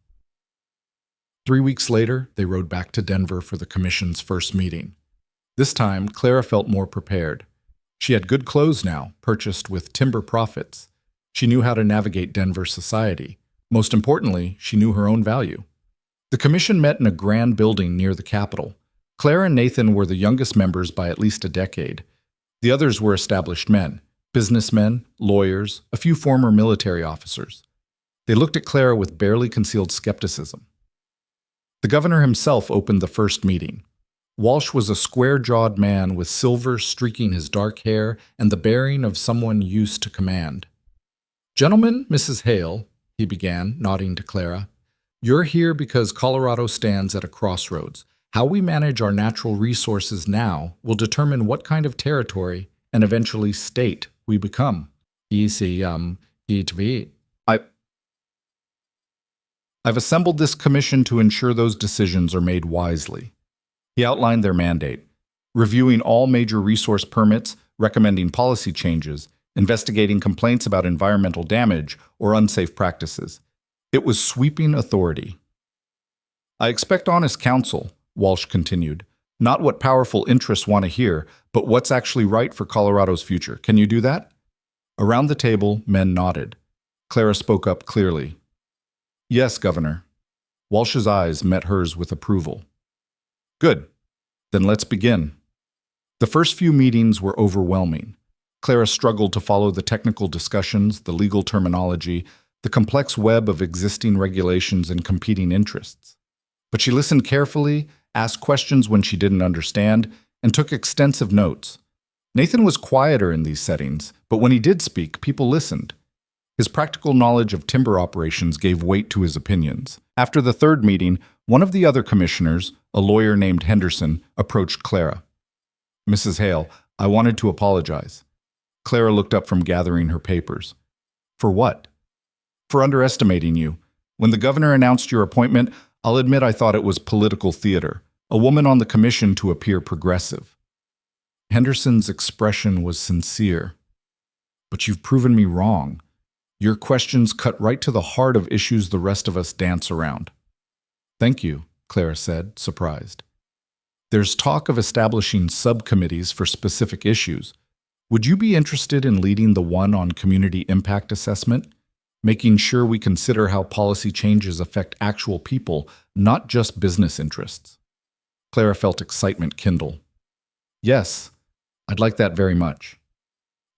3 weeks later, they rode back to Denver for the commission's first meeting. This time, Clara felt more prepared. She had good clothes now, purchased with timber profits. She knew how to navigate Denver society. Most importantly, she knew her own value. The commission met in a grand building near the Capitol. Clara and Nathan were the youngest members by at least a decade. The others were established men, businessmen, lawyers, a few former military officers. They looked at Clara with barely concealed skepticism. The governor himself opened the first meeting. Walsh was a square-jawed man with silver streaking his dark hair and the bearing of someone used to command. "Gentlemen, Mrs. Hale," he began, nodding to Clara, "you're here because Colorado stands at a crossroads. How we manage our natural resources now will determine what kind of territory and eventually state we become. I've assembled this commission to ensure those decisions are made wisely." He outlined their mandate, reviewing all major resource permits, recommending policy changes, investigating complaints about environmental damage or unsafe practices. It was sweeping authority. "I expect honest counsel," Walsh continued, "not what powerful interests want to hear, but what's actually right for Colorado's future. Can you do that?" Around the table, men nodded. Clara spoke up clearly. "Yes, Governor." Walsh's eyes met hers with approval. "Good. Then let's begin." The first few meetings were overwhelming. Clara struggled to follow the technical discussions, the legal terminology, the complex web of existing regulations and competing interests. But she listened carefully, asked questions when she didn't understand, and took extensive notes. Nathan was quieter in these settings, but when he did speak, people listened. His practical knowledge of timber operations gave weight to his opinions. After the third meeting, one of the other commissioners, a lawyer named Henderson, approached Clara. "Mrs. Hale, I wanted to apologize." Clara looked up from gathering her papers. "For what?" "For underestimating you. When the governor announced your appointment, I'll admit I thought it was political theater, a woman on the commission to appear progressive." Henderson's expression was sincere. "But you've proven me wrong. Your questions cut right to the heart of issues the rest of us dance around." "Thank you," Clara said, surprised. "There's talk of establishing subcommittees for specific issues. Would you be interested in leading the one on community impact assessment, making sure we consider how policy changes affect actual people, not just business interests?" Clara felt excitement kindle. "Yes, I'd like that very much."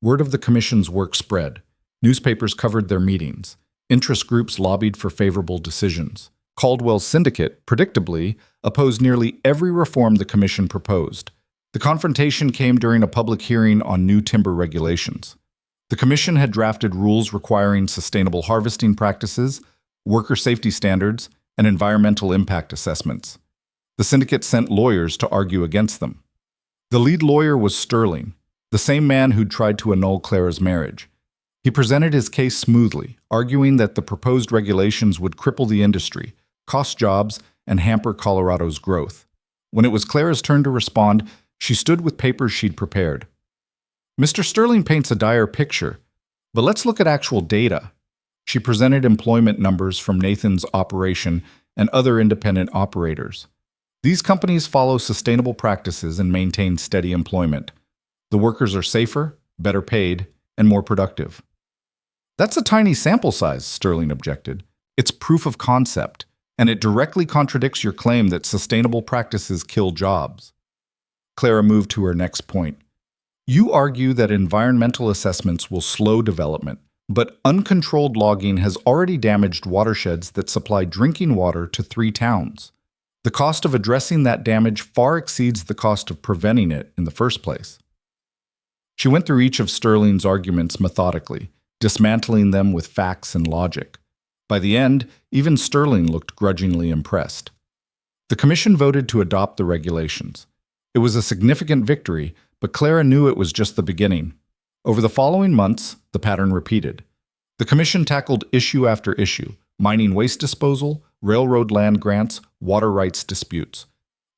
Word of the commission's work spread. Newspapers covered their meetings. Interest groups lobbied for favorable decisions. Caldwell's syndicate, predictably, opposed nearly every reform the commission proposed. The confrontation came during a public hearing on new timber regulations. The commission had drafted rules requiring sustainable harvesting practices, worker safety standards, and environmental impact assessments. The syndicate sent lawyers to argue against them. The lead lawyer was Sterling, the same man who'd tried to annul Clara's marriage. He presented his case smoothly, arguing that the proposed regulations would cripple the industry, cost jobs, and hamper Colorado's growth. When it was Clara's turn to respond, she stood with papers she'd prepared. "Mr. Sterling paints a dire picture, but let's look at actual data." She presented employment numbers from Nathan's operation and other independent operators. These companies follow sustainable practices and maintain steady employment. The workers are safer, better paid, and more productive. "That's a tiny sample size," Sterling objected. "It's proof of concept, and it directly contradicts your claim that sustainable practices kill jobs." Clara moved to her next point. "You argue that environmental assessments will slow development, but uncontrolled logging has already damaged watersheds that supply drinking water to 3 towns. The cost of addressing that damage far exceeds the cost of preventing it in the first place." She went through each of Sterling's arguments methodically, dismantling them with facts and logic. By the end, even Sterling looked grudgingly impressed. The commission voted to adopt the regulations. It was a significant victory, but Clara knew it was just the beginning. Over the following months, the pattern repeated. The commission tackled issue after issue: mining waste disposal, railroad land grants, water rights disputes.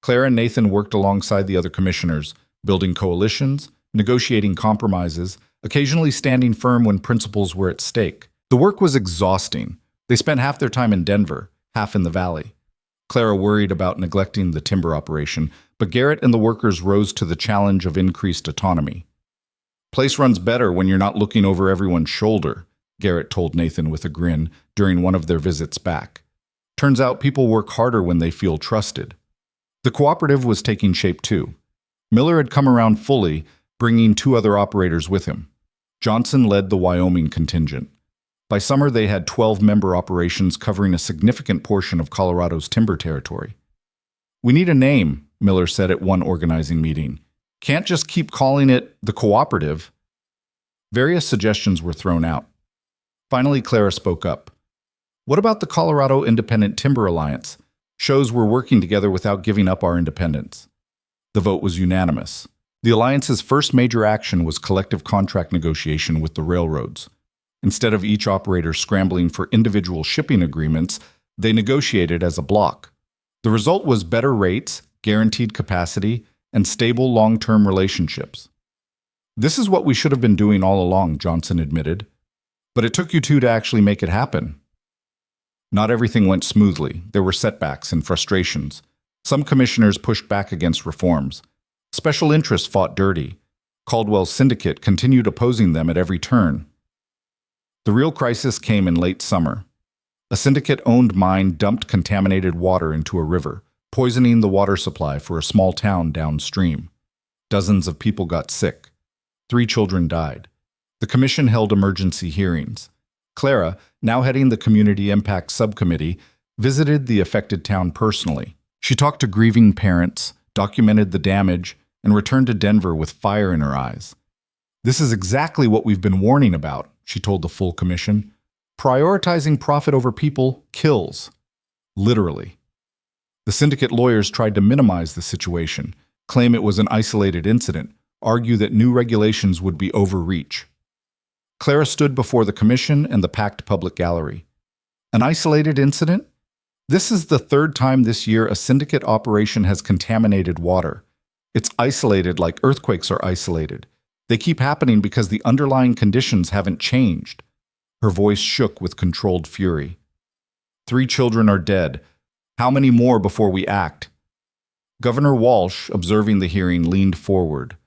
Clara and Nathan worked alongside the other commissioners, building coalitions, negotiating compromises, occasionally standing firm when principles were at stake. The work was exhausting. They spent half their time in Denver, half in the valley. Clara worried about neglecting the timber operation, but Garrett and the workers rose to the challenge of increased autonomy. "Place runs better when you're not looking over everyone's shoulder," Garrett told Nathan with a grin during one of their visits back. "Turns out people work harder when they feel trusted." The cooperative was taking shape too. Miller had come around fully, bringing 2 other operators with him. Johnson led the Wyoming contingent. By summer, they had 12-member operations covering a significant portion of Colorado's timber territory. "We need a name," Miller said at one organizing meeting. "Can't just keep calling it the cooperative." Various suggestions were thrown out. Finally, Clara spoke up. "What about the Colorado Independent Timber Alliance? Shows we're working together without giving up our independence." The vote was unanimous. The alliance's first major action was collective contract negotiation with the railroads. Instead of each operator scrambling for individual shipping agreements, they negotiated as a block. The result was better rates, guaranteed capacity, and stable long-term relationships. "This is what we should have been doing all along," Johnson admitted. "But it took you 2 to actually make it happen." Not everything went smoothly. There were setbacks and frustrations. Some commissioners pushed back against reforms. Special interests fought dirty. Caldwell's syndicate continued opposing them at every turn. The real crisis came in late summer. A syndicate-owned mine dumped contaminated water into a river, poisoning the water supply for a small town downstream. Dozens of people got sick. 3 children died. The commission held emergency hearings. Clara, now heading the Community Impact Subcommittee, visited the affected town personally. She talked to grieving parents, documented the damage, and returned to Denver with fire in her eyes. "This is exactly what we've been warning about," she told the full commission. "Prioritizing profit over people kills." Literally. The syndicate lawyers tried to minimize the situation, claim it was an isolated incident, argue that new regulations would be overreach. Clara stood before the commission and the packed public gallery. "An isolated incident? This is the 3rd time this year a syndicate operation has contaminated water. It's isolated like earthquakes are isolated. They keep happening because the underlying conditions haven't changed." Her voice shook with controlled fury. 3 children are dead. How many more before we act?" Governor Walsh, observing the hearing, leaned forward.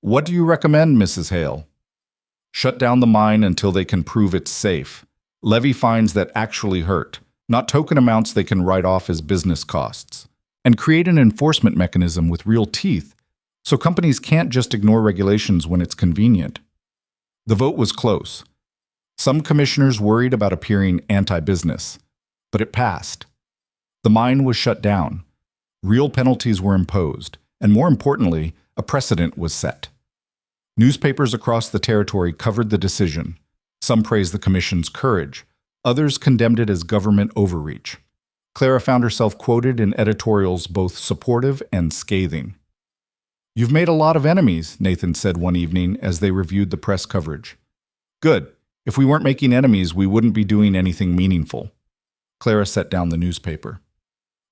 "What do you recommend, Mrs. Hale?" "Shut down the mine until they can prove it's safe. Levy fines that actually hurt, not token amounts they can write off as business costs. And create an enforcement mechanism with real teeth, so companies can't just ignore regulations when it's convenient." The vote was close. Some commissioners worried about appearing anti-business, but it passed. The mine was shut down. Real penalties were imposed, and more importantly, a precedent was set. Newspapers across the territory covered the decision. Some praised the commission's courage. Others condemned it as government overreach. Clara found herself quoted in editorials both supportive and scathing. "You've made a lot of enemies," Nathan said one evening as they reviewed the press coverage. "Good. If we weren't making enemies, we wouldn't be doing anything meaningful." Clara set down the newspaper.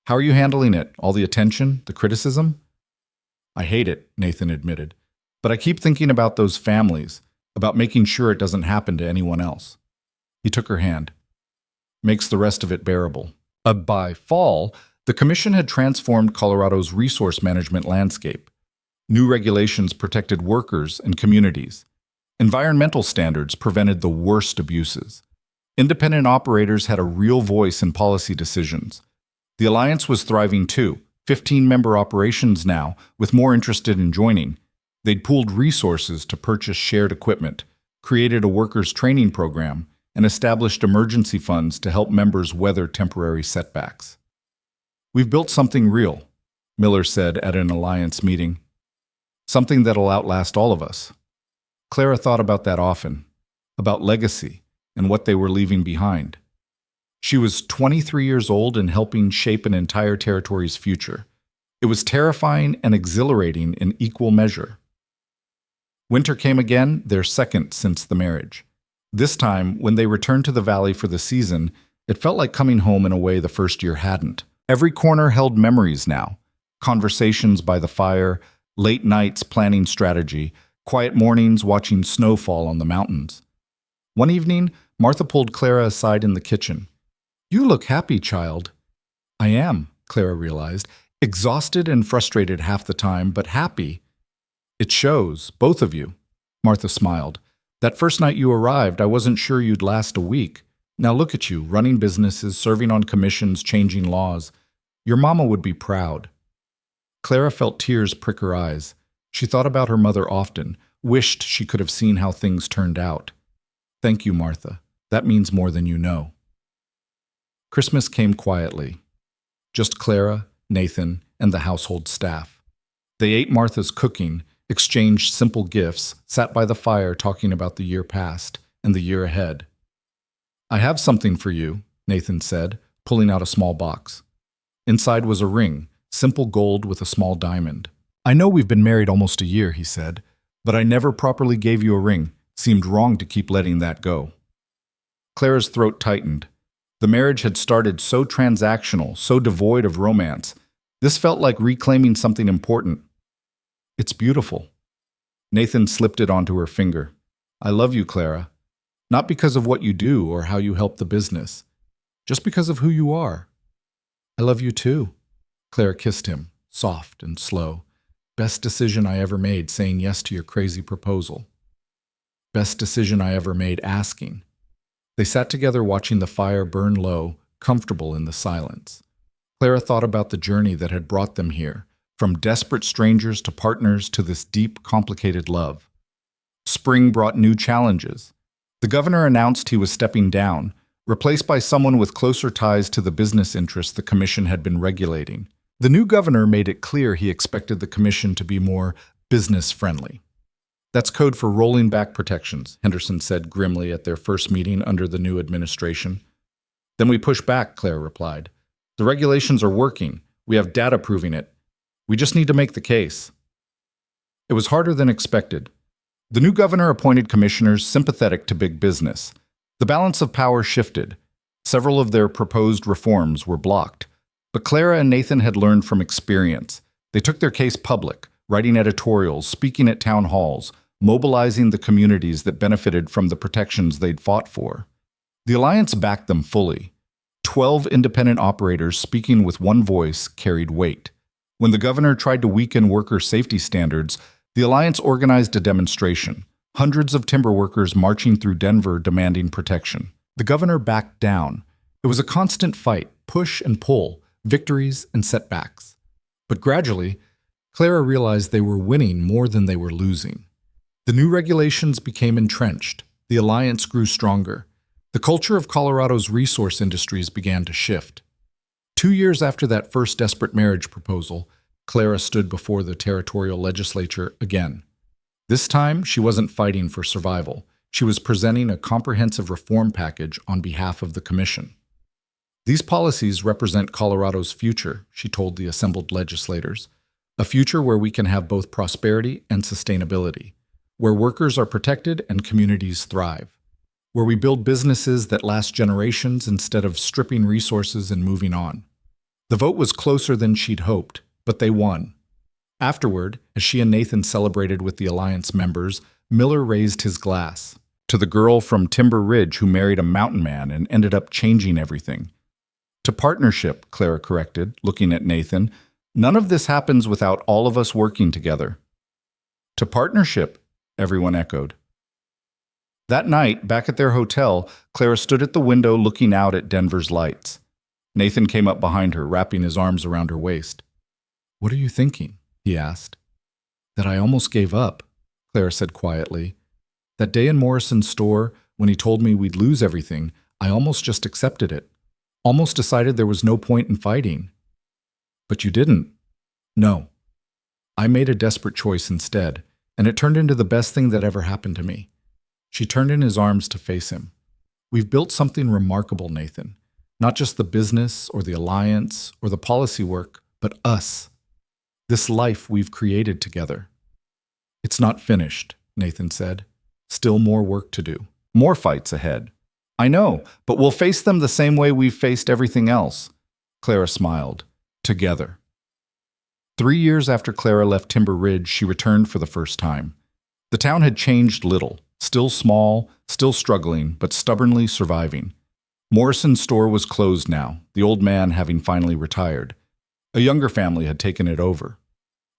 "How are you handling it? All the attention, the criticism?" "I hate it," Nathan admitted. "But I keep thinking about those families, about making sure it doesn't happen to anyone else." He took her hand. "Makes the rest of it bearable." By fall, the commission had transformed Colorado's resource management landscape. New regulations protected workers and communities. Environmental standards prevented the worst abuses. Independent operators had a real voice in policy decisions. The alliance was thriving too, 15-member operations now, with more interested in joining. They'd pooled resources to purchase shared equipment, created a workers' training program, and established emergency funds to help members weather temporary setbacks. "We've built something real," Miller said at an alliance meeting. "Something that'll outlast all of us." Clara thought about that often, about legacy and what they were leaving behind. She was 23 years old and helping shape an entire territory's future. It was terrifying and exhilarating in equal measure. Winter came again, their second since the marriage. This time, when they returned to the valley for the season, it felt like coming home in a way the first year hadn't. Every corner held memories now. Conversations by the fire, late nights planning strategy, quiet mornings watching snow fall on the mountains. One evening, Martha pulled Clara aside in the kitchen. "You look happy, child." "I am," Clara realized, exhausted and frustrated half the time, but happy. "It shows, both of you." Martha smiled. "That first night you arrived, I wasn't sure you'd last a week. Now look at you, running businesses, serving on commissions, changing laws. Your mama would be proud." Clara felt tears prick her eyes. She thought about her mother often, wished she could have seen how things turned out. "Thank you, Martha. That means more than you know." Christmas came quietly. Just Clara, Nathan, and the household staff. They ate Martha's cooking, exchanged simple gifts, sat by the fire talking about the year past and the year ahead. "I have something for you," Nathan said, pulling out a small box. Inside was a ring, simple gold with a small diamond. "I know we've been married almost a year," he said, "but I never properly gave you a ring. Seemed wrong to keep letting that go." Clara's throat tightened. The marriage had started so transactional, so devoid of romance. This felt like reclaiming something important. "It's beautiful." Nathan slipped it onto her finger. "I love you, Clara. Not because of what you do or how you help the business. Just because of who you are." "I love you too." Clara kissed him, soft and slow. "Best decision I ever made, saying yes to your crazy proposal. Best decision I ever made, asking." They sat together watching the fire burn low, comfortable in the silence. Clara thought about the journey that had brought them here, from desperate strangers to partners to this deep, complicated love. Spring brought new challenges. The governor announced he was stepping down, replaced by someone with closer ties to the business interests the commission had been regulating. The new governor made it clear he expected the commission to be more business-friendly. "That's code for rolling back protections," Henderson said grimly at their first meeting under the new administration. "Then we push back," Claire replied. "The regulations are working. We have data proving it. We just need to make the case." It was harder than expected. The new governor appointed commissioners sympathetic to big business. The balance of power shifted. Several of their proposed reforms were blocked. But Clara and Nathan had learned from experience. They took their case public, writing editorials, speaking at town halls, mobilizing the communities that benefited from the protections they'd fought for. The alliance backed them fully. 12 independent operators speaking with one voice carried weight. When the governor tried to weaken worker safety standards, the alliance organized a demonstration. Hundreds of timber workers marching through Denver demanding protection. The governor backed down. It was a constant fight, push and pull, victories and setbacks. But gradually, Clara realized they were winning more than they were losing. The new regulations became entrenched. The alliance grew stronger. The culture of Colorado's resource industries began to shift. 2 years after that first desperate marriage proposal, Clara stood before the territorial legislature again. This time, she wasn't fighting for survival. She was presenting a comprehensive reform package on behalf of the commission. "These policies represent Colorado's future," she told the assembled legislators. "A future where we can have both prosperity and sustainability, where workers are protected and communities thrive, where we build businesses that last generations instead of stripping resources and moving on." The vote was closer than she'd hoped, but they won. Afterward, as she and Nathan celebrated with the alliance members, Miller raised his glass. "To the girl from Timber Ridge who married a mountain man and ended up changing everything." "To partnership," Clara corrected, looking at Nathan. "None of this happens without all of us working together." "To partnership," everyone echoed. That night, back at their hotel, Clara stood at the window looking out at Denver's lights. Nathan came up behind her, wrapping his arms around her waist. "What are you thinking?" he asked. "That I almost gave up," Clara said quietly. "That day in Morrison's store, when he told me we'd lose everything, I almost just accepted it. Almost decided there was no point in fighting." "But you didn't." "No. I made a desperate choice instead, and it turned into the best thing that ever happened to me." She turned in his arms to face him. "We've built something remarkable, Nathan. Not just the business or the alliance or the policy work, but us. This life we've created together." "It's not finished," Nathan said. "Still more work to do. More fights ahead. I know, but we'll face them the same way we've faced everything else. Clara smiled. Together. 3 years after Clara left Timber Ridge, she returned for the first time. The town had changed little, still small, still struggling, but stubbornly surviving. Morrison's store was closed now, the old man having finally retired. A younger family had taken it over.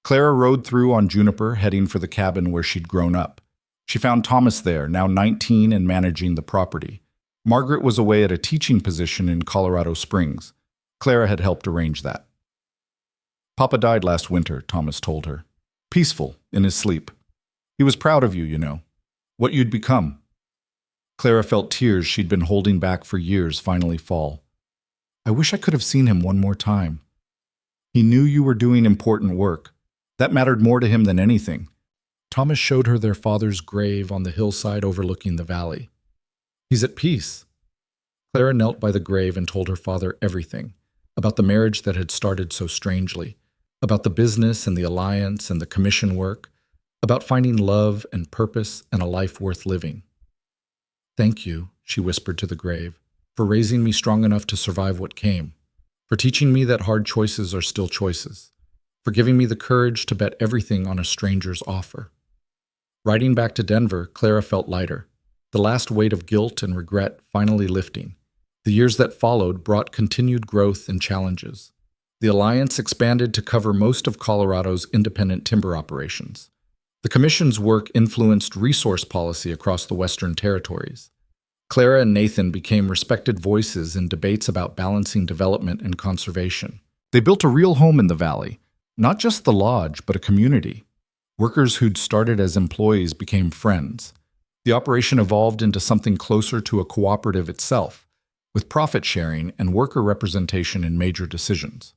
Clara rode through on Juniper, heading for the cabin where she'd grown up. She found Thomas there, now 19 and managing the property. Margaret was away at a teaching position in Colorado Springs. Clara had helped arrange that. Papa died last winter, Thomas told her. Peaceful, in his sleep. He was proud of you, you know. What you'd become. Clara felt tears she'd been holding back for years finally fall. I wish I could have seen him one more time. He knew you were doing important work. That mattered more to him than anything. Thomas showed her their father's grave on the hillside overlooking the valley. He's at peace. Clara knelt by the grave and told her father everything, about the marriage that had started so strangely, about the business and the alliance and the commission work, about finding love and purpose and a life worth living. Thank you, she whispered to the grave, for raising me strong enough to survive what came, for teaching me that hard choices are still choices, for giving me the courage to bet everything on a stranger's offer. Riding back to Denver, Clara felt lighter, the last weight of guilt and regret finally lifting. The years that followed brought continued growth and challenges. The alliance expanded to cover most of Colorado's independent timber operations. The Commission's work influenced resource policy across the Western territories. Clara and Nathan became respected voices in debates about balancing development and conservation. They built a real home in the valley, not just the lodge, but a community. Workers who'd started as employees became friends. The operation evolved into something closer to a cooperative itself, with profit sharing and worker representation in major decisions.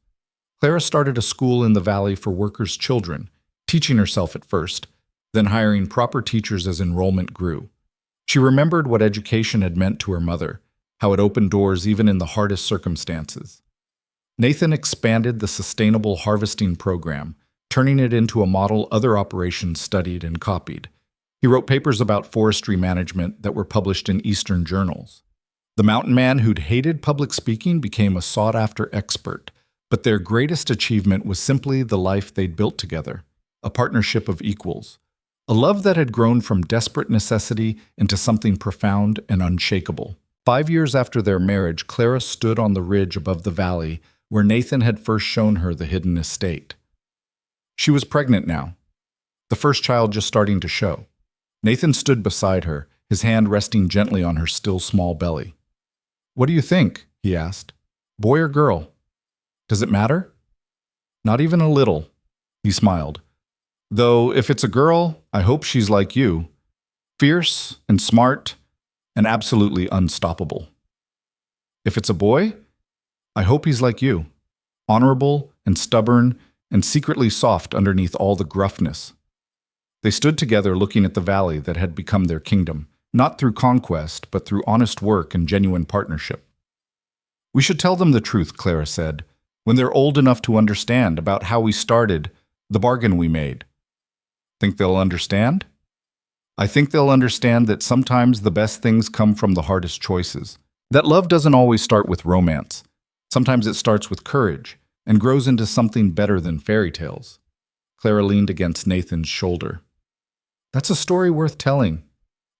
Clara started a school in the valley for workers' children, teaching herself at first, then hiring proper teachers as enrollment grew. She remembered what education had meant to her mother, how it opened doors even in the hardest circumstances. Nathan expanded the sustainable harvesting program, turning it into a model other operations studied and copied. He wrote papers about forestry management that were published in Eastern journals. The mountain man who'd hated public speaking became a sought-after expert, but their greatest achievement was simply the life they'd built together, a partnership of equals, a love that had grown from desperate necessity into something profound and unshakable. 5 years after their marriage, Clara stood on the ridge above the valley where Nathan had first shown her the hidden estate. She was pregnant now, the first child just starting to show. Nathan stood beside her, his hand resting gently on her still small belly. What do you think? He asked. Boy or girl? Does it matter? Not even a little, he smiled. Though if it's a girl, I hope she's like you, fierce and smart and absolutely unstoppable. If it's a boy, I hope he's like you, honorable and stubborn and secretly soft underneath all the gruffness. They stood together looking at the valley that had become their kingdom, not through conquest, but through honest work and genuine partnership. We should tell them the truth, Clara said, when they're old enough to understand about how we started, the bargain we made. Think they'll understand? I think they'll understand that sometimes the best things come from the hardest choices. That love doesn't always start with romance. Sometimes it starts with courage and grows into something better than fairy tales. Clara leaned against Nathan's shoulder. That's a story worth telling.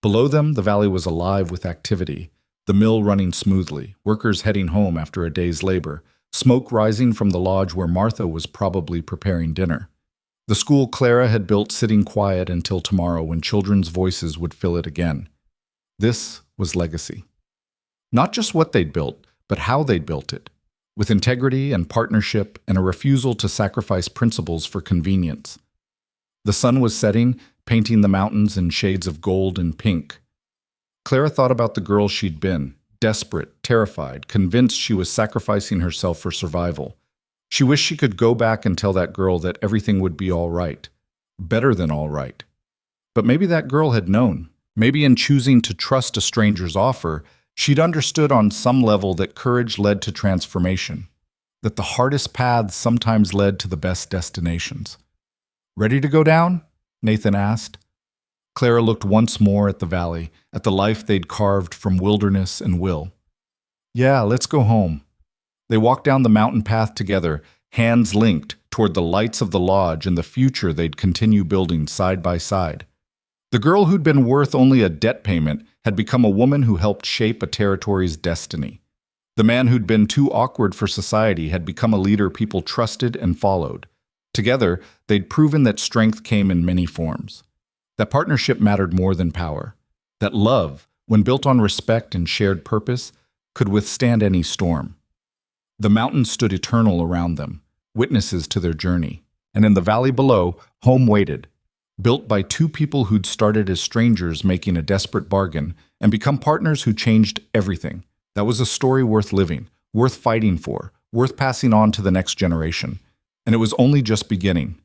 Below them, the valley was alive with activity, the mill running smoothly, workers heading home after a day's labor, smoke rising from the lodge where Martha was probably preparing dinner. The school Clara had built sitting quiet until tomorrow when children's voices would fill it again. This was legacy. Not just what they'd built, but how they'd built it, with integrity and partnership and a refusal to sacrifice principles for convenience. The sun was setting, painting the mountains in shades of gold and pink. Clara thought about the girl she'd been, desperate, terrified, convinced she was sacrificing herself for survival. She wished she could go back and tell that girl that everything would be all right, better than all right. But maybe that girl had known. Maybe in choosing to trust a stranger's offer, she'd understood on some level that courage led to transformation, that the hardest paths sometimes led to the best destinations. Ready to go down? Nathan asked. Clara looked once more at the valley, at the life they'd carved from wilderness and will. Yeah, let's go home. They walked down the mountain path together, hands linked toward the lights of the lodge and the future they'd continue building side by side. The girl who'd been worth only a debt payment had become a woman who helped shape a territory's destiny. The man who'd been too awkward for society had become a leader people trusted and followed. Together, they'd proven that strength came in many forms. That partnership mattered more than power. That love, when built on respect and shared purpose, could withstand any storm. The mountains stood eternal around them, witnesses to their journey. And in the valley below, home waited, built by two people who'd started as strangers making a desperate bargain and become partners who changed everything. That was a story worth living, worth fighting for, worth passing on to the next generation. And it was only just beginning.